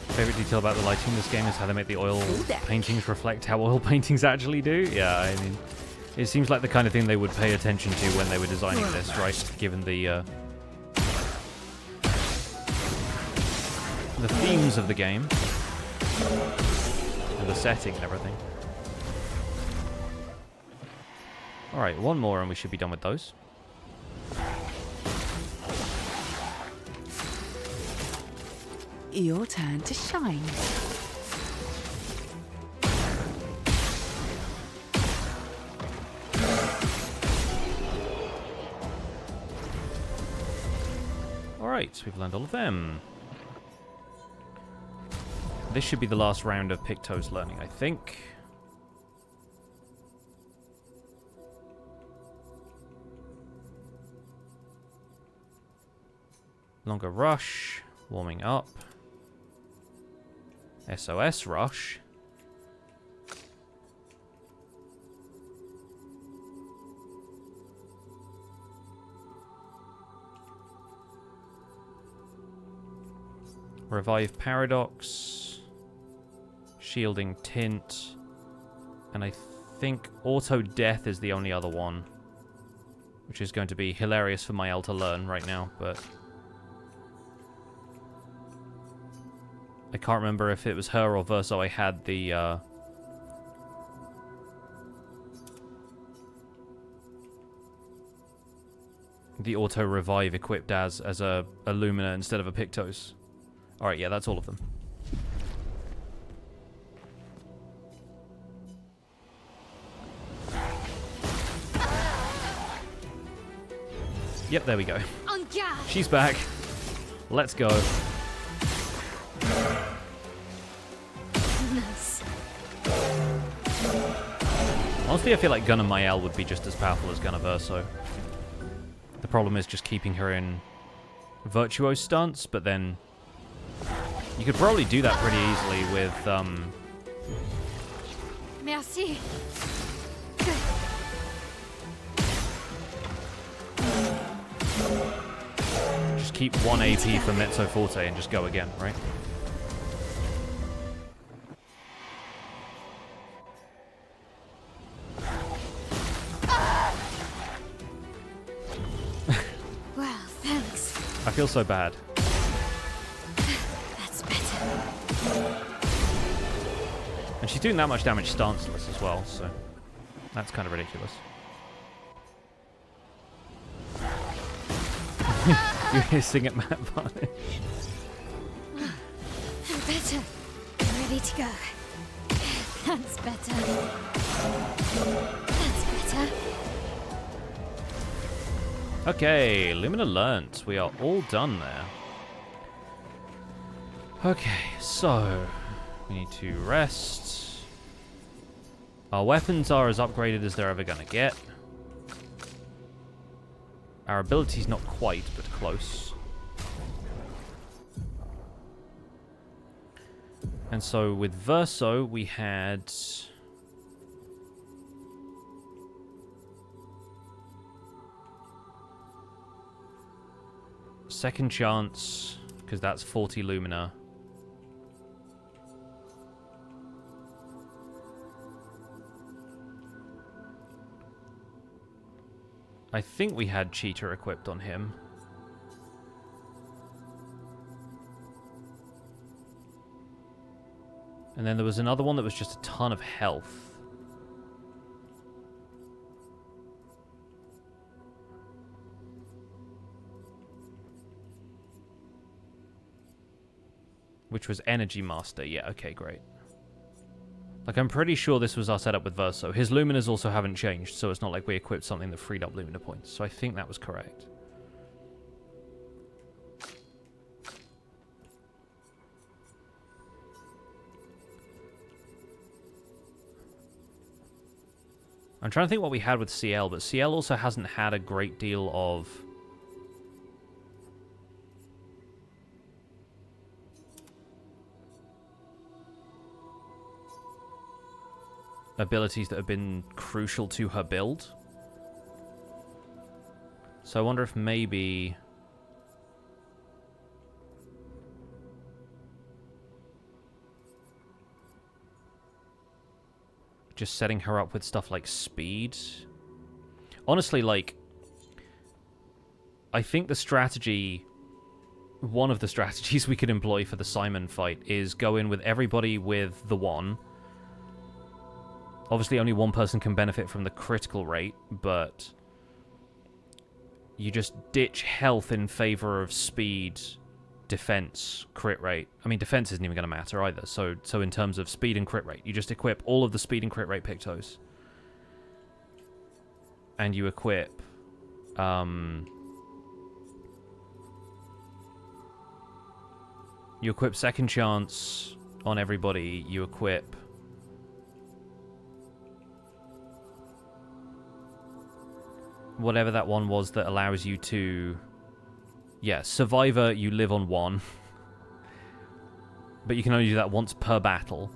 Favorite detail about the lighting in this game is how they make the oil paintings reflect how oil paintings actually do. Yeah, I mean, it seems like the kind of thing they would pay attention to when they were designing this, right? Given the themes of the game and the setting and everything. Alright, 1 more and we should be done with those. Your turn to shine. Alright, we've learned all of them. This should be the last round of Picto's learning, I think. Longer rush. Warming up. SOS rush. Revive paradox. Shielding tint. And I think auto death is the only other one. Which is going to be hilarious for Mael to learn right now, but I can't remember if it was her or Verso I had the auto revive equipped as a Lumina instead of a Pictos. Alright, yeah, that's all of them. Yep, there we go. She's back. Let's go. Nice. Honestly, I feel like Gunna Mael would be just as powerful as Gunna Verso. The problem is just keeping her in virtuose stance, but then you could probably do that pretty easily with Merci. just keep 1 AP for Mezzo Forte and just go again, right? Well, thanks. I feel so bad. That's better. And she's doing that much damage stanceless as well, so that's kind of ridiculous. You're hissing at Matt Varnish. I'm better. I'm ready to go. That's better. That's better. Okay, Lumina learnt. We are all done there. Okay, so we need to rest. Our weapons are as upgraded as they're ever gonna get. Our ability's not quite, but close. And so with Verso, we had Second chance, because that's 40 Lumina. I think we had Cheetah equipped on him. And then there was another one that was just a ton of health. Which was Energy Master. Yeah, okay, great. Like, I'm pretty sure this was our setup with Verso. His Luminas also haven't changed, so it's not like we equipped something that freed up Lumina points. So I think that was correct. I'm trying to think what we had with CL, but CL also hasn't had a great deal of abilities that have been crucial to her build. So I wonder if maybe just setting her up with stuff like speed. Honestly, like, I think the strategy, one of the strategies we could employ for the Simon fight is go in with everybody with the one. Obviously, only one person can benefit from the critical rate, but you just ditch health in favor of speed, defense, crit rate. I mean, defense isn't even going to matter either. So in terms of speed and crit rate, you just equip all of the speed and crit rate Pictos. And you equip second chance on everybody. You equip whatever that one was that allows you to... Yeah, Survivor, you live on 1. But you can only do that once per battle.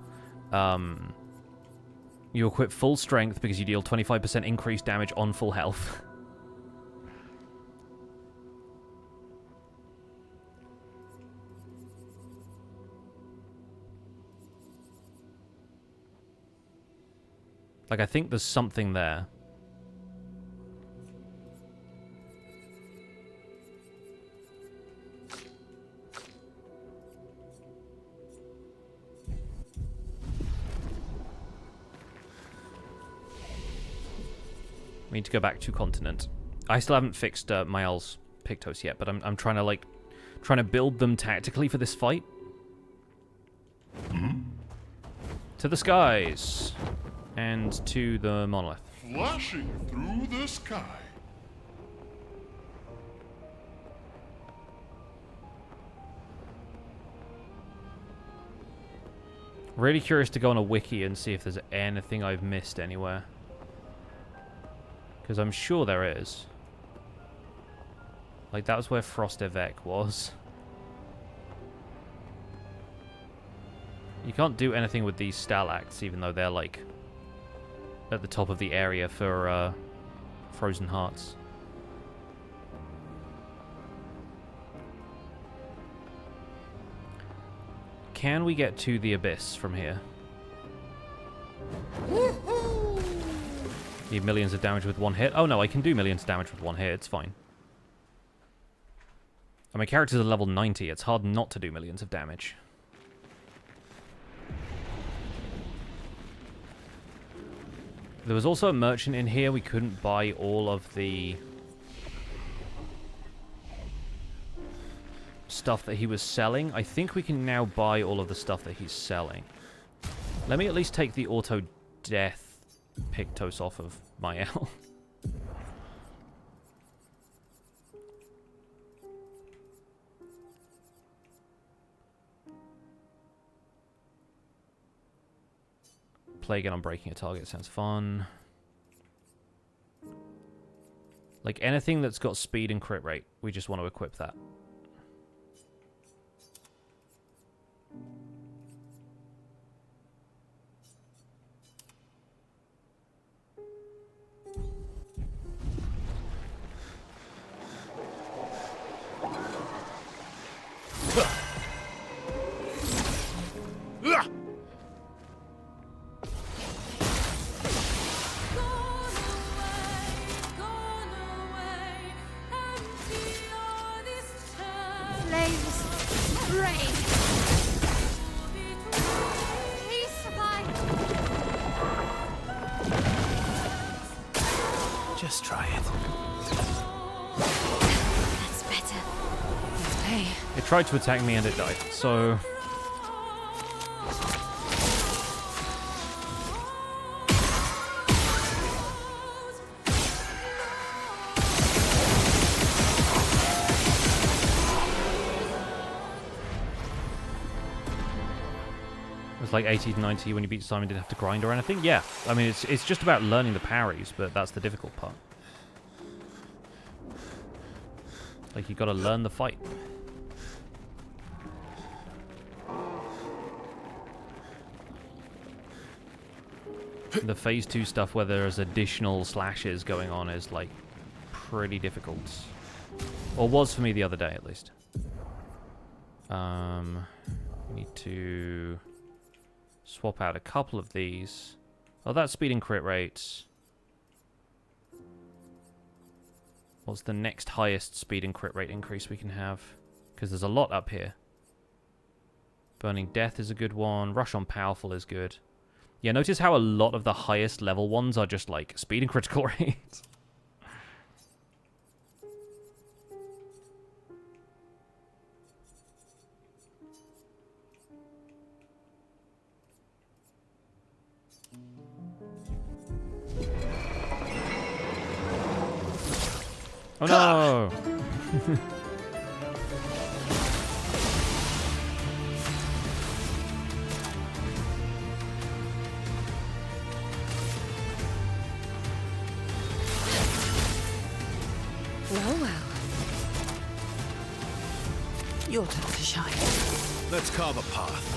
You equip full strength because you deal 25% increased damage on full health. Like, I think there's something there. We need to go back to continent. I still haven't fixed Mael's Pictos yet, but I'm trying to build them tactically for this fight. To the skies and to the monolith. Flashing through the sky. Really curious to go on a wiki and see if there's anything I've missed anywhere. Because I'm sure there is. Like, that was where Frost Evec was. You can't do anything with these stalacts, even though they're, like, at the top of the area for Frozen Hearts. Can we get to the Abyss from here? Need millions of damage with one hit. Oh no, I can do millions of damage with one hit. It's fine. And my character's at level 90. It's hard not to do millions of damage. There was also a merchant in here. We couldn't buy all of the stuff that he was selling. I think we can now buy all of the stuff that he's selling. Let me at least take the auto death Pictos off of Mael. Play again on breaking a target sounds fun. Like, anything that's got speed and crit rate, we just want to equip that. Just try it. That's better. Let's pay. It tried to attack me and it died, so... It's like 80 to 90 when you beat Simon, didn't have to grind or anything. Yeah, I mean, it's just about learning the parries, but that's the difficult part. Like, you gotta learn the fight. The phase 2 stuff where there's additional slashes going on is, like, pretty difficult. Or was for me the other day, at least. Need to... swap out a couple of these. Oh, that's speed and crit rates. What's the next highest speed and crit rate increase we can have? Because there's a lot up here. Burning Death is a good one. Rush on Powerful is good. Yeah, notice how a lot of the highest level ones are just like speed and critical rate. Oh no! Well, well. Your turn to shine. Let's carve a path.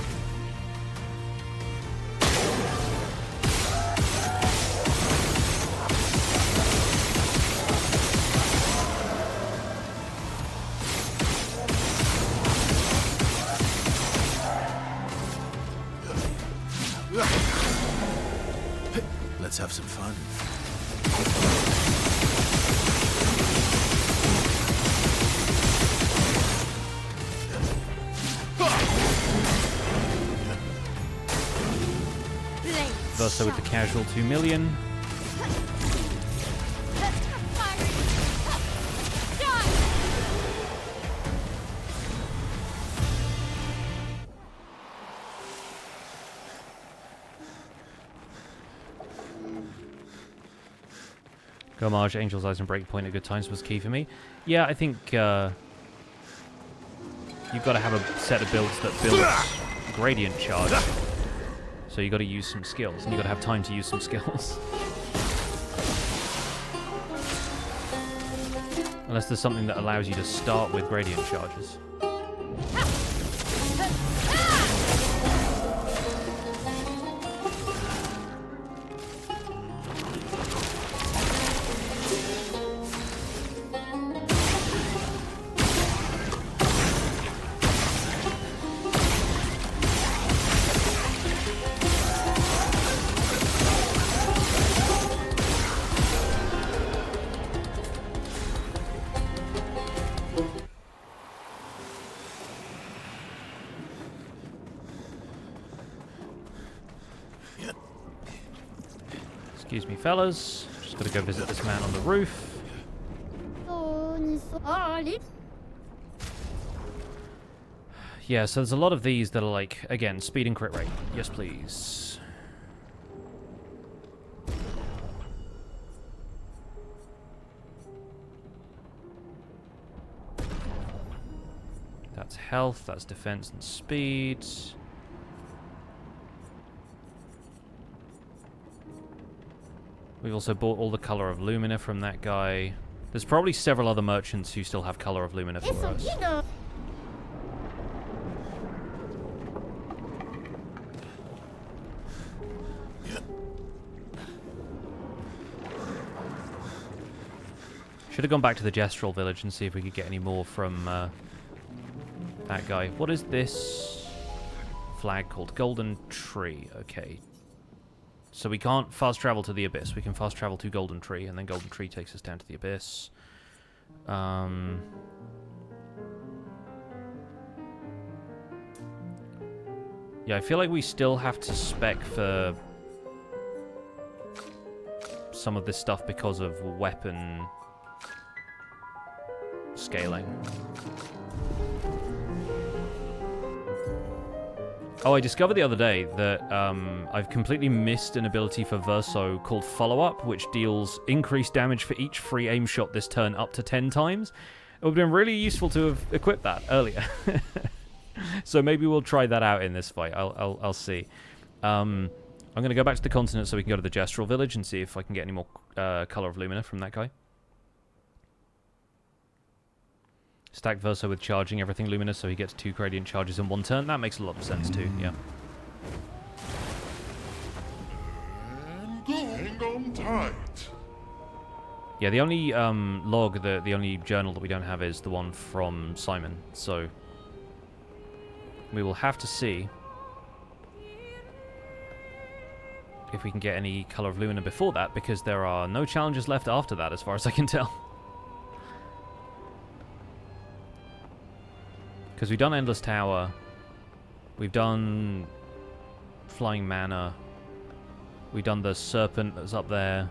Let's have some fun. Versa with the casual 2 million. Homage, Angel's Eyes, and Breakpoint at good times was key for me. Yeah, I think you've got to have a set of builds that builds gradient charge. So you got to use some skills, and you got to have time to use some skills. Unless there's something that allows you to start with gradient charges. Excuse me, fellas. Just gotta go visit this man on the roof. Yeah, so there's a lot of these that are like, again, speed and crit rate. Yes, please. That's health, that's defense and speed. We've also bought all the Color of Lumina from that guy. There's probably several other merchants who still have Color of Lumina for us. Should have gone back to the Gestural Village and see if we could get any more from that guy. What is this flag called? Golden Tree. Okay. So we can't fast travel to the Abyss. We can fast travel to Golden Tree, and then Golden Tree takes us down to the Abyss. Yeah, I feel like we still have to spec for some of this stuff because of weapon scaling. Oh, I discovered the other day that I've completely missed an ability for Verso called Follow Up, which deals increased damage for each free aim shot this turn up to 10 times. It would have been really useful to have equipped that earlier. So maybe we'll try that out in this fight. I'll see. I'm going to go back to the continent so we can go to the Gestural Village and see if I can get any more Color of Lumina from that guy. Stack Verso with charging everything luminous so he gets 2 gradient charges in one turn. That makes a lot of sense too, yeah. Hang on tight. Yeah, the only log, the only journal that we don't have is the one from Simon, so we will have to see if we can get any Color of Lumina before that, because there are no challenges left after that as far as I can tell. Because we've done Endless Tower, we've done Flying Manor, we've done the Serpent that's up there.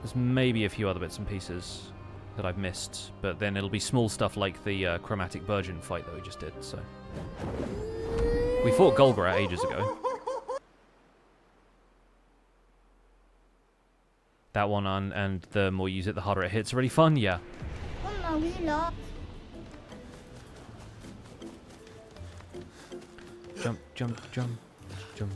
There's maybe a few other bits and pieces that I've missed, but then it'll be small stuff like the Chromatic Virgin fight that we just did, so. We fought Golgora ages ago. That one, and the more you use it, the harder it hits. Really fun, yeah. Jump, jump, jump, jump.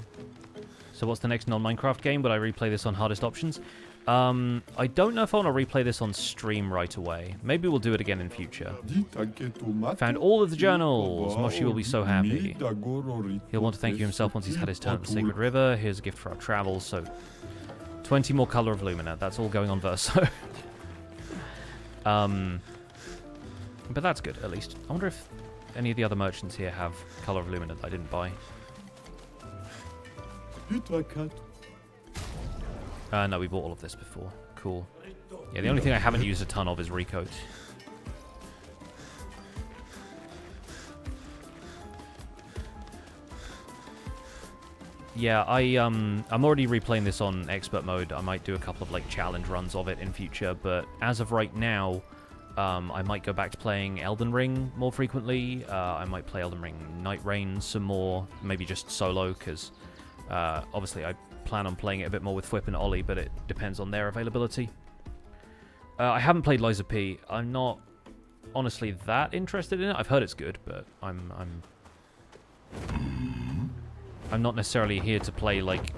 So what's the next non-Minecraft game? Would I replay this on hardest options? I don't know if I want to replay this on stream right away. Maybe we'll do it again in future. Found all of the journals. Moshi will be so happy. He'll want to thank you himself once he's had his turn at the Sacred River. Here's a gift for our travels, so 20 more Color of Lumina. That's all going on Verso. But that's good, at least. I wonder if any of the other merchants here have Color of Lumina that I didn't buy. No, we bought all of this before. Cool. Yeah, the only thing I haven't used a ton of is Recoat. Yeah, I'm already replaying this on expert mode. I might do a couple of like challenge runs of it in future, but as of right now, I might go back to playing Elden Ring more frequently. I might play Elden Ring Night Reign some more, maybe just solo, because obviously I plan on playing it a bit more with Fwip and Ollie, but it depends on their availability. I haven't played Lies of P. I'm not honestly that interested in it. I've heard it's good, but I'm not necessarily here to play like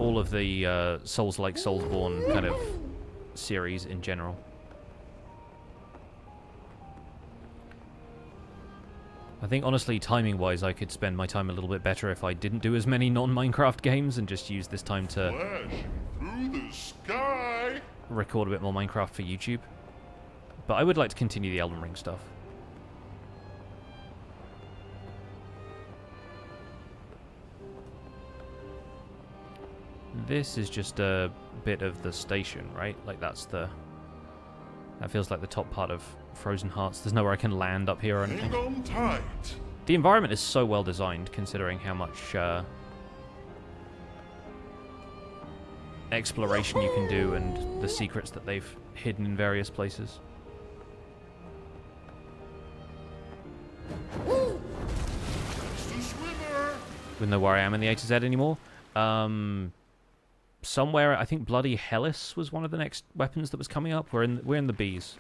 all of the Souls-like Soulsborne kind of series in general. I think, honestly, timing-wise, I could spend my time a little bit better if I didn't do as many non-Minecraft games and just use this time to Through the sky. record a bit more Minecraft for YouTube. But I would like to continue the Elden Ring stuff. This is just a bit of the station, right? Like, that's the... That feels like the top part of Frozen Hearts. There's nowhere I can land up here or anything. Hang on tight. The environment is so well designed, considering how much exploration you can do and the secrets that they've hidden in various places. Wouldn't know where I am in the A to Z anymore. Somewhere, I think Bloody Hellas was one of the next weapons that was coming up. We're in the B's.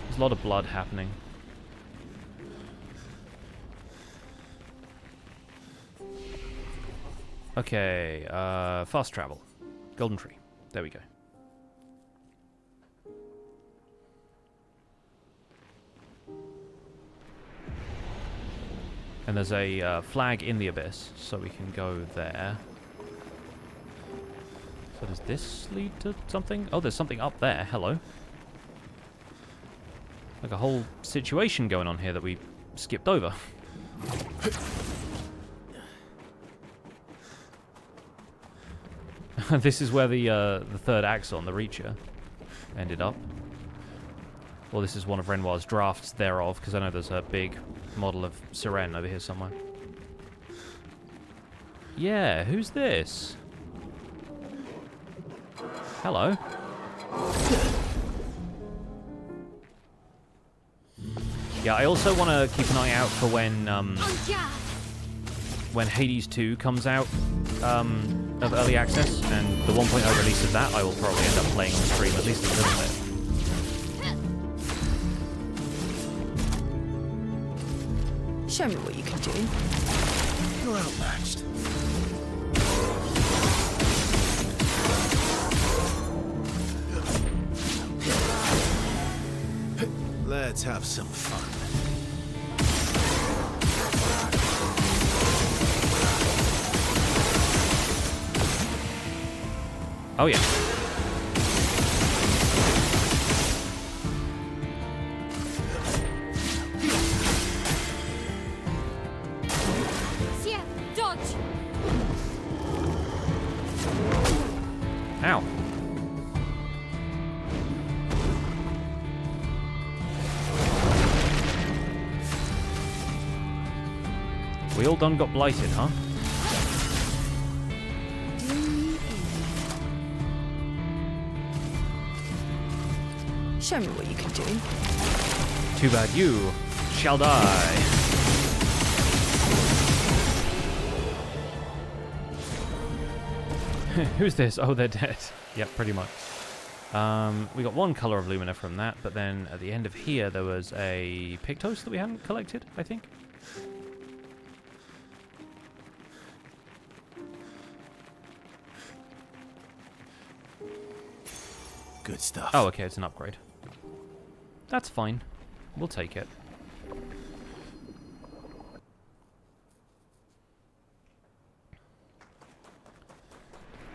There's a lot of blood happening. Okay, fast travel. Golden Tree. There we go. And there's a flag in the abyss, so we can go there. So does this lead to something? Oh, there's something up there. Hello. Like a whole situation going on here that we skipped over. This is where the third axon, the Reacher, ended up. Well, this is one of Renoir's drafts thereof, because I know there's a big model of Sirene over here somewhere. Yeah, who's this? Hello. Yeah, I also want to keep an eye out for when Hades 2 comes out of early access, and the 1.0 release of that I will probably end up playing on stream, at least a little bit. Show me what you can do. You're outmatched. Let's have some fun. Oh yeah. Sia, dodge. Ow. We all done got blighted, huh? Show me what you can do. Too bad you shall die. Who's this? Oh, they're dead. Yep, pretty much. We got one color of Lumina from that, but then at the end of here there was a Pictos that we hadn't collected, I think. Good stuff. Oh, okay, it's an upgrade. That's fine. We'll take it.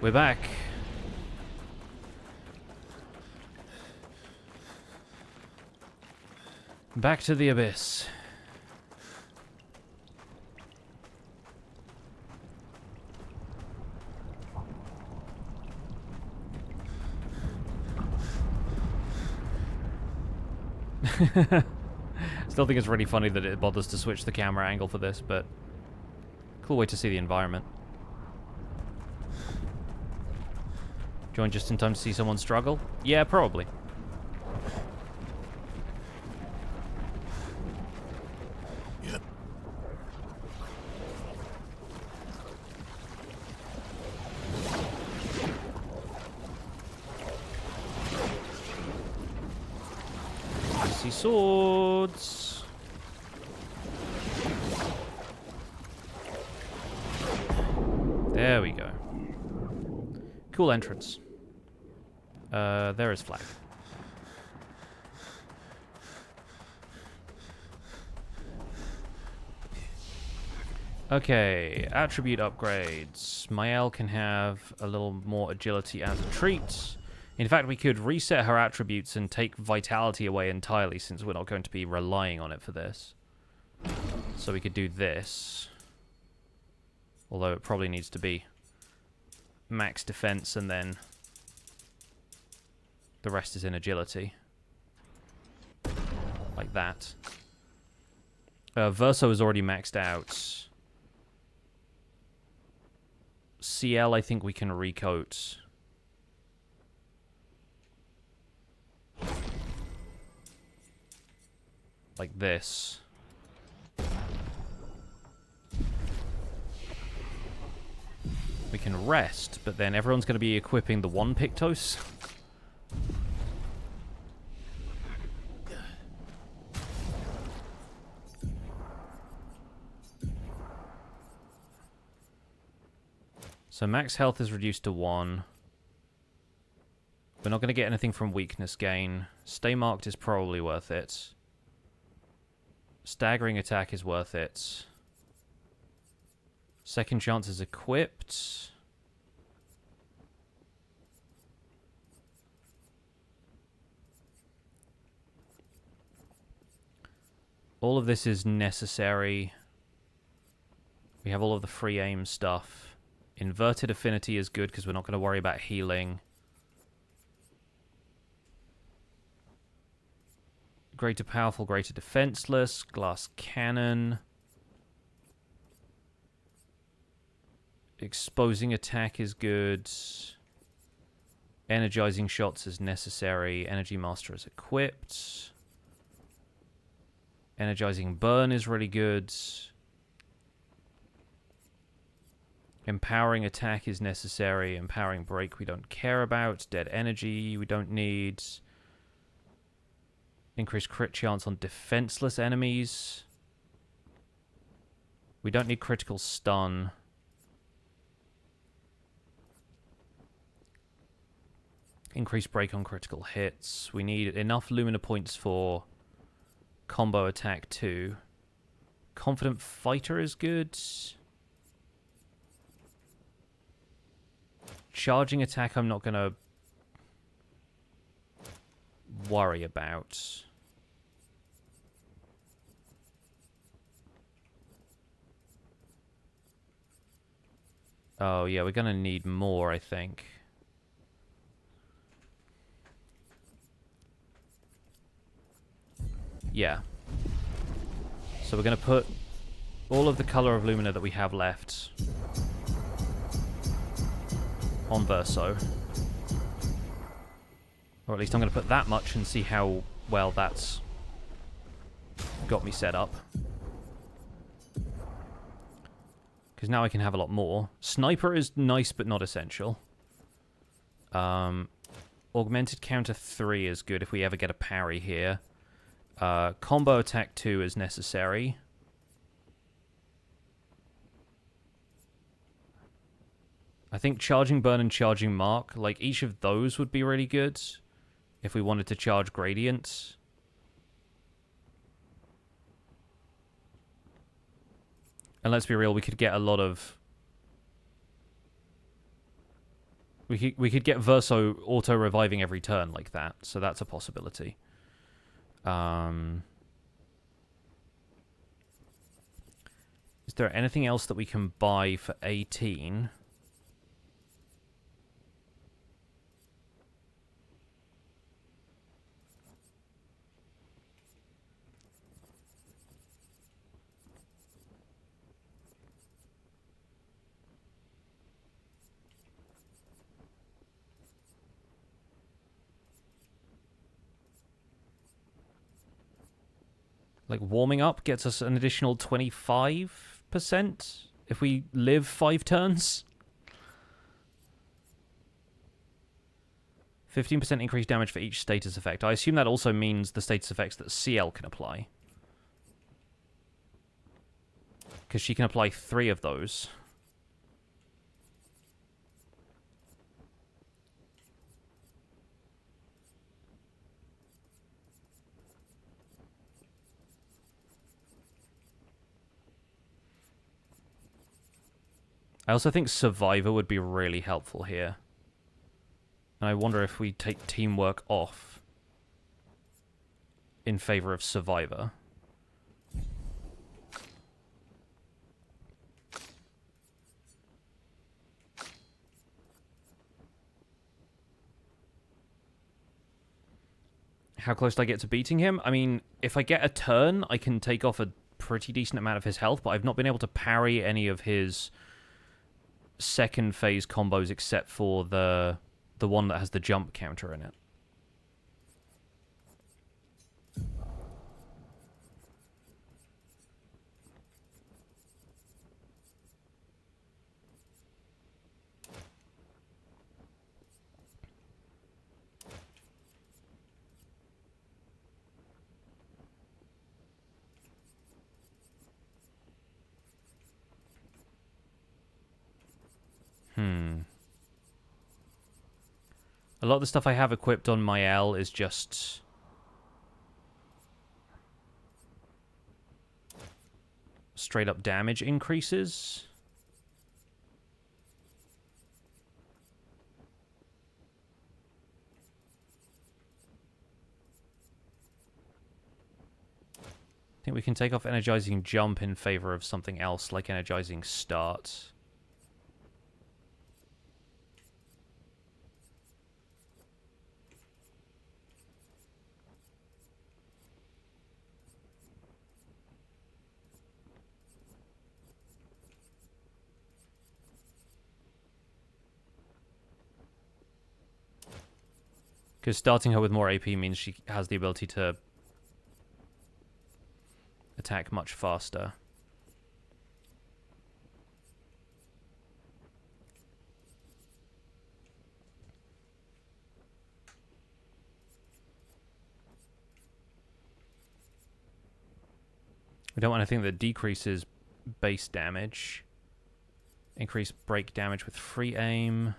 We're back. Back to the abyss. Still think it's really funny that it bothers to switch the camera angle for this, but cool way to see the environment. Join just in time to see someone struggle? Yeah, probably. Yep. I see swords. There we go. Cool entrance. There is flag. Okay, attribute upgrades. Mael can have a little more agility as a treat. In fact, we could reset her attributes and take vitality away entirely, since we're not going to be relying on it for this. So we could do this. Although it probably needs to be max defense and then the rest is in agility. Like that. Verso is already maxed out. CL, I think we can recoat. Like this. We can rest, but then everyone's going to be equipping the one Pictos. So max health is reduced to 1. We're not going to get anything from weakness gain. Stay marked is probably worth it. Staggering attack is worth it. Second chance is equipped. All of this is necessary. We have all of the free aim stuff. Inverted affinity is good because we're not going to worry about healing. Greater powerful, greater defenseless. Glass cannon. Exposing attack is good. Energizing shots is necessary. Energy Master is equipped. Energizing burn is really good. Empowering attack is necessary. Empowering break we don't care about. Dead energy we don't need. Increased crit chance on defenseless enemies. We don't need critical stun. Increased break on critical hits. We need enough Lumina points for combo attack too. Confident Fighter is good. Charging attack I'm not going to worry about. Oh yeah, we're going to need more, I think. Yeah. So we're going to put all of the color of Lumina that we have left on Verso. Or at least I'm going to put that much and see how well that's got me set up. Because now I can have a lot more. Sniper is nice but not essential. Augmented counter 3 is good if we ever get a parry here. Combo attack 2 is necessary. I think charging burn and charging mark, like each of those would be really good if we wanted to charge gradient. And let's be real, we could get a lot of... We could get Verso auto-reviving every turn like that, so that's a possibility. Is there anything else that we can buy for 18? Like, warming up gets us an additional 25% if we live 5 turns. 15% increased damage for each status effect. I assume that also means the status effects that CL can apply. Because she can apply 3 of those. I also think Survivor would be really helpful here. And I wonder if we take Teamwork off in favor of Survivor. How close do I get to beating him? I mean, if I get a turn, I can take off a pretty decent amount of his health, but I've not been able to parry any of his second phase combos except for the one that has the jump counter in it. A lot of the stuff I have equipped on my L is just straight up damage increases. I think we can take off energizing jump in favor of something else like energizing start. Because starting her with more AP means she has the ability to attack much faster. We don't want anything that decreases base damage. Increase break damage with free aim.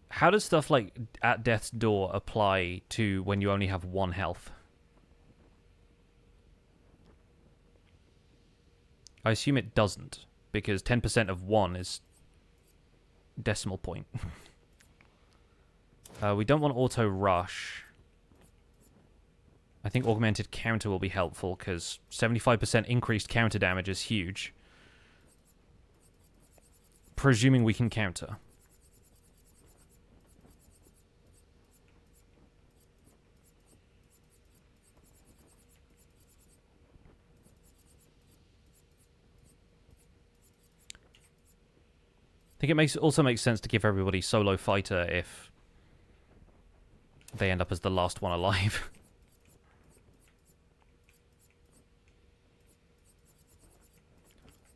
How does stuff like at death's door apply to when you only have 1 health? I assume it doesn't, because 10% of 1 is decimal point. We don't want auto rush. I think augmented counter will be helpful, because 75% increased counter damage is huge. Presuming we can counter. I think it also makes sense to give everybody solo fighter if they end up as the last one alive.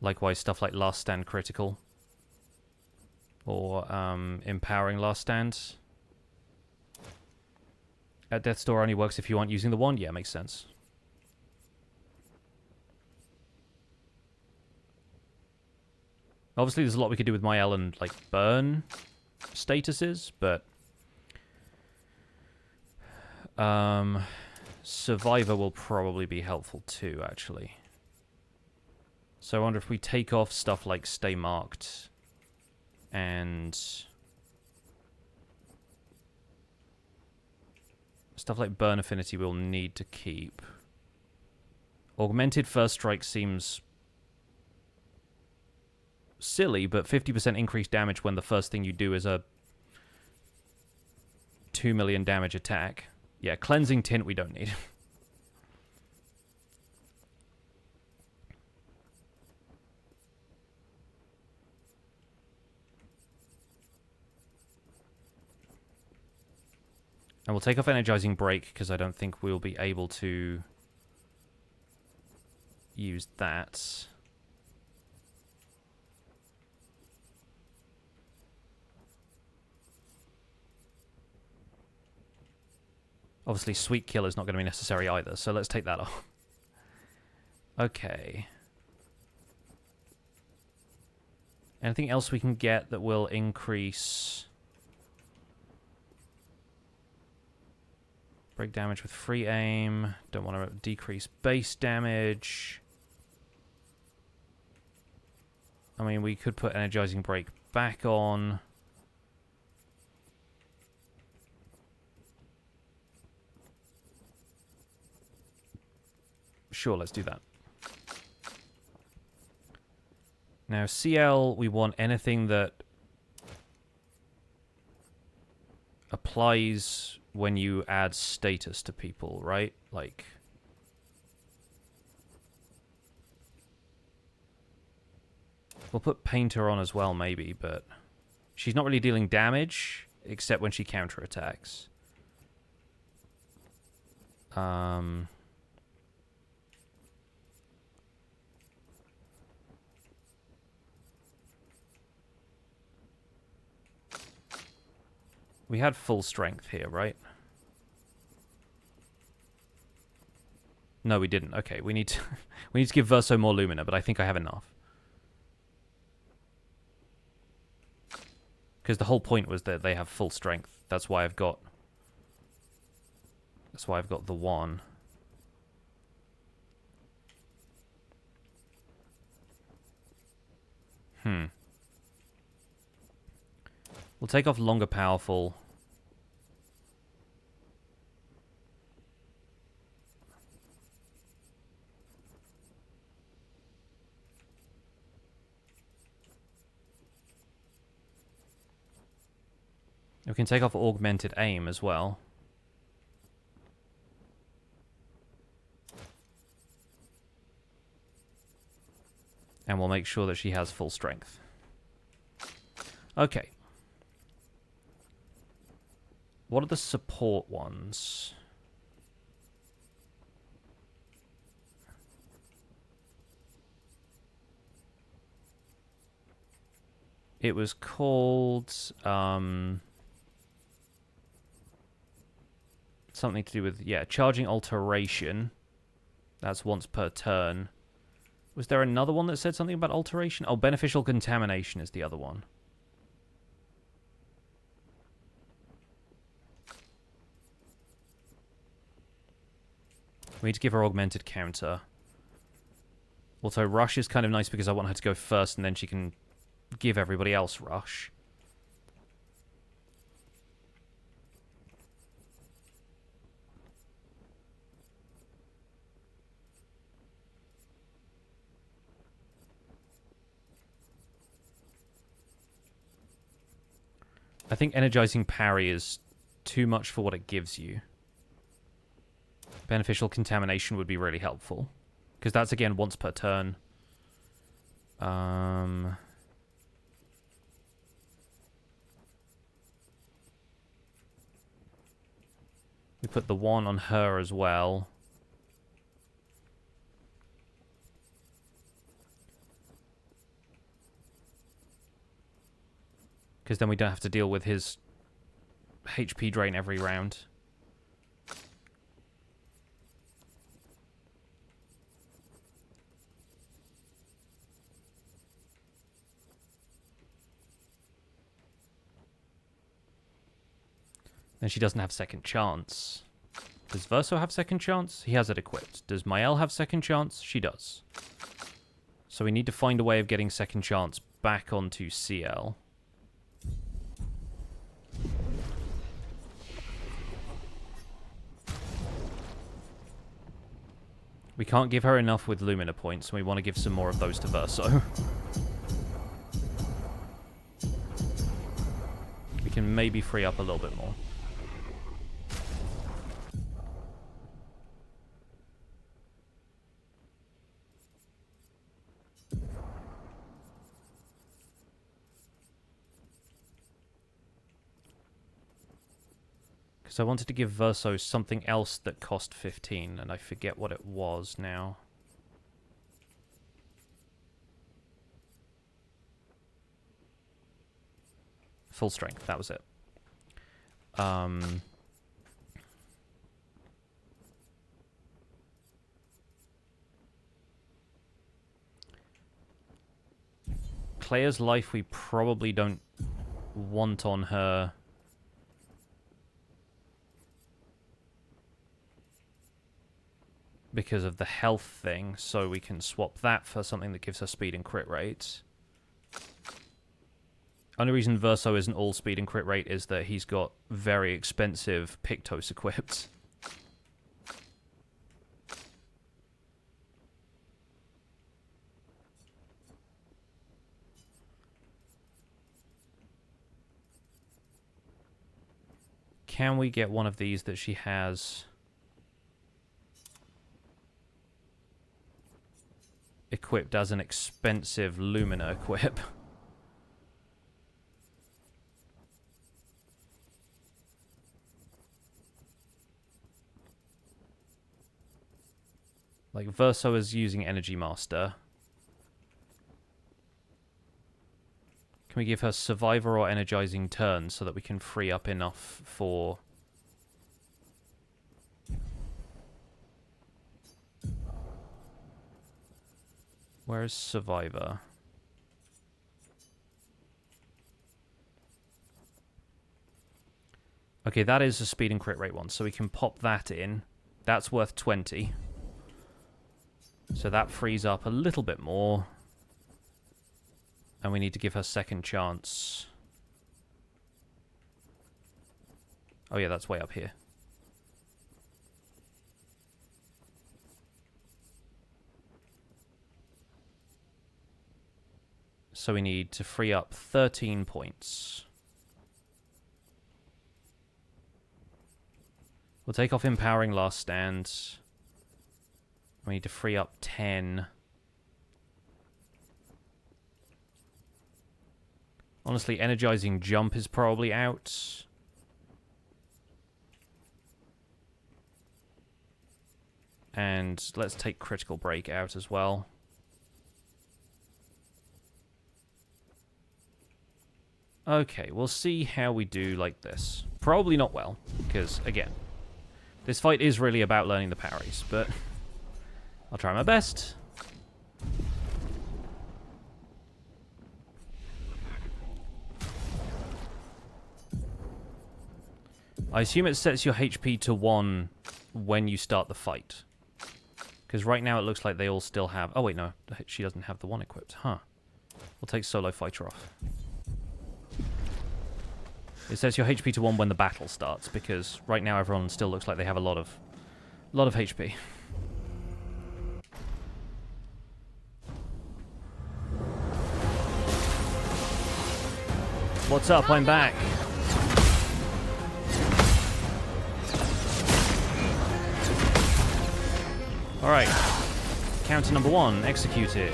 Likewise, stuff like last stand critical. Or empowering last stand. At death's door only works if you aren't using the wand. Yeah, makes sense. Obviously, there's a lot we could do with Mael and, like, burn statuses, but... Survivor will probably be helpful too, actually. So I wonder if we take off stuff like Stay Marked and... stuff like Burn Affinity we'll need to keep. Augmented First Strike seems... silly, but 50% increased damage when the first thing you do is a 2 million damage attack. Yeah, Cleansing Tint we don't need. And we'll take off Energizing Break, because I don't think we'll be able to use that. Obviously, Sweet Kill is not going to be necessary either, so let's take that off. Okay. Anything else we can get that will increase... break damage with free aim. Don't want to decrease base damage. I mean, we could put Energizing Break back on. Sure, let's do that. Now, CL, we want anything that applies when you add status to people, right? Like... we'll put Painter on as well, maybe, but... she's not really dealing damage, except when she counterattacks. We had full strength here, right? No, we didn't. Okay, we need to we need to give Verso more Lumina, but I think I have enough. Because the whole point was that they have full strength. That's why I've got the one. We'll take off Longer Powerful. We can take off Augmented Aim as well. And we'll make sure that she has full strength. Okay. What are the support ones? It was called something to do with, yeah, charging alteration. That's once per turn. Was there another one that said something about alteration? Oh, beneficial contamination is the other one. We need to give her augmented counter. Also, rush is kind of nice because I want her to go first and then she can give everybody else rush. I think energizing parry is too much for what it gives you. Beneficial contamination would be really helpful. Because that's, again, once per turn. We put the one on her as well. Because then we don't have to deal with his HP drain every round. Then she doesn't have second chance. Does Verso have second chance? He has it equipped. Does Mael have second chance? She does. So we need to find a way of getting second chance back onto CL. We can't give her enough with Lumina points, and we want to give some more of those to Verso. We can maybe free up a little bit more. Because I wanted to give Verso something else that cost 15, and I forget what it was now. Full strength, that was it. Claire's life we probably don't want on her. Because of the health thing, so we can swap that for something that gives her speed and crit rate. Only reason Verso isn't all speed and crit rate is that he's got very expensive Pictos equipped. Can we get one of these that she has equipped as an expensive Lumina equip? Like, Verso is using Energy Master. Can we give her Survivor or Energizing Turn so that we can free up enough for... Where is Survivor? Okay, that is a speed and crit rate one, so we can pop that in. That's worth 20. So that frees up a little bit more. And we need to give her second chance. Oh yeah, that's way up here. So we need to free up 13 points. We'll take off Empowering Last Stand. We need to free up 10. Honestly, energizing jump is probably out. And let's take critical break out as well. Okay, we'll see how we do like this. Probably not well, because, again, this fight is really about learning the parries, but I'll try my best. I assume it sets your HP to 1 when you start the fight. Because right now it looks like they all still have... Oh, wait, no. She doesn't have the 1 equipped. Huh. We'll take Solo Fighter off. It sets your HP to 1 when the battle starts, because right now everyone still looks like they have a lot of HP. What's up? I'm back. Alright. Counter number 1, executed.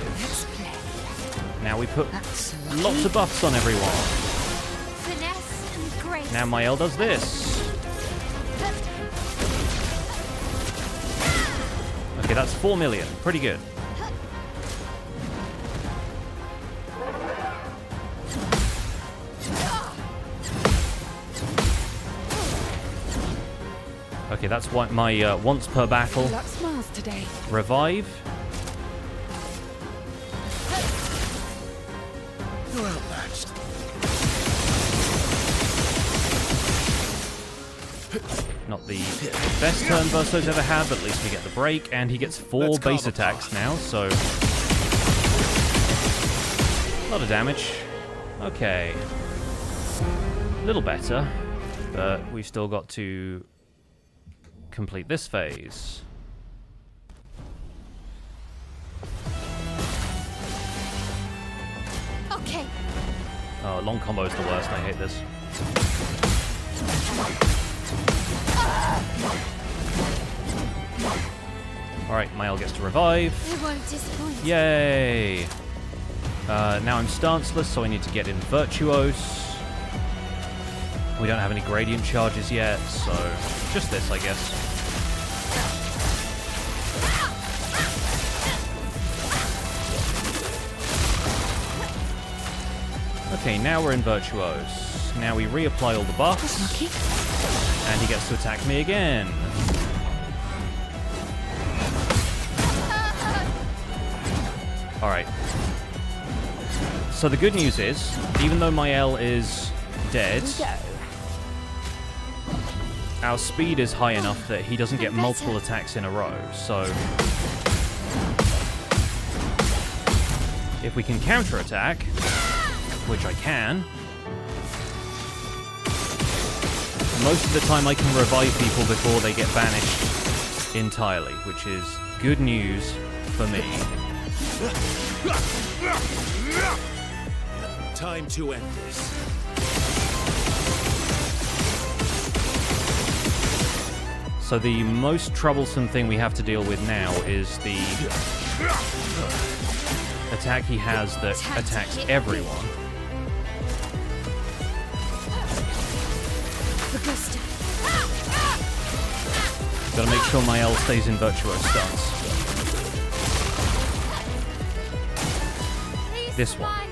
Now we put lots of buffs on everyone. Finesse and grace. Now Mael does this. Okay, that's 4 million. Pretty good. Okay, that's what my once per battle revive. You're outmatched. Not the best turn Verso's ever had, but at least we get the break, and he gets 4 base attacks now, so a lot of damage. Okay, a little better, but we've still got to complete this phase. Okay. Oh, long combo is the worst. I hate this. Alright, Mael gets to revive. It won't disappoint. Yay! Now I'm stanceless, so I need to get in Virtuose. We don't have any gradient charges yet, so just this, I guess. Okay, now we're in Virtuose. Now we reapply all the buffs. And he gets to attack me again. Alright. So the good news is, even though Mael is dead, our speed is high enough that he doesn't get multiple attacks in a row, so if we can counterattack, which I can, most of the time I can revive people before they get banished entirely, which is good news for me. Time to end this. So the most troublesome thing we have to deal with now is the attack he has that attacks everyone. Gotta make sure Mael stays in Virtuose stance. This one.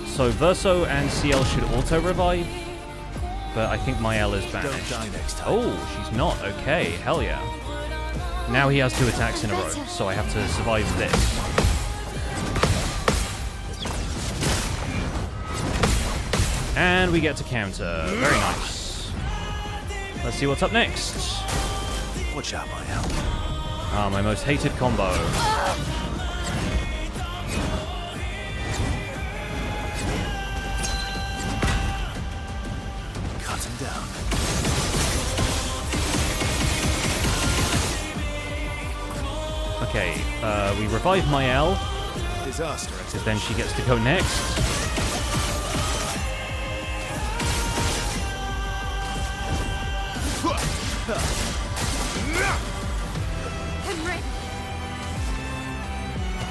So Verso and CL should auto-revive, but I think Mael is banished. Don't die next time. Oh, she's not. Okay, hell yeah. Now he has 2 attacks in a row, so I have to survive this. And we get to counter. Very nice. Let's see what's up next. Watch out, Mael. Ah, my most hated combo. Cut him down. Okay, we revive Mael, Disaster. because then she gets to go next.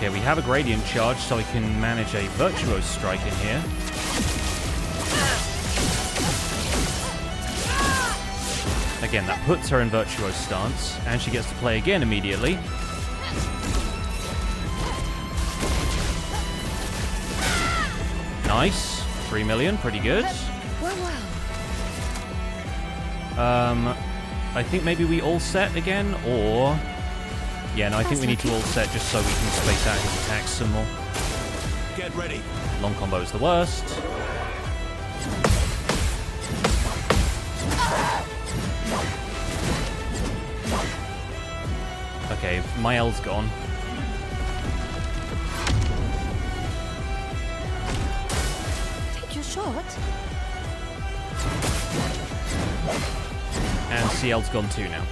Okay, we have a gradient charge, so I can manage a virtuose strike in here. Again, that puts her in virtuose stance, and she gets to play again immediately. Nice. 3 million, pretty good. I think maybe we all set again, or... Yeah, no, I think we need to all set just so we can space out his attacks some more. Get ready. Long combo is the worst. Okay, my L's gone. Take your shot. And CL's gone too now.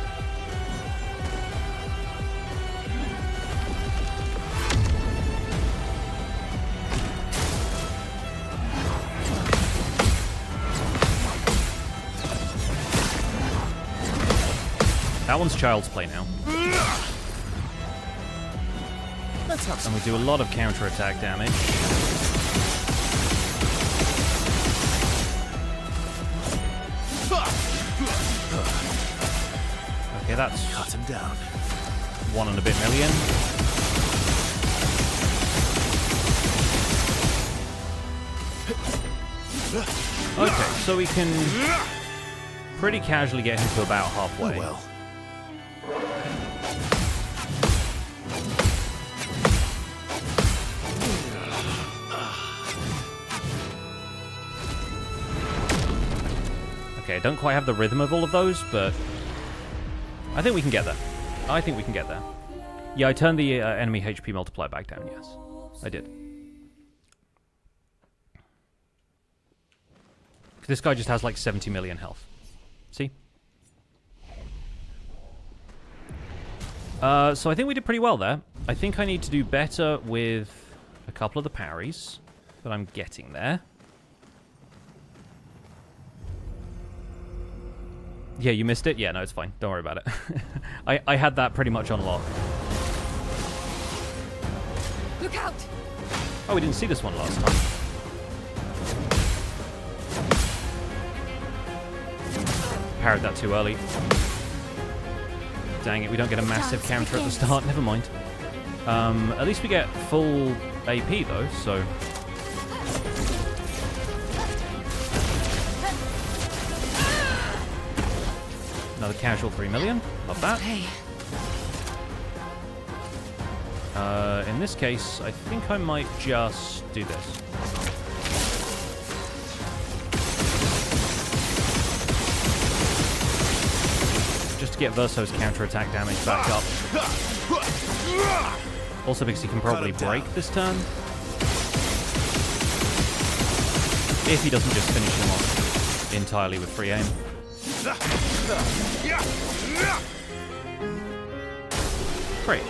That one's child's play now. Let's have And we do a lot of counter-attack damage. Okay, that's cut him down. 1 and a bit million. Okay, so we can pretty casually get him to about halfway. Oh well. Okay, I don't quite have the rhythm of all of those, but I think we can get there. I think we can get there. Yeah, I turned the enemy HP multiplier back down, yes. I did. This guy just has like 70 million health. See? So I think we did pretty well there. I think I need to do better with a couple of the parries, but I'm getting there. Yeah, you missed it? Yeah, no, it's fine. Don't worry about it. I had that pretty much on lock. Look out! Oh, we didn't see this one last time. Parried that too early. Dang it, we don't get a massive counter at the start. Never mind. At least we get full AP, though, so... Another casual 3 million. Love that. In this case, I think I might just do this. Just to get Verso's counterattack damage back up. Also because he can probably break this turn. If he doesn't just finish him off entirely with free aim. Great.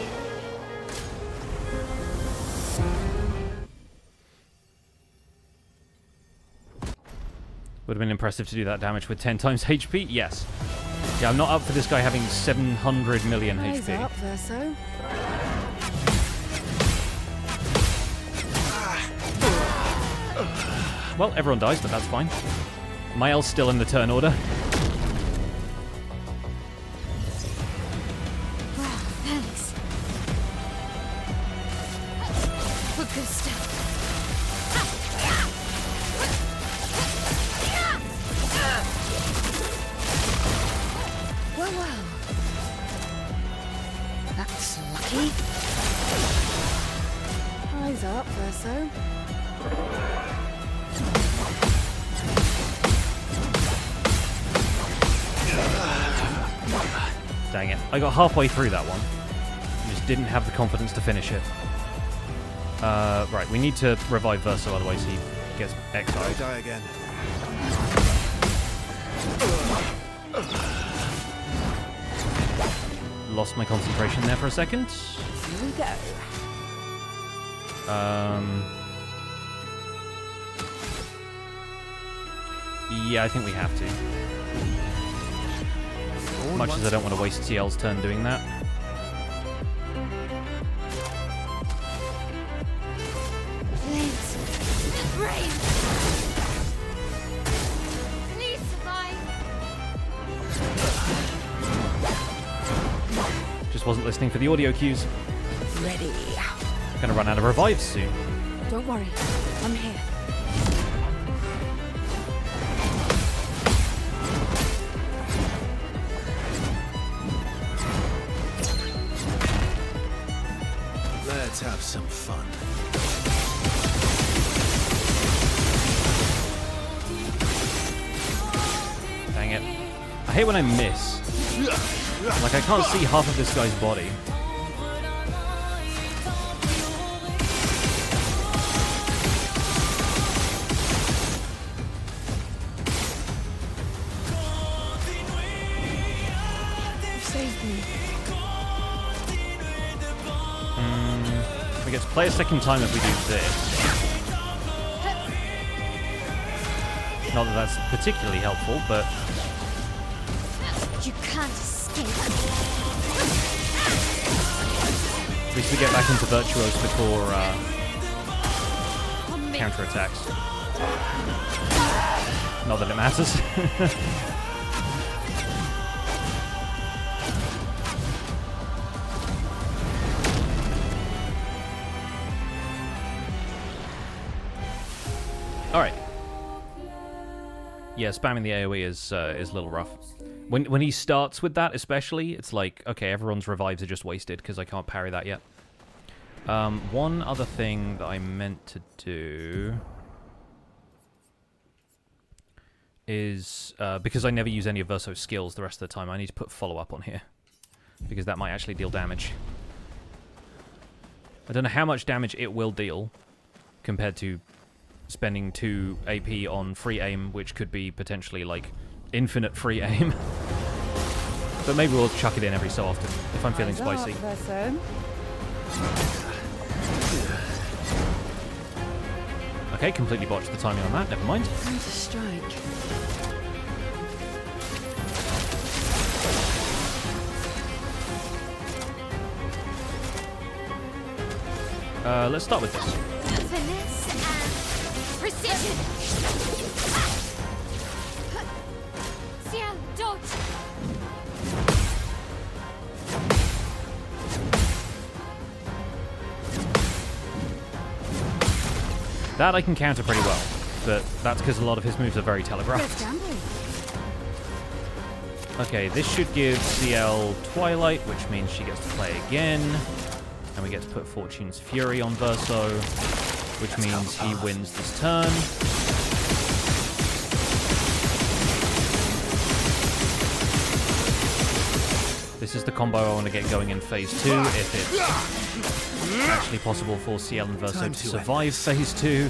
Would have been impressive to do that damage with 10 times HP. Yes. Yeah, I'm not up for this guy having 700 million Eyes HP. up, Verso. Well, everyone dies, but that's fine. My L's still in the turn order. Wow, thanks. For good stuff. Well. That's lucky. Eyes up, Verso. Dang it. I got halfway through that one. Just didn't have the confidence to finish it. Right, we need to revive Verso, otherwise he gets exiled. I die again. Lost my concentration there for a second. Here we go. Yeah, I think we have to. Much as I don't want to waste CL's turn doing that. just wasn't listening for the audio cues. Ready. Gonna run out of revives soon. Don't worry, I'm here. Let's have some fun. Dang it. I hate when I miss. Like, I can't see half of this guy's body. We get to play a second time if we do this. Not that that's particularly helpful, but... You can't escape. At least we get back into Virtuos before counterattacks. Not that it matters. Alright. Yeah, spamming the AoE is a little rough. When he starts with that, especially, it's like, okay, everyone's revives are just wasted because I can't parry that yet. One other thing that I meant to do is, because I never use any of Verso's skills the rest of the time, I need to put follow-up on here. Because that might actually deal damage. I don't know how much damage it will deal compared to spending 2 AP on free aim, which could be potentially, like, infinite free aim. But maybe we'll chuck it in every so often, if I'm feeling spicy. Okay, completely botched the timing on that, never mind. Time to strike. Let's start with this. Finesse and precision. Ciel, dodge. That I can counter pretty well, but that's because a lot of his moves are very telegraphed. Okay, this should give CL Twilight, which means she gets to play again. And we get to put Fortune's Fury on Verso, which means he wins this turn. This is the combo I want to get going in Phase 2, if it's actually possible for CL and Verso to survive Phase 2.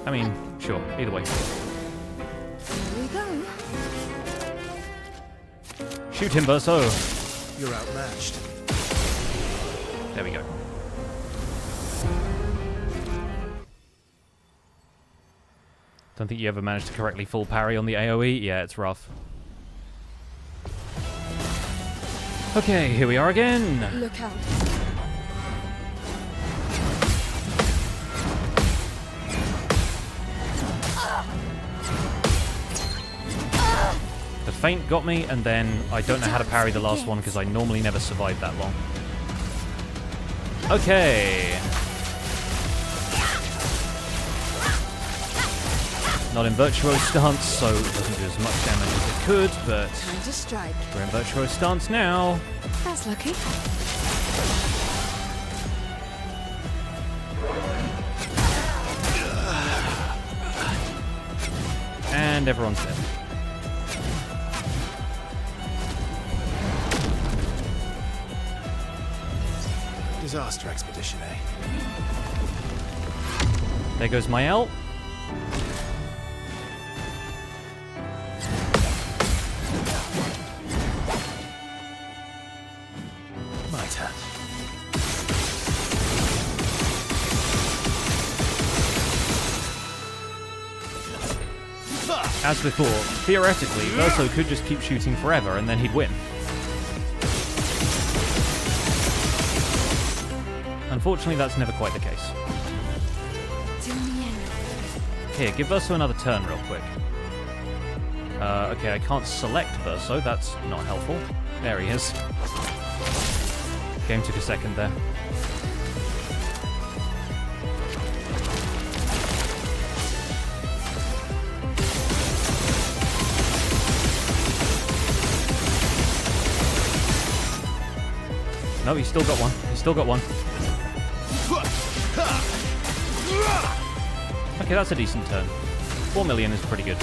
I mean, sure, either way. Here we go. Shoot him, Verso! You're outmatched. There we go. Don't think you ever managed to correctly full parry on the AoE. Yeah, it's rough. Okay, here we are again. Look out. The feint got me, and then I don't know how to parry the last one because I normally never survive that long. Okay. Not in Virtuo stance, so it doesn't do as much damage as it could, but Time to strike. we're in Virtuo stance now. That's lucky. And everyone's dead. Disaster expedition, eh? There goes my L. My turn. as before, theoretically, Verso could just keep shooting forever and then he'd win. Unfortunately, that's never quite the case. Here, give Verso another turn real quick. Okay, I can't select Verso, that's not helpful. There he is. Game took a second there. No, he's still got one. He's still got one. Okay, that's a decent turn. 4 million is pretty good.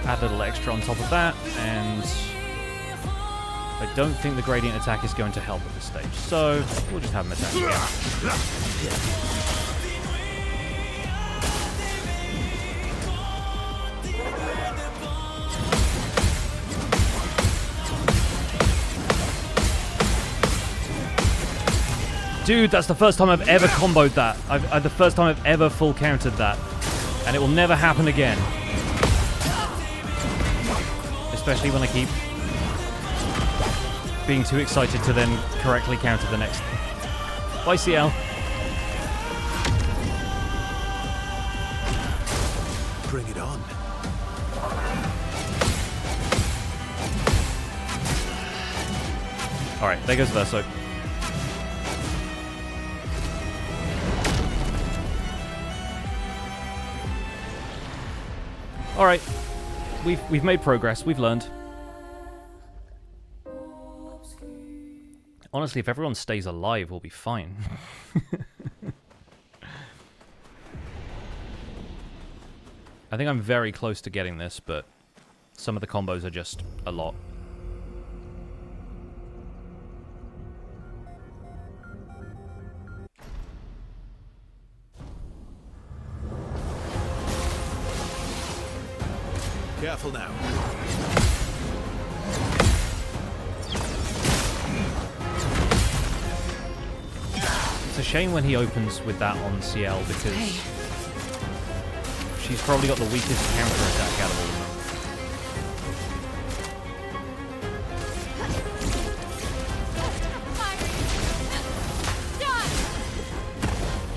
Add a little extra on top of that, and I don't think the gradient attack is going to help at this stage, so we'll just have him attack again. Dude, that's the first time I've ever comboed that. The first time I've ever full countered that. And it will never happen again. Especially when I keep being too excited to then correctly counter the next thing. Bye, CL. Bring it on. Alright, there goes Verso. Alright, we've made progress, we've learned. Honestly, if everyone stays alive, we'll be fine. I think I'm very close to getting this, but some of the combos are just a lot. Careful now. It's a shame when he opens with that on CL because she's probably got the weakest counter attack out of all of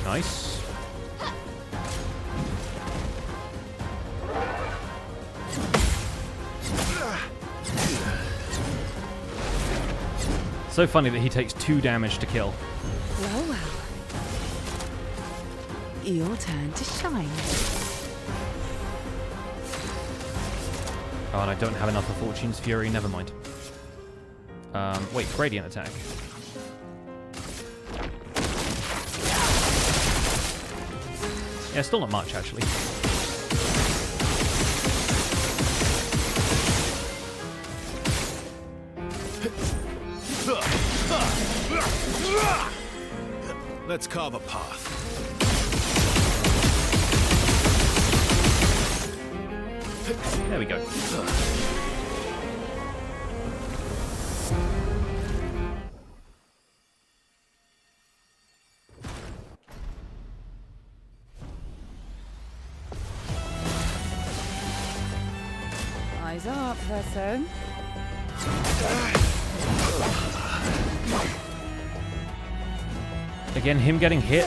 them. Nice. So funny that he takes 2 damage to kill. Well, well. Your turn to shine. Oh, and I don't have enough of Fortune's Fury, never mind. Wait, Gradient attack. Yeah, still not much, actually. Let's carve a path. There we go. Eyes up, Verso. Again, him getting hit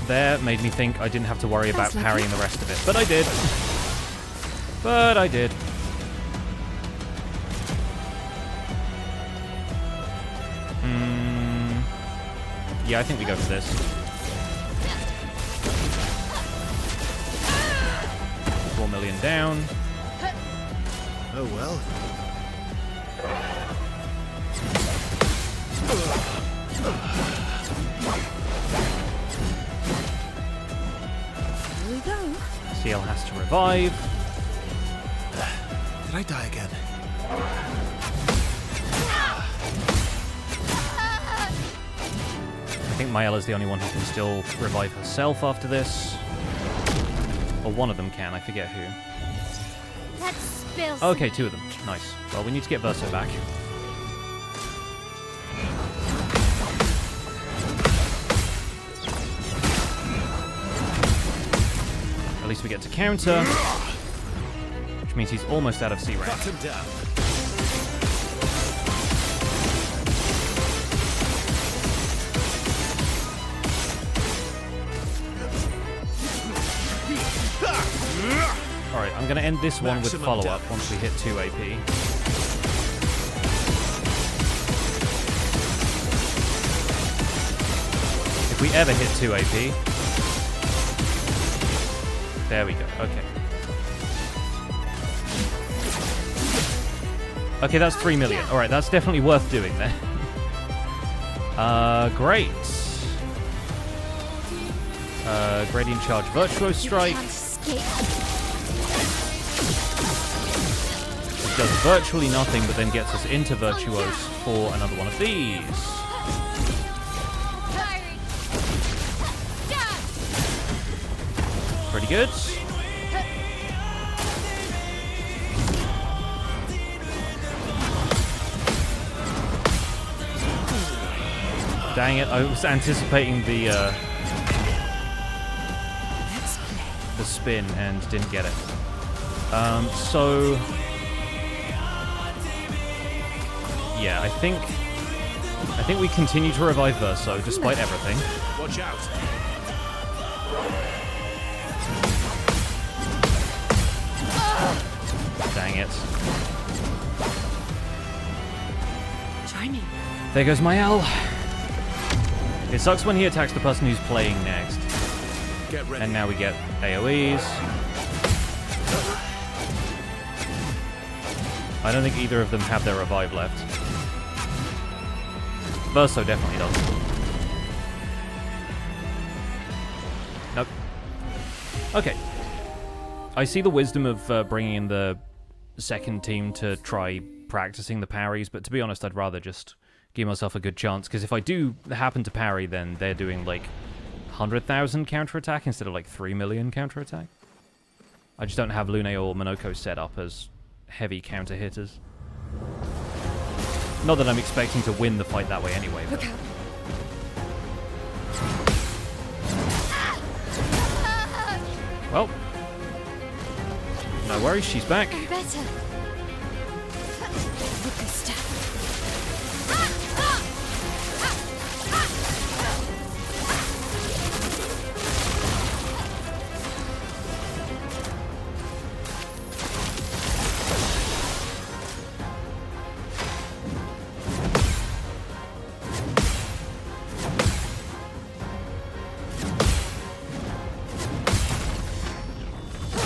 there made me think I didn't have to worry about parrying the rest of it. But I did. But I did. Yeah, I think we go for this. $4 million down. Oh well. Here we go. CL has to revive. Did I die again? I think Maella's the only one who can still revive herself after this. Or one of them can, I forget who. Let's spill some. Okay, 2 of them. Nice. Well, we need to get Verso back. At least we get to counter, which means he's almost out of C rank. Cut him down. Alright, I'm going to end this one with follow-up once we hit 2 AP. If we ever hit 2 AP... There we go, okay. Okay, that's 3 million. Alright, that's definitely worth doing there. Great. Gradient Charge Virtuo Strike. Does virtually nothing, but then gets us into Virtuose for another one of these. Pretty good. Dang it, I was anticipating the spin and didn't get it. So... Yeah, I think we continue to revive Verso despite everything. Watch out. Dang it. Try me. There goes my L. It sucks when he attacks the person who's playing next. Get ready. And now we get AoEs. I don't think either of them have their revive left. Verso definitely does. Nope. Okay. I see the wisdom of bringing in the second team to try practicing the parries, but to be honest, I'd rather just give myself a good chance, because if I do happen to parry, then they're doing like 100,000 counterattack instead of like 3 million counterattack. I just don't have Lune or Monoko set up as heavy counter hitters. Not that I'm expecting to win the fight that way anyway, but... Well, no worries, she's back. I'm better. Look at stuff.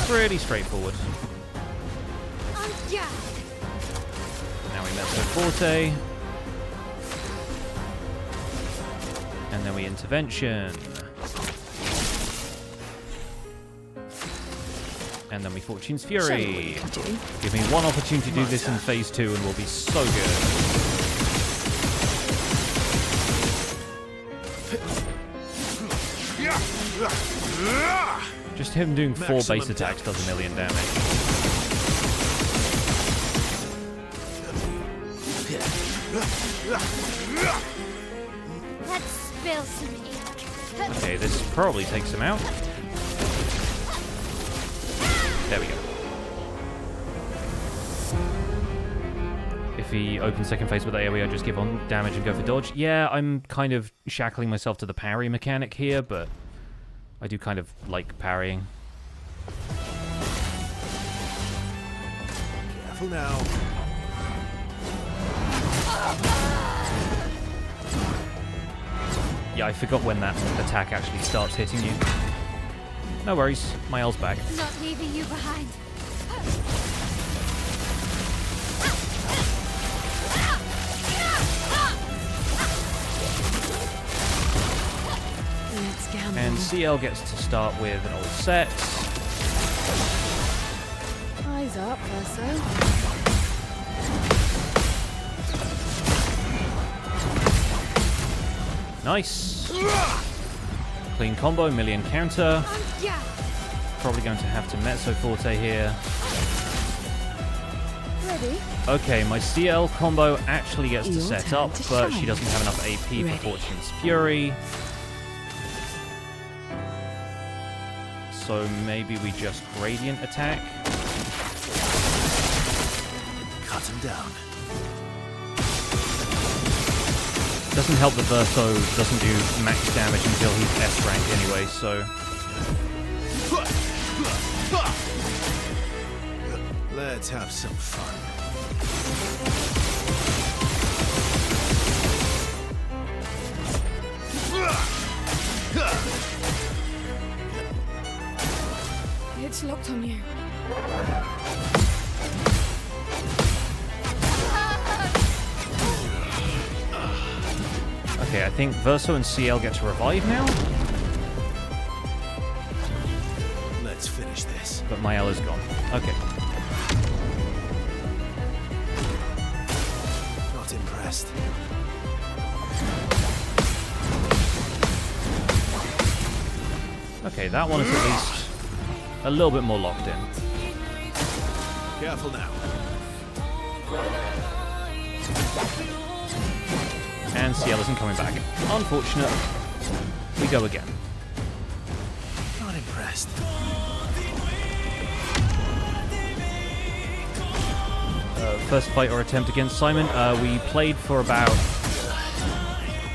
Pretty straightforward. Yeah. Now we Mezzo Forte. And then we Intervention. And then we Fortune's Fury. Give me one opportunity to do this in phase 2 and we'll be so good. Just him doing 4 base attacks does 1 million damage. Let's spill some ink. Okay, this probably takes him out. There we go. If he opens second phase with AoE, I just give on damage and go for dodge. Yeah, I'm kind of shackling myself to the parry mechanic here, but I do kind of like parrying. Careful now. Yeah, I forgot when that attack actually starts hitting you. No worries, my L's back. Not leaving you behind. And CL gets to start with an all set. Eyes up, Verso. Nice. Clean combo, million counter. Probably going to have to Mezzo Forte here. Ready? Okay, my CL combo actually gets to set up, but she doesn't have enough AP for Fortune's Fury. so maybe we just gradient attack. Cut him down. Doesn't help that Verso doesn't do max damage until he's S rank anyway, so... Let's have some fun. It's locked on you. Okay, I think Verso and CL get to revive now, Let's finish this. but Mael is gone. Okay. Not impressed. Okay, that one is at least a little bit more locked in. Careful now. And CL isn't coming back. Unfortunate. We go again. Not impressed. First fight or attempt against Simon. We played for about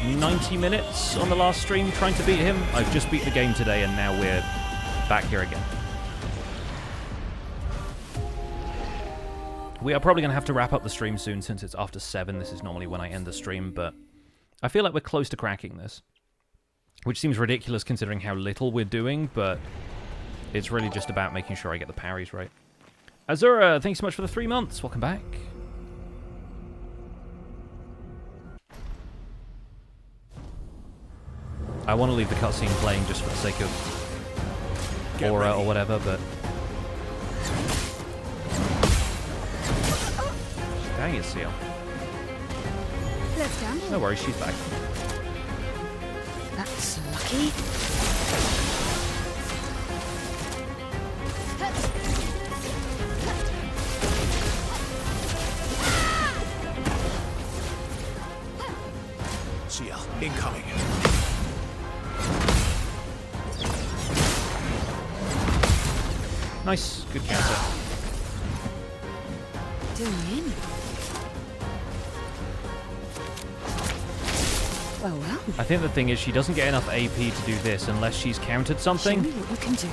90 minutes on the last stream trying to beat him. I've just beat the game today and now we're back here again. We are probably going to have to wrap up the stream soon since it's after 7. This is normally when I end the stream, but I feel like we're close to cracking this. Which seems ridiculous considering how little we're doing, but it's really just about making sure I get the parries right. Azura, thanks so much for the 3 months. Welcome back. I want to leave the cutscene playing just for the sake of aura or whatever, but... Dang it, Seal. Let's down. No worries, she's back. That's lucky. CL, incoming. Nice, good counter. Doing in. Well. I think the thing is she doesn't get enough AP to do this unless she's countered something. Show me what you can do.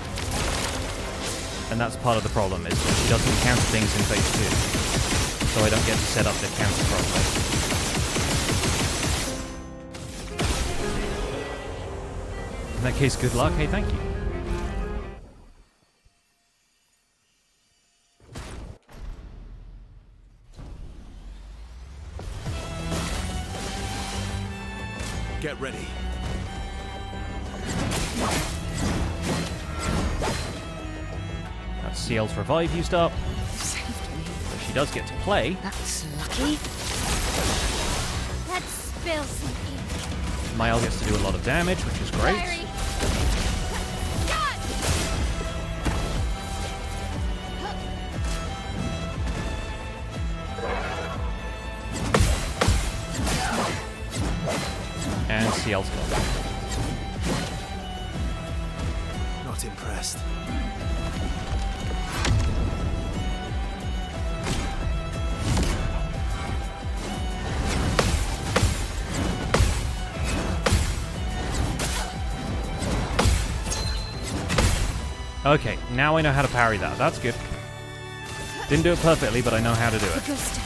And that's part of the problem, is that she doesn't counter things in phase 2. So I don't get to set up the counter properly. In that case, good luck. Hey, thank you. Get ready. That's CL's revive used up. Saved me. So she does get to play. That's lucky. Let's spill some ink. Mael gets to do a lot of damage, which is great. Diary. And CL's gone. Not impressed. Okay, now I know how to parry that. That's good. Didn't do it perfectly, but I know how to do it.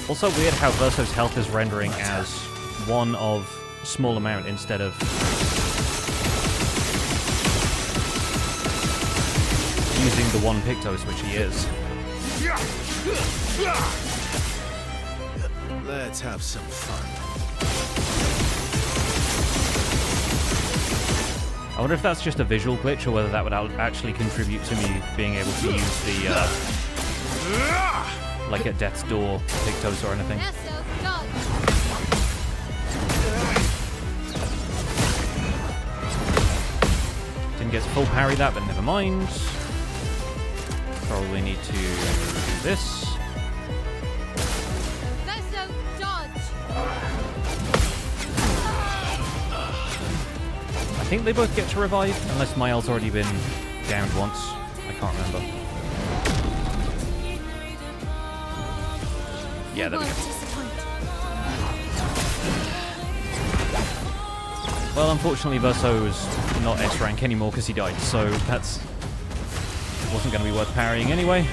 Also weird how Verso's health is rendering as one of small amount instead of using the one Pictos, which he is. Let's have some fun. I wonder if that's just a visual glitch or whether that would actually contribute to me being able to use the, like at Death's Door Pictos or anything. Didn't get to full parry that, but never mind. Probably need to do this. think they both get to revive, unless Miles already been downed once. I can't remember. Yeah, there we go. Well, unfortunately, Verso's not S rank anymore because he died, so that's wasn't going to be worth parrying anyway.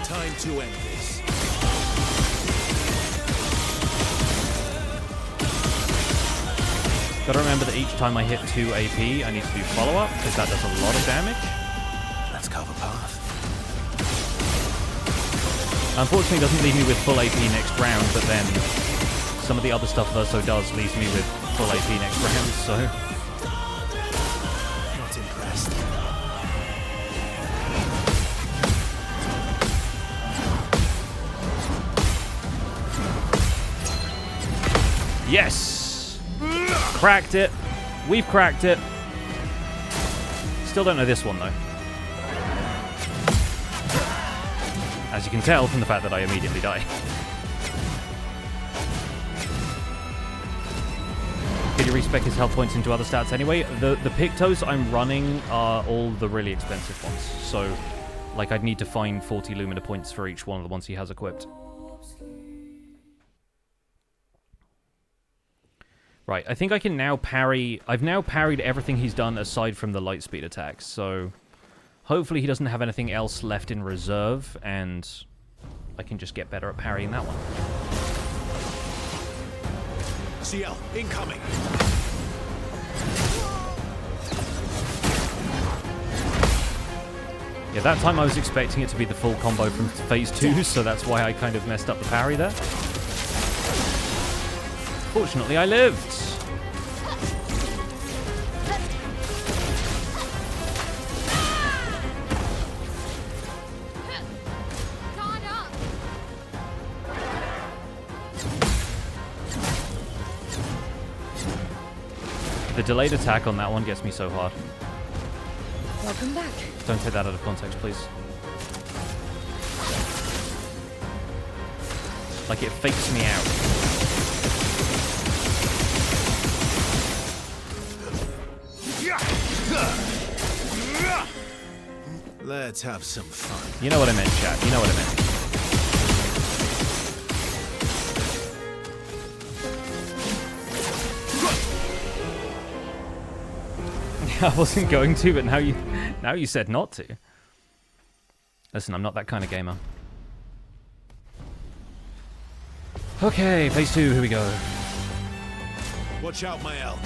Time to end this. Gotta remember that each time I hit 2 AP, I need to do follow-up, because that does a lot of damage. Let's carve a path. Unfortunately, it doesn't leave me with full AP next round, but then some of the other stuff Verso does leaves me with full AP next round, so... Not impressed. Yes! Cracked it. We've cracked it. Still don't know this one, though. As you can tell from the fact that I immediately die. Could you respec his health points into other stats anyway? The Pictos I'm running are all the really expensive ones. So, like, I'd need to find 40 Lumina points for each one of the ones he has equipped. Right, I think I can now parry... I've now parried everything he's done aside from the light speed attacks, so... Hopefully he doesn't have anything else left in reserve, and I can just get better at parrying that one. CL, incoming! Yeah, that time I was expecting it to be the full combo from phase 2, so that's why I kind of messed up the parry there. Fortunately, I lived! The delayed attack on that one gets me so hard. Welcome back. Don't take that out of context, please. Like, it fakes me out. Let's have some fun. You know what I meant, chat. You know what I meant. I wasn't going to, but now you said not to. Listen, I'm not that kind of gamer. Okay, phase 2, here we go. Watch out, Mael.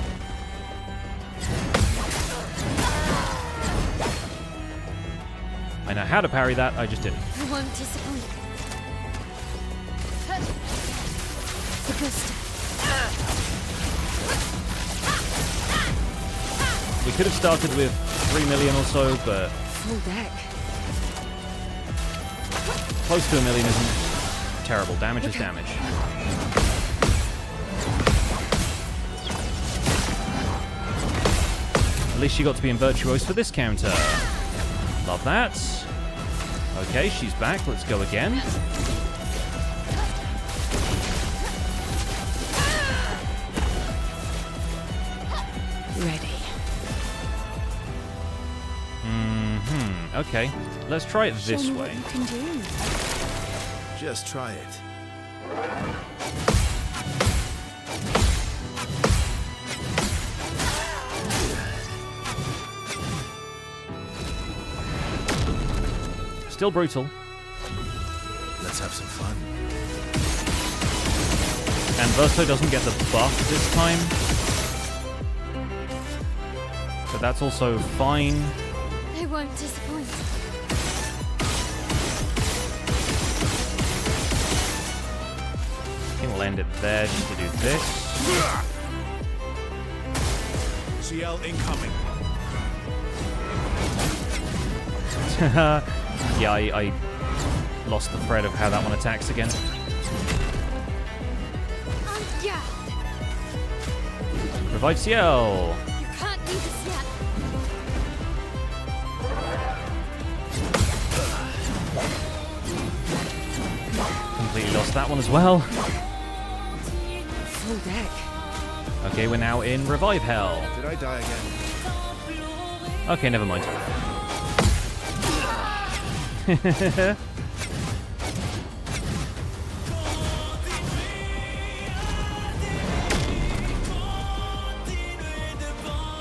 I know how to parry that, I just didn't. I won't disappoint. The ghost. We could have started with 3 million or so, but Full deck. close to 1 million isn't terrible. Damage is damage. At least she got to be in Virtuose for this counter. Love that. Okay, she's back. Let's go again. Ready. Okay, let's try it this Show me way. what you can do. Just try it. Still brutal. Let's have some fun. And Verso doesn't get the buff this time. But that's also fine. I won't disappoint. I think we'll end it there just to do this. CL incoming. Yeah, I lost the thread of how that one attacks again. Yeah, Revive CL! you can't do this yet. Completely lost that one as well. Full deck. Okay, we're now in revive hell. Did I die again? Okay, never mind.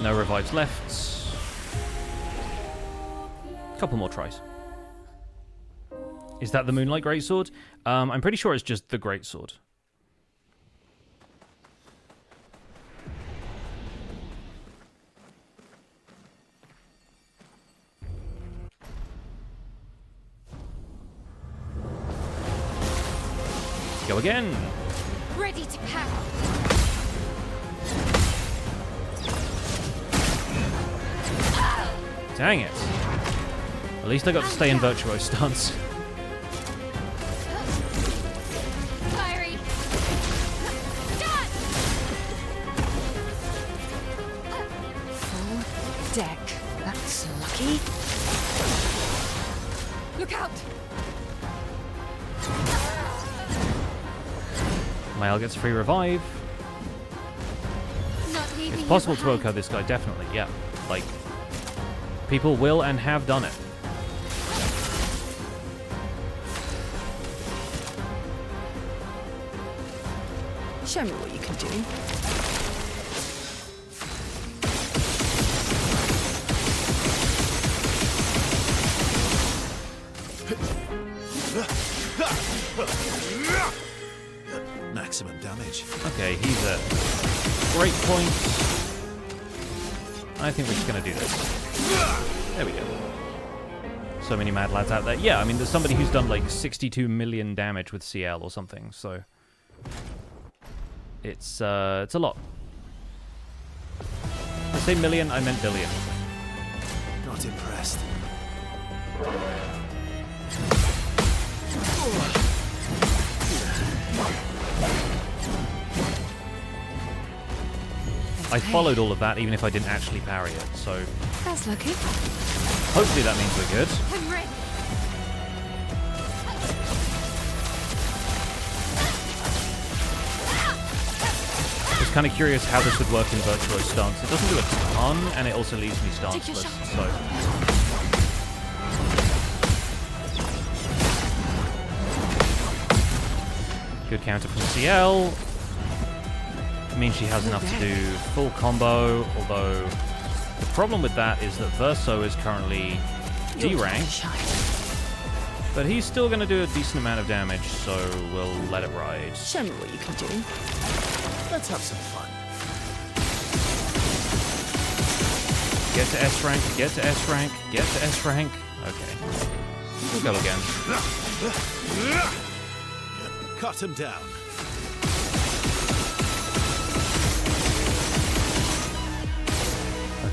No revives left. Couple more tries. Is that the Moonlight Greatsword? I'm pretty sure it's just the Greatsword. Go again. Ready to power. Dang it. At least I got to stay in virtuoso stance. Fiery. Done. Full deck. That's lucky. Look out. Mael gets free revive. Not leaving It's you possible to behind. OHKO this guy, definitely, yeah. Like, people will and have done it. Show me what you can do. Maximum damage. Okay, he's at break point. I think we're just going to do this. There we go. So many mad lads out there. Yeah, I mean, there's somebody who's done like 62 million damage with CL or something, so... It's a lot. I say million, I meant billion. Not impressed. I followed all of that, even if I didn't actually parry it, so... That's lucky. Hopefully that means we're good. I'm ready. I was kind of curious how this would work in virtuoso stance. It doesn't do a ton, and it also leaves me Take your stanceless, shot. so... Good counter from CL. Means she has enough to do full combo, although the problem with that is that Verso is currently D-ranked, but he's still going to do a decent amount of damage, so we'll let it ride. Show me what you can do. Let's have some fun. Get to S rank, get to S rank, get to S rank. Okay. We'll go again. Cut him down.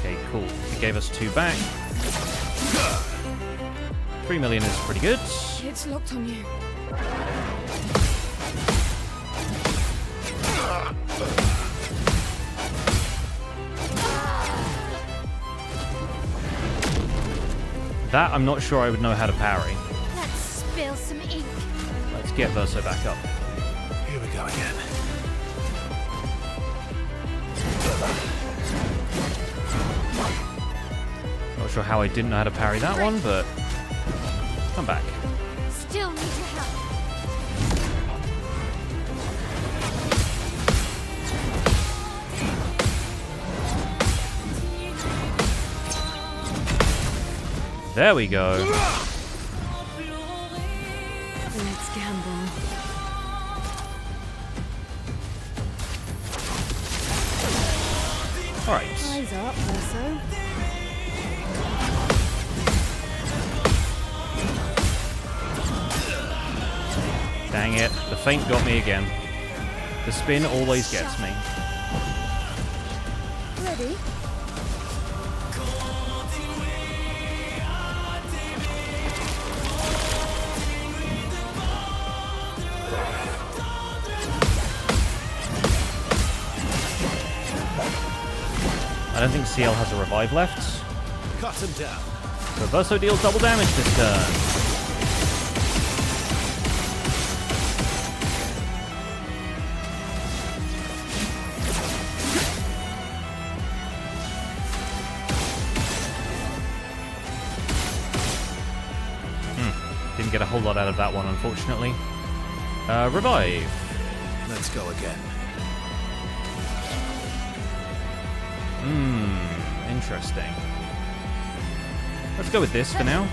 Okay, cool. He gave us 2 back. 3 million is pretty good. It's locked on you. That I'm not sure I would know how to parry. Let's spill some ink. Let's get Verso back up. Here we go again. Not sure how I didn't know how to parry that one, but come back. Still need your help. There we go. Let's gamble. Alright. Eyes up, Verso. Dang it. The feint got me again. The spin always gets me. Ready? I don't think CL has a revive left. Cut him down. So Verso deals double damage this turn. get a whole lot out of that one, unfortunately. Revive. Let's go again. Interesting. Let's go with this for now.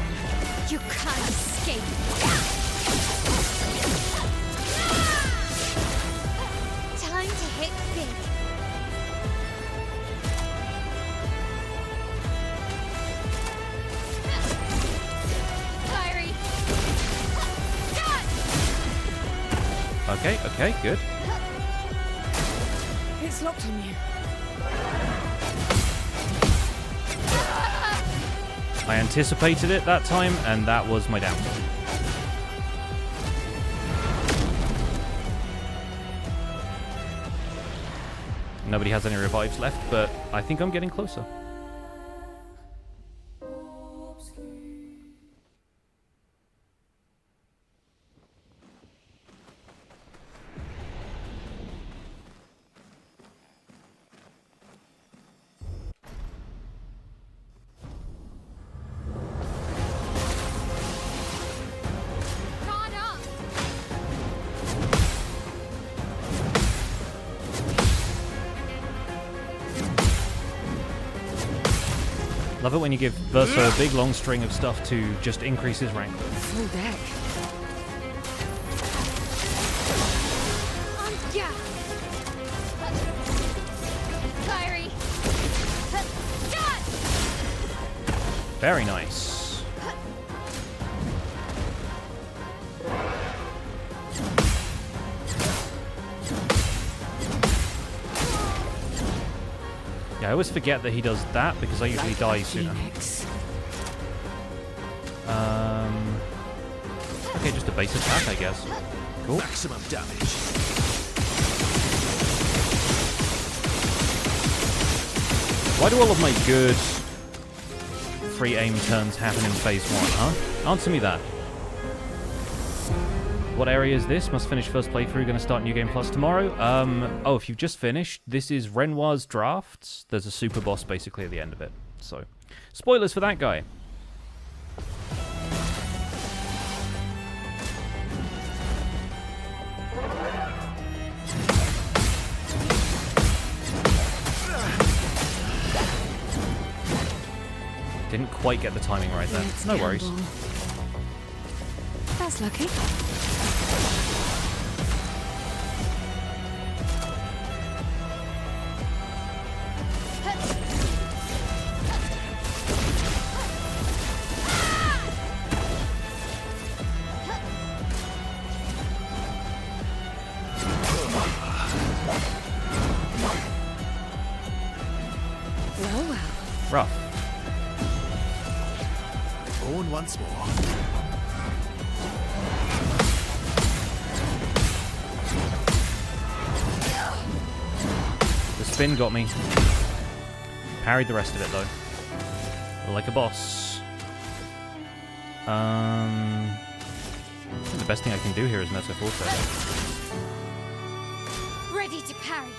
You can't escape. Time to hit big. Fiery. Okay, okay, good. It's locked on you. I anticipated it that time, and that was my downfall. Nobody has any revives left, but I think I'm getting closer. Guard up. Love it when you give Verso a big long string of stuff to just increase his rank. Full deck. On ya. Fiery. Dodge. Very nice. Yeah, I always forget that he does that because I usually die sooner. Okay, just a base attack, I guess. Cool. Maximum damage. Why do all of my good free aim turns happen in phase 1, huh? Answer me that. What area is this? Must finish first playthrough, gonna start New Game Plus tomorrow. Oh, if you've just finished, this is Renoir's Drafts. There's a super boss basically at the end of it. So, spoilers for that guy. Didn't quite get the timing right there. No worries. That's lucky. Well, well. Rough. Born once more. The spin got me. Parried the rest of it though. Like a boss. I think the best thing I can do here is Meso Forte. Ready to parry.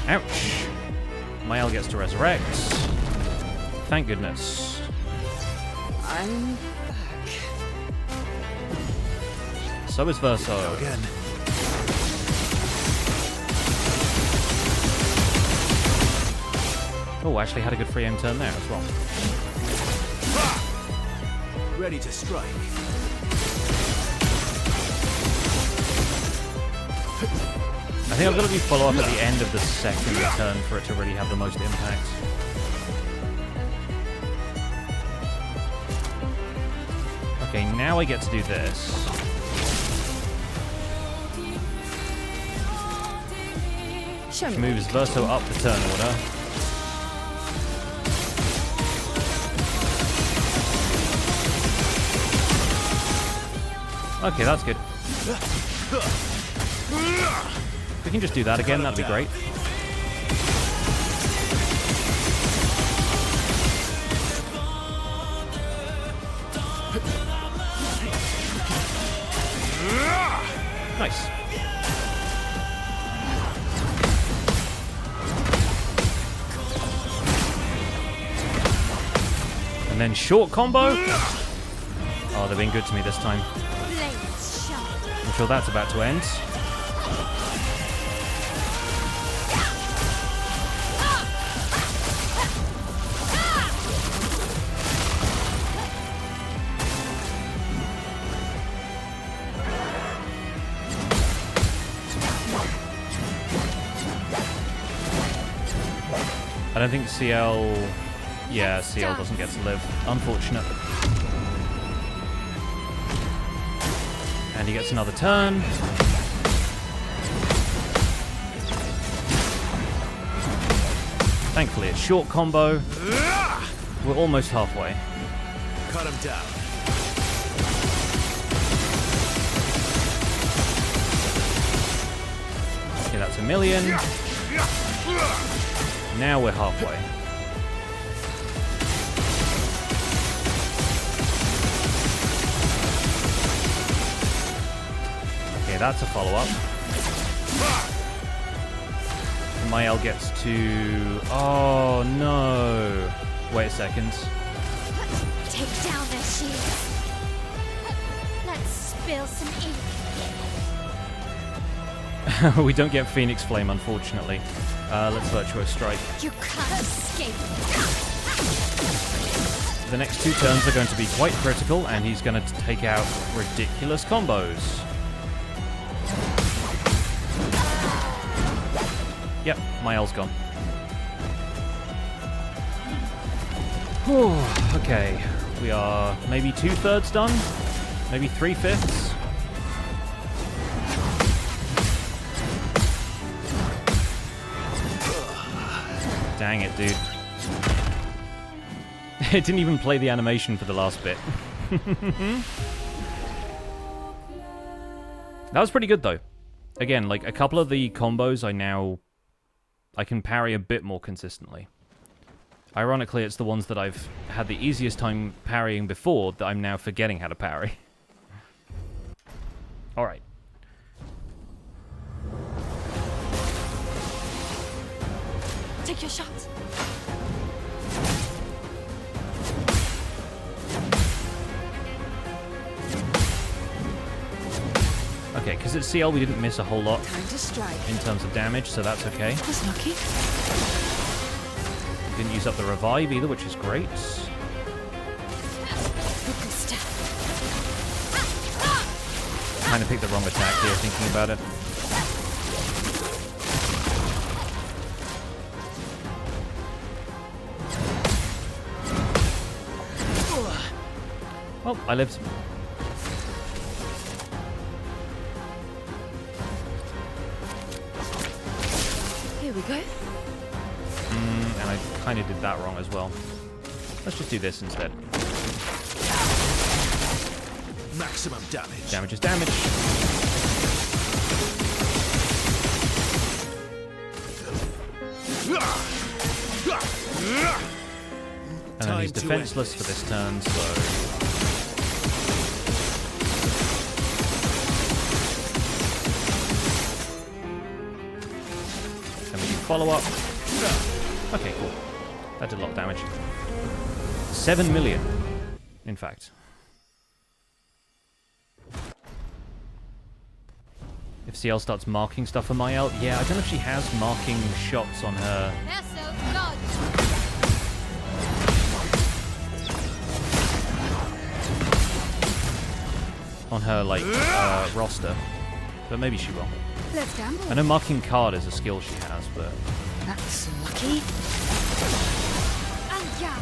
Ouch. Mael gets to resurrect. Thank goodness. I'm back. So is Verso. Go again. Oh, actually had a good free aim turn there as well. Ready to strike. I think I've got to do follow-up at the end of the second turn for it to really have the most impact. Okay, now I get to do this. Show me. Which moves Verso up the turn order. Okay, that's good. If we can just do that again, that'd be great. Nice. And then short combo. Oh, they're being good to me this time. I'm sure that's about to end. I don't think CL... Yeah, CL doesn't get to live. Unfortunate. And he gets another turn. Thankfully, it's short combo. We're almost halfway. Cut him down. Okay, that's 1,000,000. Now we're halfway. Okay, that's a follow-up. Mael gets to... Oh, no. Wait a second. Take down their shields. Let's spill some ink. We don't get Phoenix Flame, unfortunately. Let's Virtuo Strike. You can't escape. The next 2 turns are going to be quite critical, and he's going to take out ridiculous combos. Yep, Mael's gone. Whew, okay, we are maybe 2/3 done, maybe 3/5. Dang it, dude. It didn't even play the animation for the last bit. That was pretty good, though. Again, like, a couple of the combos I can parry a bit more consistently. Ironically, it's the ones that I've had the easiest time parrying before that I'm now forgetting how to parry. Alright. Take your shot. Okay, because at CL we didn't miss a whole lot Time to strike. in terms of damage, so that's okay. Was lucky. Didn't use up the revive either, which is great. Good step. Kind of picked the wrong attack here, thinking about it. Well, I lived. Here we go. And I kind of did that wrong as well. Let's just do this instead. Maximum damage. Damage is damage. And then he's defenseless for this turn, so... Follow up. Okay, cool. That did a lot of damage. 7 million, in fact. If CL starts marking stuff for Mael, yeah, I don't know if she has marking shots on her. On her, like, roster. But maybe she will. Let's gamble. I know marking card is a skill she has, but... That's lucky. And yeah.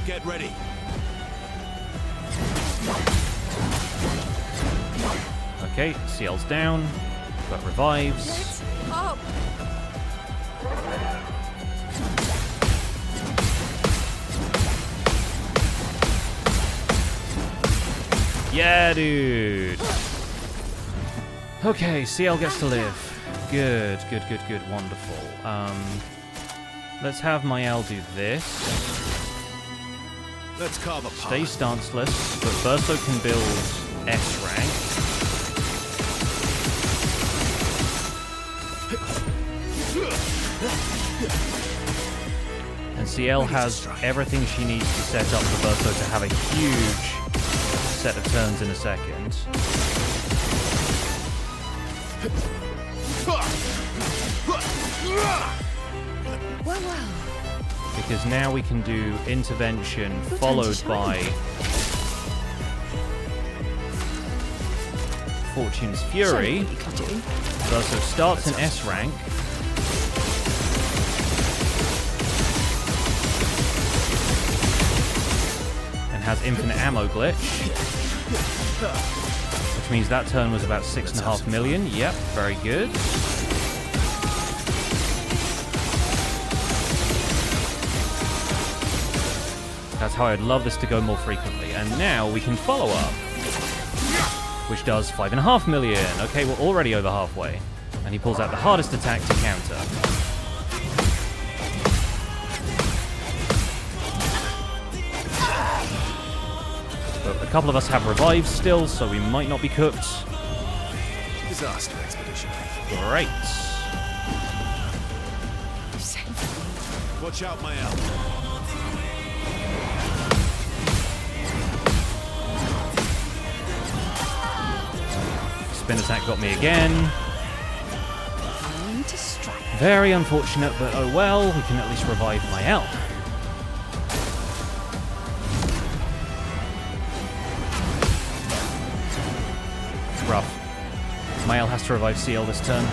Get ready. Okay, CL's down, but revives. Up. Yeah, dude. Okay, CL gets to live. Good, good, good, good, wonderful. Let's have Mael do this. Let's carve a Stay path. stanceless, but Verso can build S rank. And CL has everything she needs to set up for Verso to have a huge set of turns in a second. Well. Because now we can do intervention followed by Fortune's Fury. Verso starts in S rank. And has infinite ammo glitch. Which means that turn was about 6.5 million. Yep, very good. That's how I'd love this to go more frequently. And now we can follow up, which does 5.5 million. Okay, we're already over halfway. And he pulls out the hardest attack to counter. But a couple of us have revives still, so we might not be cooked. Disaster expedition. Great. Watch out, my elf. Spin attack got me again. Very unfortunate, but oh well, we can at least revive my elf. Rough. Mael has to revive CL this turn.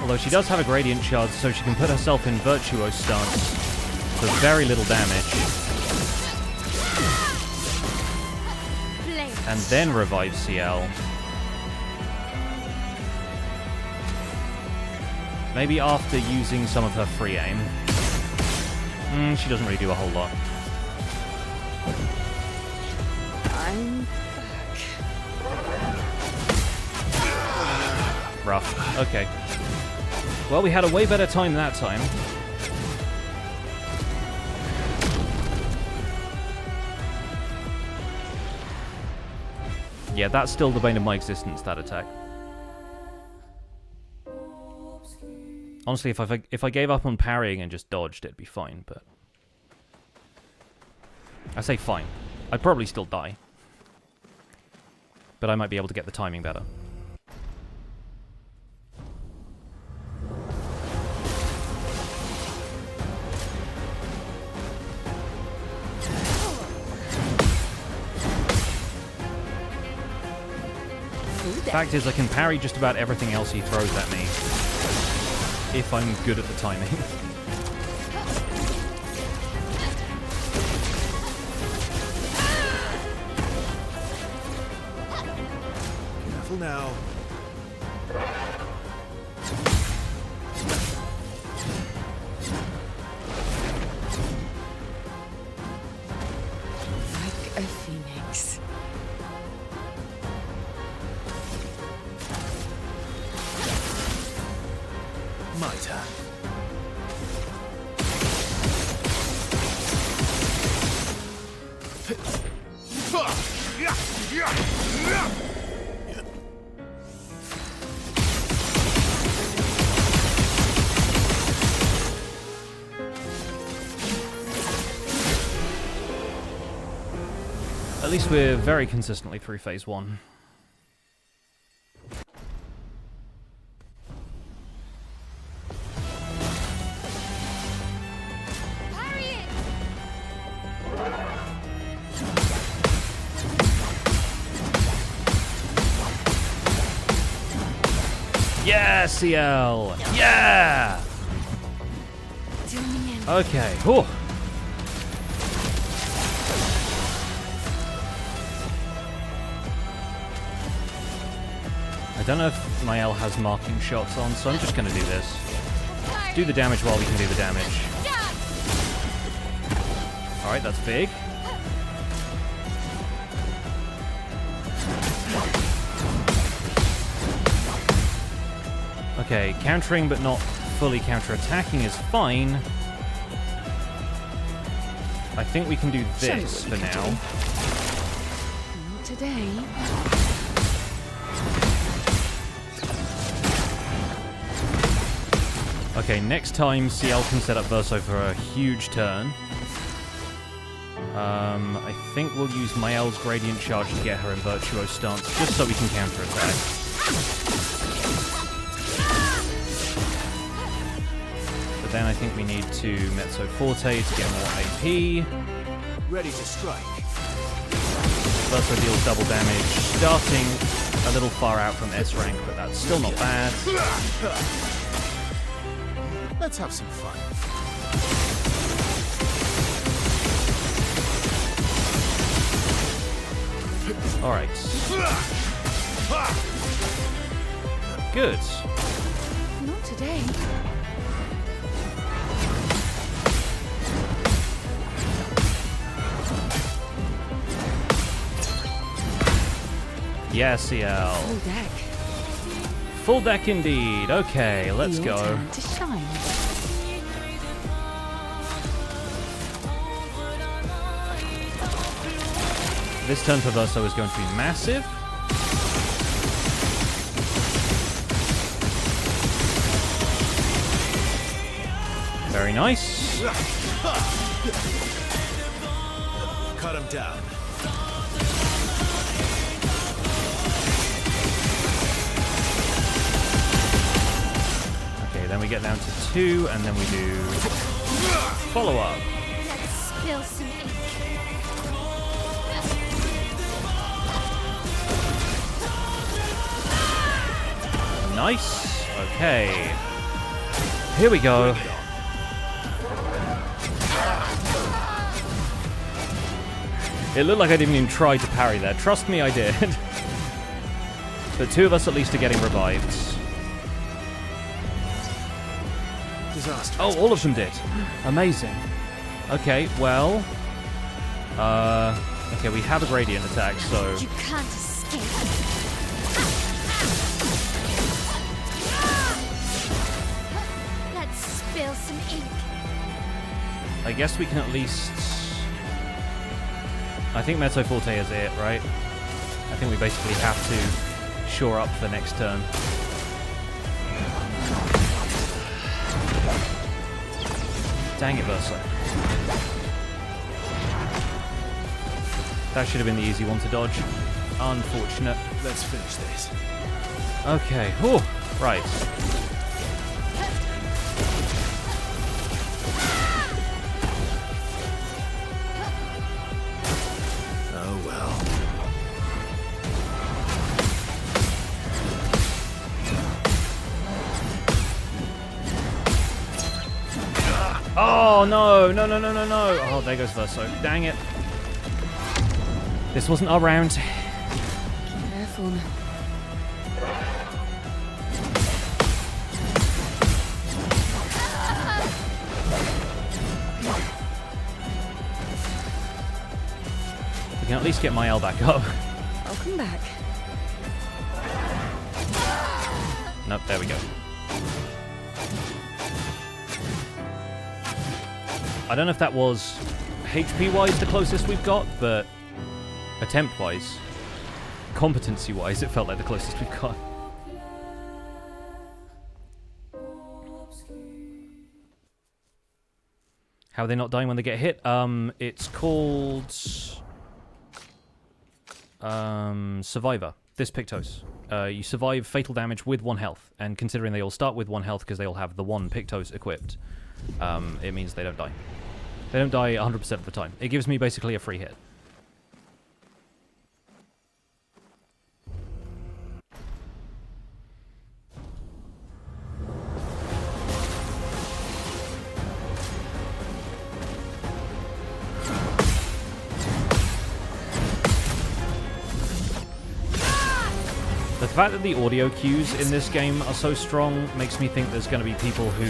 Although she does have a gradient shard, so she can put herself in virtuose stance for very little damage. And then revive CL. Maybe after using some of her free aim. She doesn't really do a whole lot. I'm back. Rough. Okay. Well, we had a way better time that time. Yeah, that's still the bane of my existence, that attack. Honestly, if I gave up on parrying and just dodged, it'd be fine, but... I say fine. I'd probably still die. But I might be able to get the timing better. Fact is, I can parry just about everything else he throws at me. If I'm good at the timing. Careful now. Like a phoenix. My turn. At least we're very consistently through phase 1. Yeah, CL! Yeah! Okay. Whew. I don't know if Mael has marking shots on, so I'm just going to do this. Do the damage while we can do the damage. Alright, that's big. Okay, countering but not fully counter-attacking is fine. I think we can do Show me this what for you can now. Not today. Okay, next time CL can set up Verso for a huge turn. I think we'll use Mael's Gradient Charge to get her in Virtuoso stance, just so we can counter-attack. But then I think we need to Mezzo Forte to get more AP. Ready to strike. Verso deals double damage, starting a little far out from S rank, but that's still not bad. Let's have some fun. Alright. Good. Not today. Yeah, CL. Full deck. Full deck indeed. Okay, let's Your go. turn to shine. This turn for Verso is going to be massive. Very nice. Cut him down. Okay, then we get down to 2, and then we do follow-up. Let's spill some ink. Nice. Okay. Here we go. It looked like I didn't even try to parry there. Trust me, I did. But 2 of us at least are getting revived. Disaster. Oh, all of them did. Amazing. Okay, well... okay, we have a gradient attack, so... You can't escape. Let's spill some ink. I guess we can at least... I think Mezzo Forte is it, right? I think we basically have to shore up for next turn. Dang it, Verso. That should have been the easy one to dodge. Unfortunate. Let's finish this. Okay, whew. Right. Oh well. Oh, no. No, no, no, no, no. Oh, there goes Verso. Dang it. This wasn't our round. Careful now. We can at least get Mael back up. I'll come back. Nope, there we go. I don't know if that was HP-wise the closest we've got, but attempt-wise, competency-wise, it felt like the closest we've got. How are they not dying when they get hit? It's called... Survivor. This Pictos. You survive fatal damage with 1 health, and considering they all start with 1 health because they all have the 1 Pictos equipped, it means they don't die. They don't die 100% of the time. It gives me basically a free hit. The fact that the audio cues in this game are so strong makes me think there's going to be people who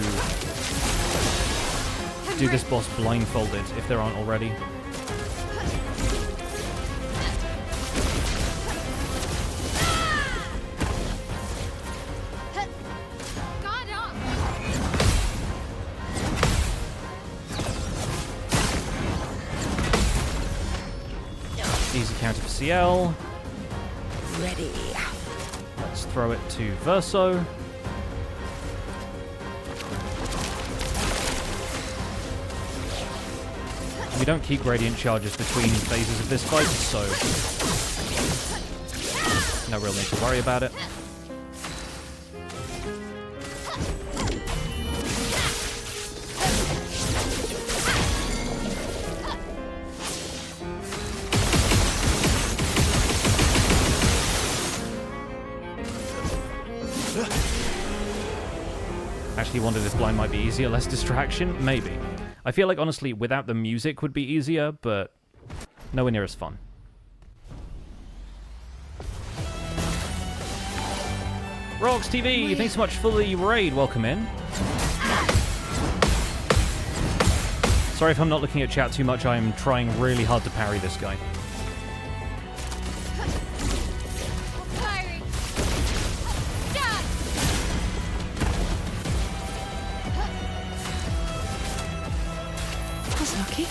do this boss blindfolded if there aren't already. counter for CL. Ready. Let's throw it to Verso. We don't keep gradient charges between phases of this fight, so no real need to worry about it. Actually wondered if blind might be easier, less distraction. Maybe. I feel like, honestly, without the music would be easier, but nowhere near as fun. Rox TV, thanks so much for the raid. Welcome in. Sorry if I'm not looking at chat too much. I'm trying really hard to parry this guy. Lucky.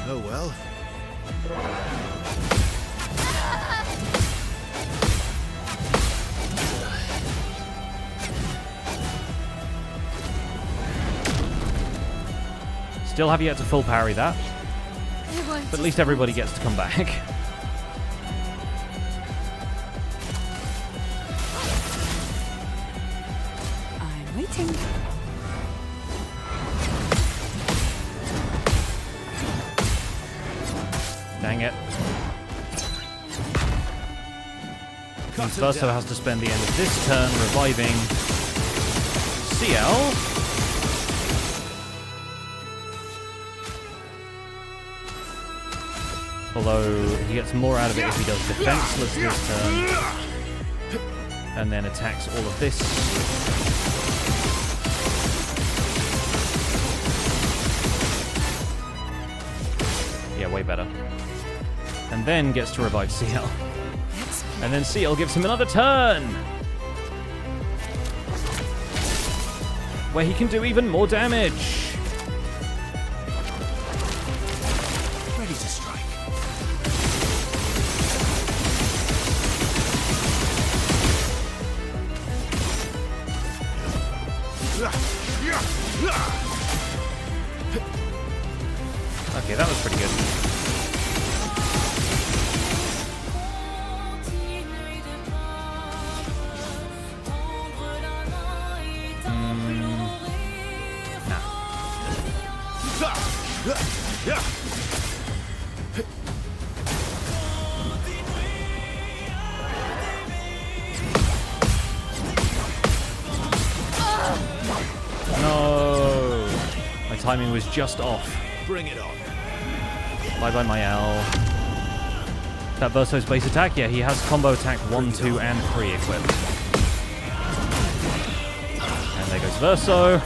Oh well. Still have yet to full parry that, but at least everybody gets to come back. I'm waiting. Dang it. Means Verso has to spend the end of this turn reviving CL. Although he gets more out of it if he does defenseless this turn. And then attacks all of this. Yeah, way better. And then gets to revive CL. And then CL gives him another turn! Where he can do even more damage! Ready to strike. Okay, that was pretty good. No! My timing was just off. Bring it on. Bye-bye, my L. That Verso's base attack? Yeah, he has combo attack 1, 2, and 3 equipped. And there goes Verso.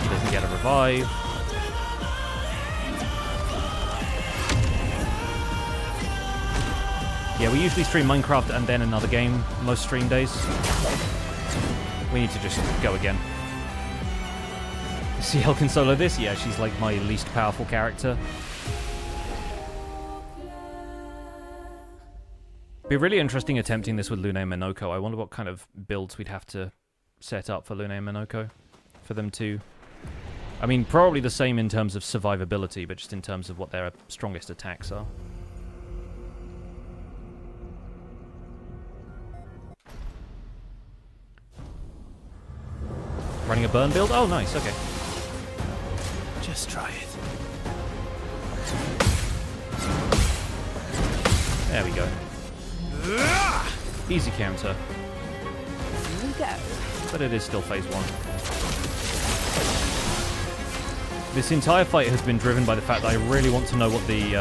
He doesn't get a revive. Yeah, we usually stream Minecraft and then another game most stream days. We need to just go again. CL can solo this? Yeah, she's like my least powerful character. Be really interesting attempting this with Lune and Minoko. I wonder what kind of builds we'd have to set up for Lune and Minoko. For them to... I mean, probably the same in terms of survivability, but just in terms of what their strongest attacks are. Running a burn build? Oh, nice, okay. Just try it. There we go. Easy counter. Here we go. But it is still phase 1. This entire fight has been driven by the fact that I really want to know what the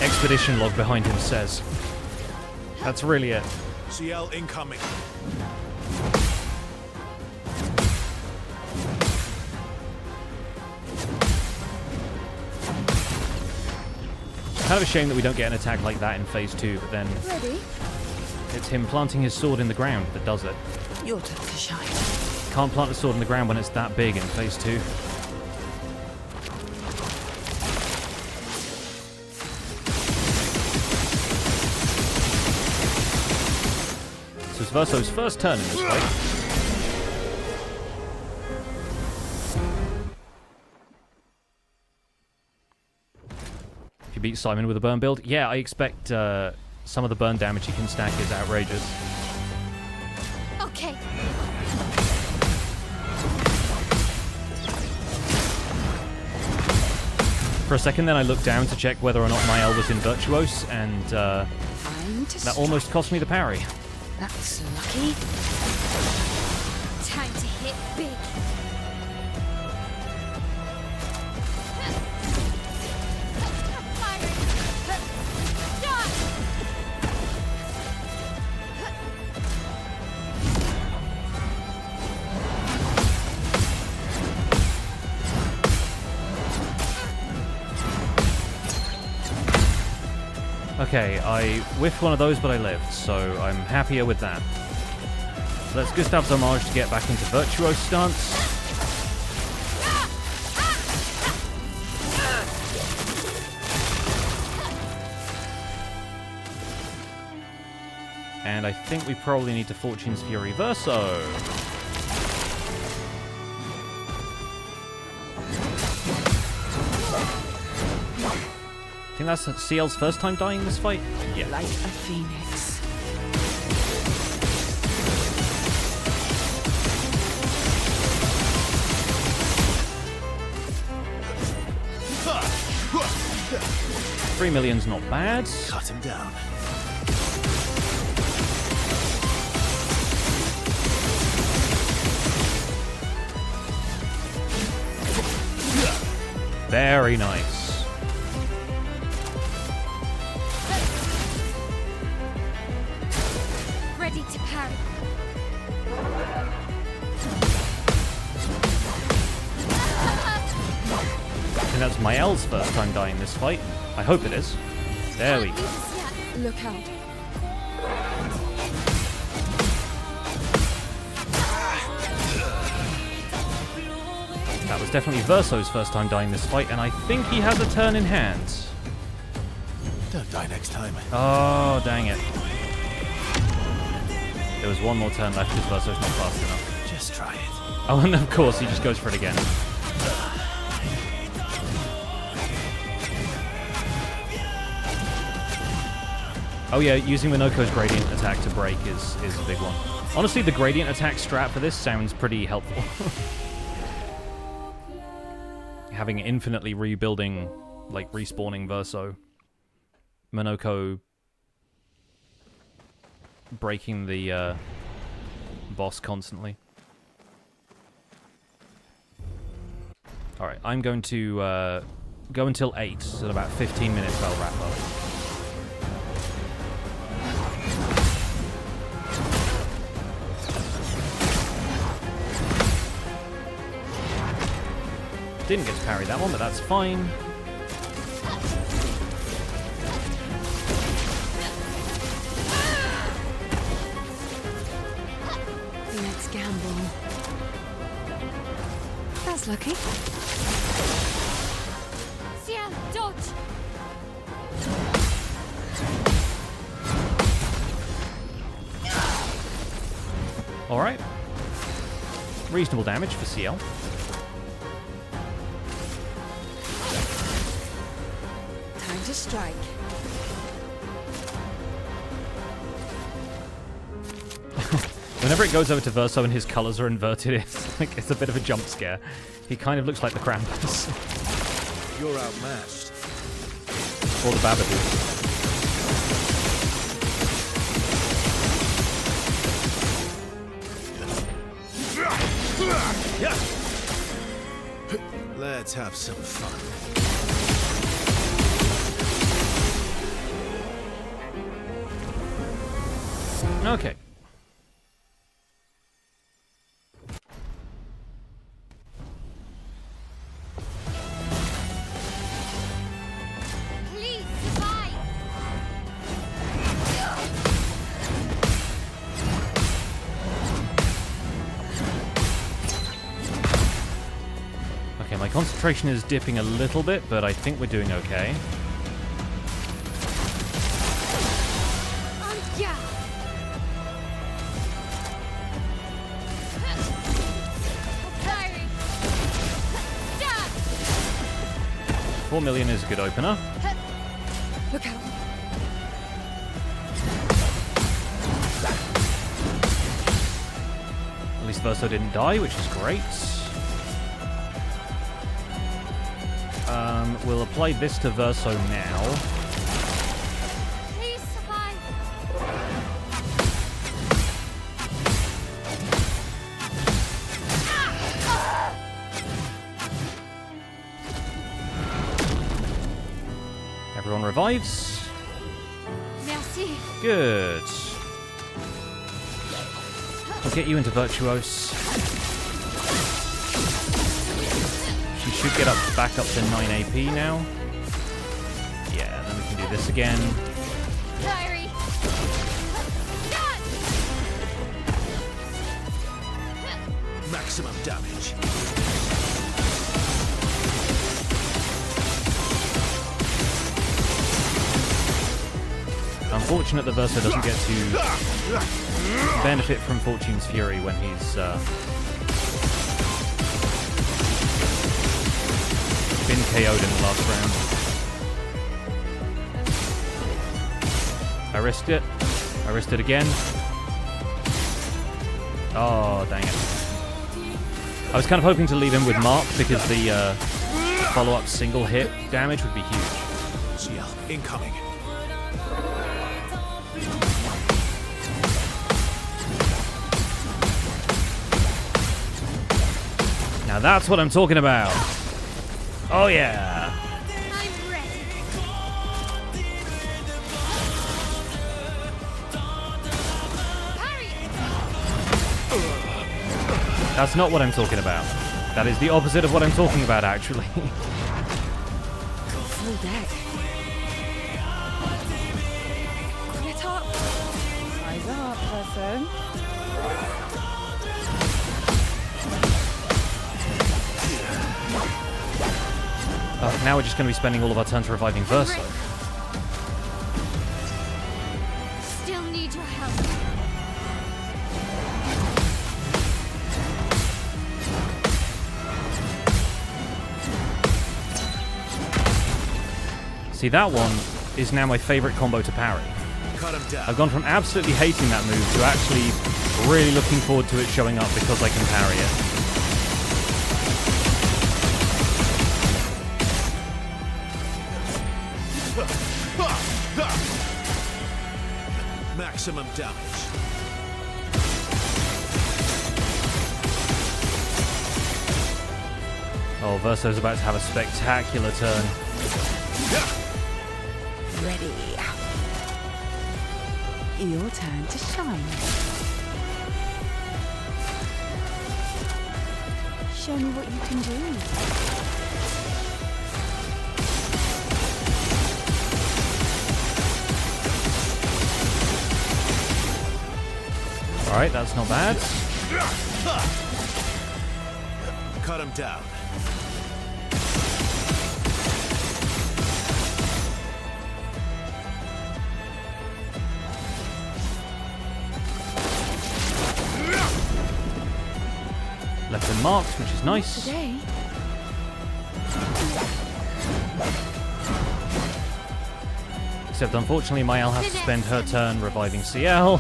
expedition log behind him says. That's really it. CL incoming. Kind of a shame that we don't get an attack like that in phase 2, but then Ready? it's him planting his sword in the ground that does it. Your turn to shine. Can't plant a sword in the ground when it's that big in phase 2. So it's Verso's first turn in this fight. If you beat Simon with a burn build, yeah, I expect some of the burn damage he can stack is outrageous. Okay. For a second then I looked down to check whether or not my L was in Virtuose, and that almost cost me the parry. That's lucky. Time to hit big. Okay, I whiffed one of those, but I lived, so I'm happier with that. Let's Gustav's homage to get back into Virtuose stance. And I think we probably need to Fortune's Fury Verso. I think that's CL's first time dying this fight? Yeah. Like a phoenix. $3 million's not bad. Cut him down. Very nice. Ready to parry. I think that's Mael's first time dying this fight. I hope it is. There we go. Look out. That was definitely Verso's first time dying this fight, and I think he has a turn in hand. Don't die next time. Oh, dang it. There was one more turn left because Verso's not fast enough. Just try it. Oh, and of course he just goes for it again. Oh yeah, using Minoko's gradient attack to break is a big one. Honestly, the gradient attack strat for this sounds pretty helpful. Having infinitely rebuilding, like respawning Verso. Minoko breaking the boss constantly. Alright, I'm going to go until 8, so in about 15 minutes I'll wrap up. Didn't get to parry that one, but that's fine. Let's gamble. That's lucky. Ciel, dodge. Alright. Reasonable damage for CL. Time to strike. Whenever it goes over to Verso and his colors are inverted, it's a bit of a jump scare. He kind of looks like the Krampus. You're outmatched. Or the Babadook. Let's have some fun. Okay. Please survive. Okay, my concentration is dipping a little bit, but I think we're doing okay. 4 million is a good opener. Look out. At least Verso didn't die, which is great. We'll apply this to Verso now. Please survive. Everyone revives. Merci. Good. We'll get you into Virtuose. She should get back up to 9 AP now. Yeah, then we can do this again. Diary. Done. Maximum damage. Unfortunate that Verso doesn't get to benefit from Fortune's Fury when he's been KO'd in the last round. I risked it. I risked it again. Oh, dang it. I was kind of hoping to leave him with Mark because the follow-up single hit damage would be huge. CL incoming. Now that's what I'm talking about. Oh yeah. I'm ready. Parry. That's not what I'm talking about. That is the opposite of what I'm talking about, actually. Full deck. Get up. Eyes up, person. Now we're just going to be spending all of our turns reviving Verso. Still need your help. See, that one is now my favorite combo to parry. Cut him down. I've gone from absolutely hating that move to actually really looking forward to it showing up because I can parry it. Maximum damage. Oh, Verso's about to have a spectacular turn. Ready. Your turn to shine. Show me what you can do. Alright, that's not bad. Cut him down. Left him marked, which is nice. Today. Except unfortunately Mayel has to spend her turn reviving CL.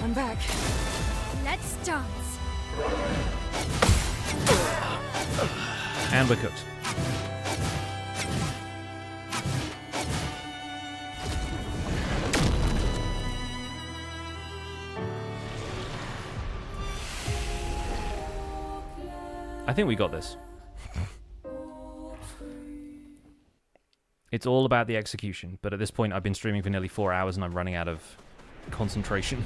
I'm back. Let's dance. And we're cooked. I think we got this. It's all about the execution, but at this point I've been streaming for nearly 4 hours and I'm running out of concentration.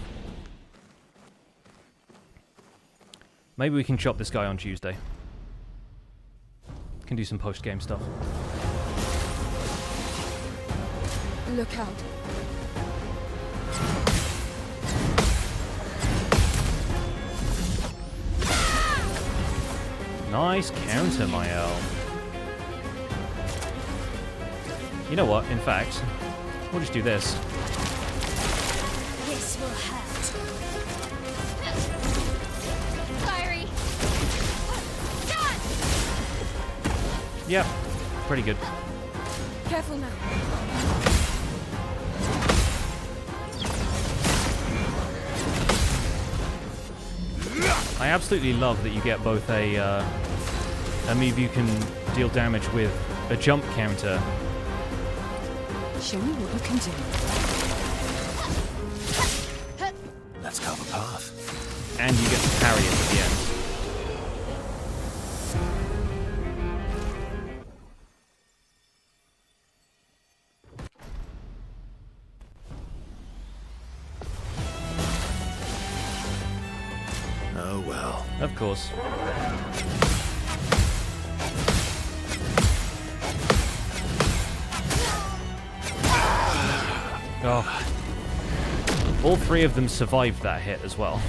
Maybe we can chop this guy on Tuesday. Can do some post-game stuff. Look out. Nice counter, Mayel. You know what? In fact, we'll just do this. This will hurt. Fiery. Done. Yep. pretty good. Careful now. I absolutely love that you get both a move you can deal damage with a jump counter. Show me what you can do. Let's carve a path. And you get to parry it at the end. Oh well. Of course. Oh. All three of them survived that hit as well.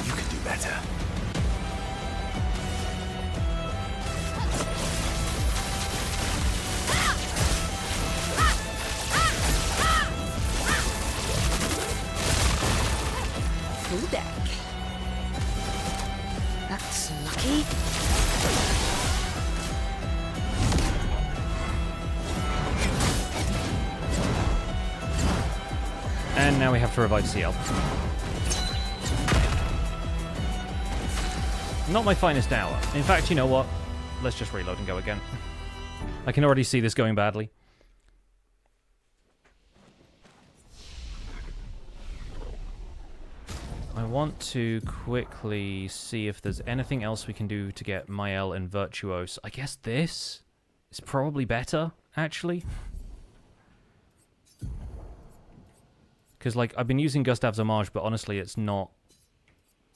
You can do better. Full deck. That's lucky. And now we have to revive CL. Not my finest hour. In fact, you know what? Let's just reload and go again. I can already see this going badly. I want to quickly see if there's anything else we can do to get Mael and Virtuose. I guess this is probably better, actually. Because, like, I've been using Gustav's Homage, but honestly, it's not...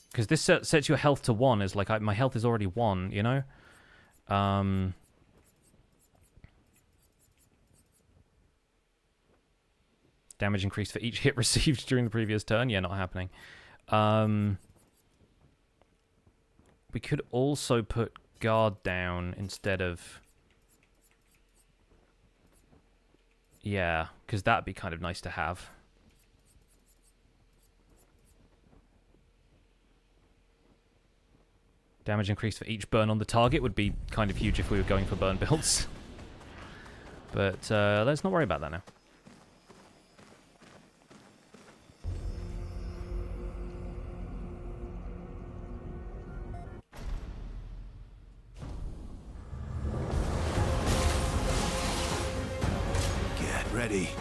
Because this sets your health to 1, is like, my health is already 1, you know? Damage increased for each hit received during the previous turn. Yeah, not happening. We could also put guard down instead of... Yeah, because that'd be kind of nice to have. Damage increase for each burn on the target would be kind of huge if we were going for burn builds. But let's not worry about that now. Get ready.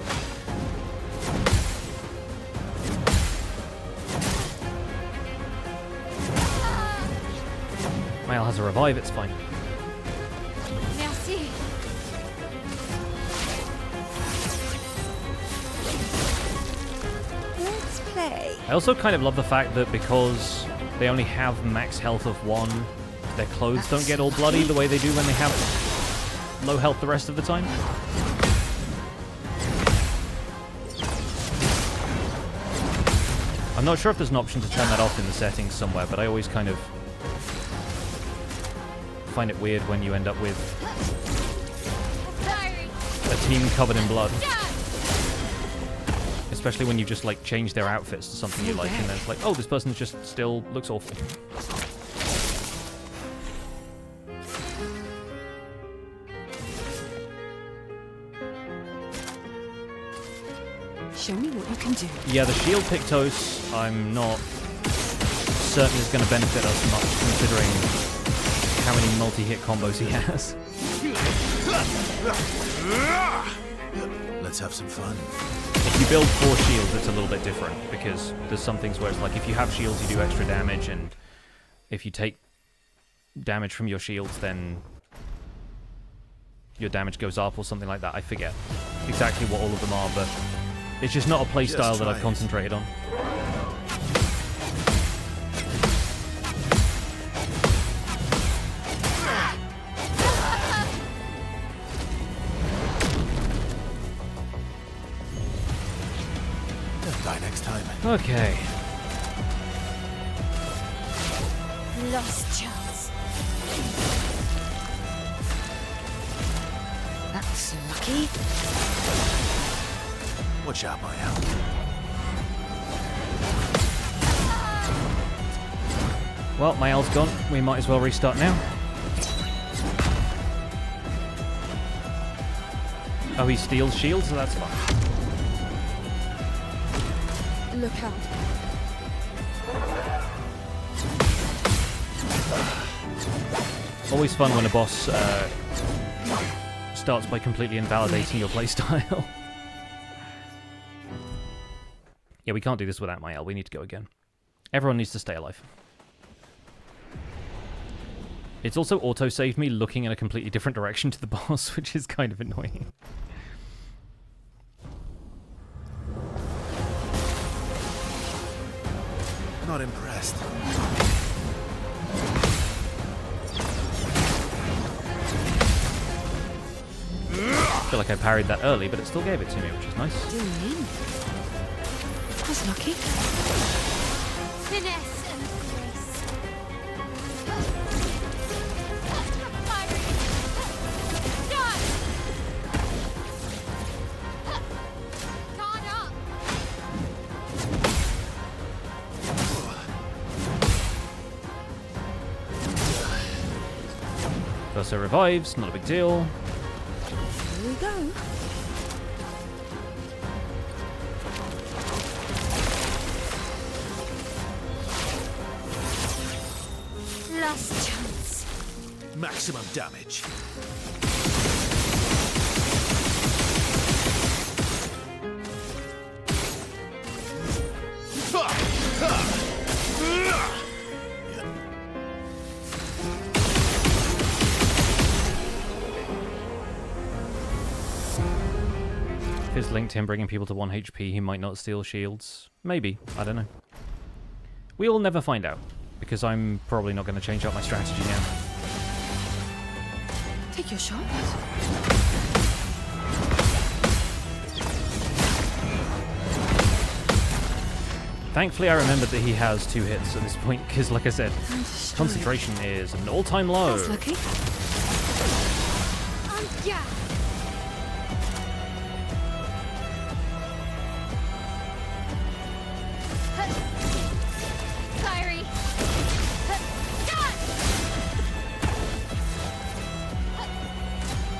Mael has a revive, it's fine. Merci. Let's play. I also kind of love the fact that because they only have max health of 1, their clothes don't get all bloody the way they do when they have low health the rest of the time. I'm not sure if there's an option to turn that off in the settings somewhere, but I always kind of find it weird when you end up with a team covered in blood. Especially when you just like change their outfits to something you like and then it's like, oh, this person just still looks awful. Show me what you can do. Yeah, the shield Pictos I'm not certain is going to benefit us much considering how many multi-hit combos he has. Let's have some fun. If you build 4 shields, it's a little bit different, because there's some things where it's like, if you have shields, you do extra damage, and if you take damage from your shields, then your damage goes up or something like that. I forget exactly what all of them are, but it's just not a playstyle that I've concentrated on. Die next time. Okay. Lost chance. That's lucky. Watch out, Mael. Well, Mael's gone. We might as well restart now. Oh, he steals shields? So that's fun. Look out. Always fun when a boss starts by completely invalidating your playstyle. Yeah, we can't do this without Mael. We need to go again. Everyone needs to stay alive. It's also auto-saved me looking in a completely different direction to the boss, which is kind of annoying. Not impressed. I feel like I parried that early, but it still gave it to me, which is nice. Do you mean? I was lucky. Finesse and grace. Guard up. Versa revives, not a big deal. Here we go. Last chance. Maximum damage. If it's linked to him bringing people to 1 HP, he might not steal shields. Maybe. I don't know. We'll never find out, because I'm probably not going to change up my strategy now. Take your shot. Thankfully, I remembered that he has 2 hits at this point, because, like I said, concentration is an all-time low. That's lucky. Yeah. Fiery.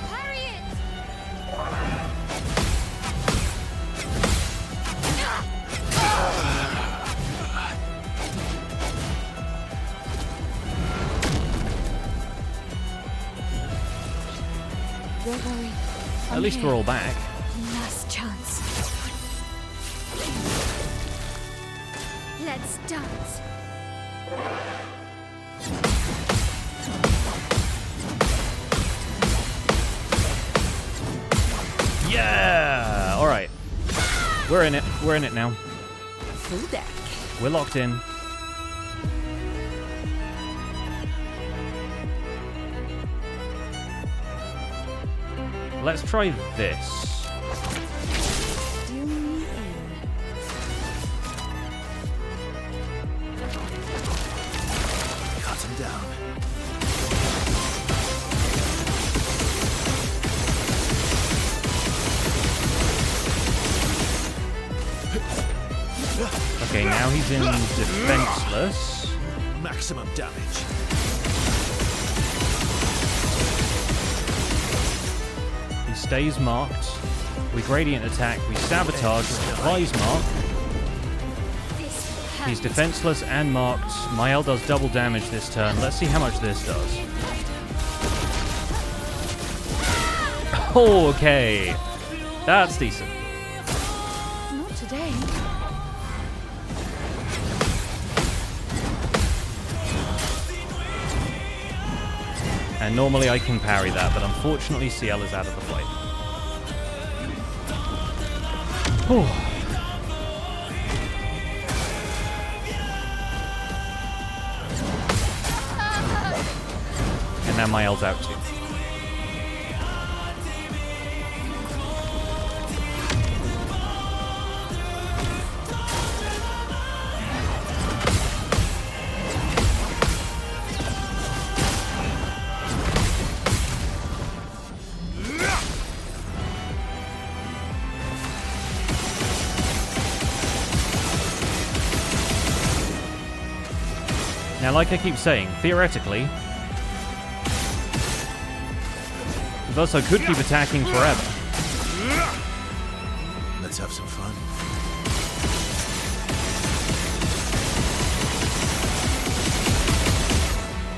Parry it. Don't worry. At least we're all back. Last chance. Let's dance. Yeah! Alright. We're in it. We're in it now. Full deck. We're locked in. Let's try this. Do me in. Cut him down. Okay, now he's in defenseless. Maximum damage. He stays marked. We gradient attack. We sabotage. Device mark. He's defenseless and marked. Mael does double damage this turn. Let's see how much this does. Oh, okay. That's decent. Not today. And normally I can parry that, but unfortunately CL is out of the fight. Whew. And now Mael's out too. Now, like I keep saying, theoretically, Verso could keep attacking forever. Let's have some fun.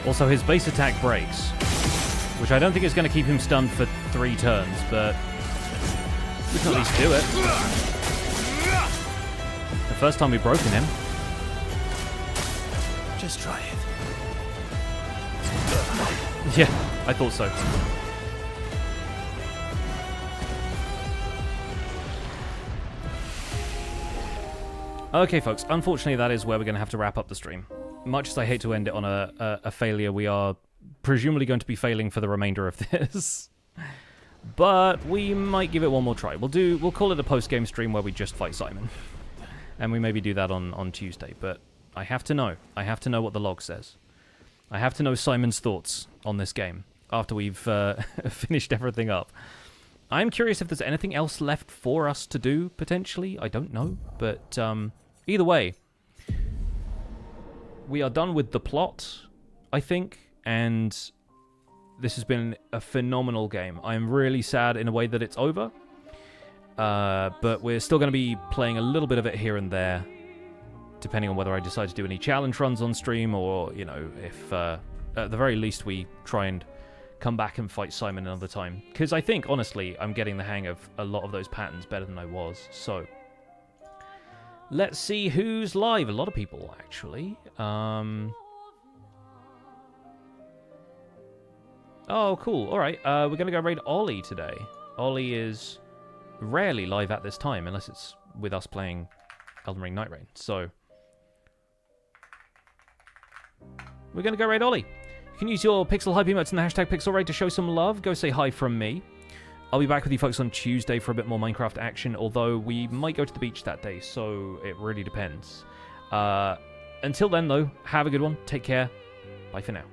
Also, his base attack breaks, which I don't think is going to keep him stunned for 3 turns, but we can at least do it. The first time we've broken him. Just try it. Yeah, I thought so. Okay, folks, unfortunately that is where we're going to have to wrap up the stream. Much as I hate to end it on a failure, we are presumably going to be failing for the remainder of this. But we might give it one more try. We'll call it a post-game stream where we just fight Simon. And we maybe do that on Tuesday, but I have to know. I have to know what the log says. I have to know Simon's thoughts on this game after we've finished everything up. I'm curious if there's anything else left for us to do, potentially. I don't know, but either way, we are done with the plot, I think, and this has been a phenomenal game. I'm really sad in a way that it's over, but we're still going to be playing a little bit of it here and there, depending on whether I decide to do any challenge runs on stream, or, you know, if at the very least we try and come back and fight Simon another time. Because I think, honestly, I'm getting the hang of a lot of those patterns better than I was. So, let's see who's live. A lot of people, actually. Oh, cool. All right. We're going to go raid Ollie today. Ollie is rarely live at this time, unless it's with us playing Elden Ring Night Rain. So, we're going to go raid Ollie. You can use your Pixel Hype emotes and the hashtag PixelRaid to show some love. Go say hi from me. I'll be back with you folks on Tuesday for a bit more Minecraft action, although we might go to the beach that day, so it really depends. Until then, though, have a good one. Take care. Bye for now.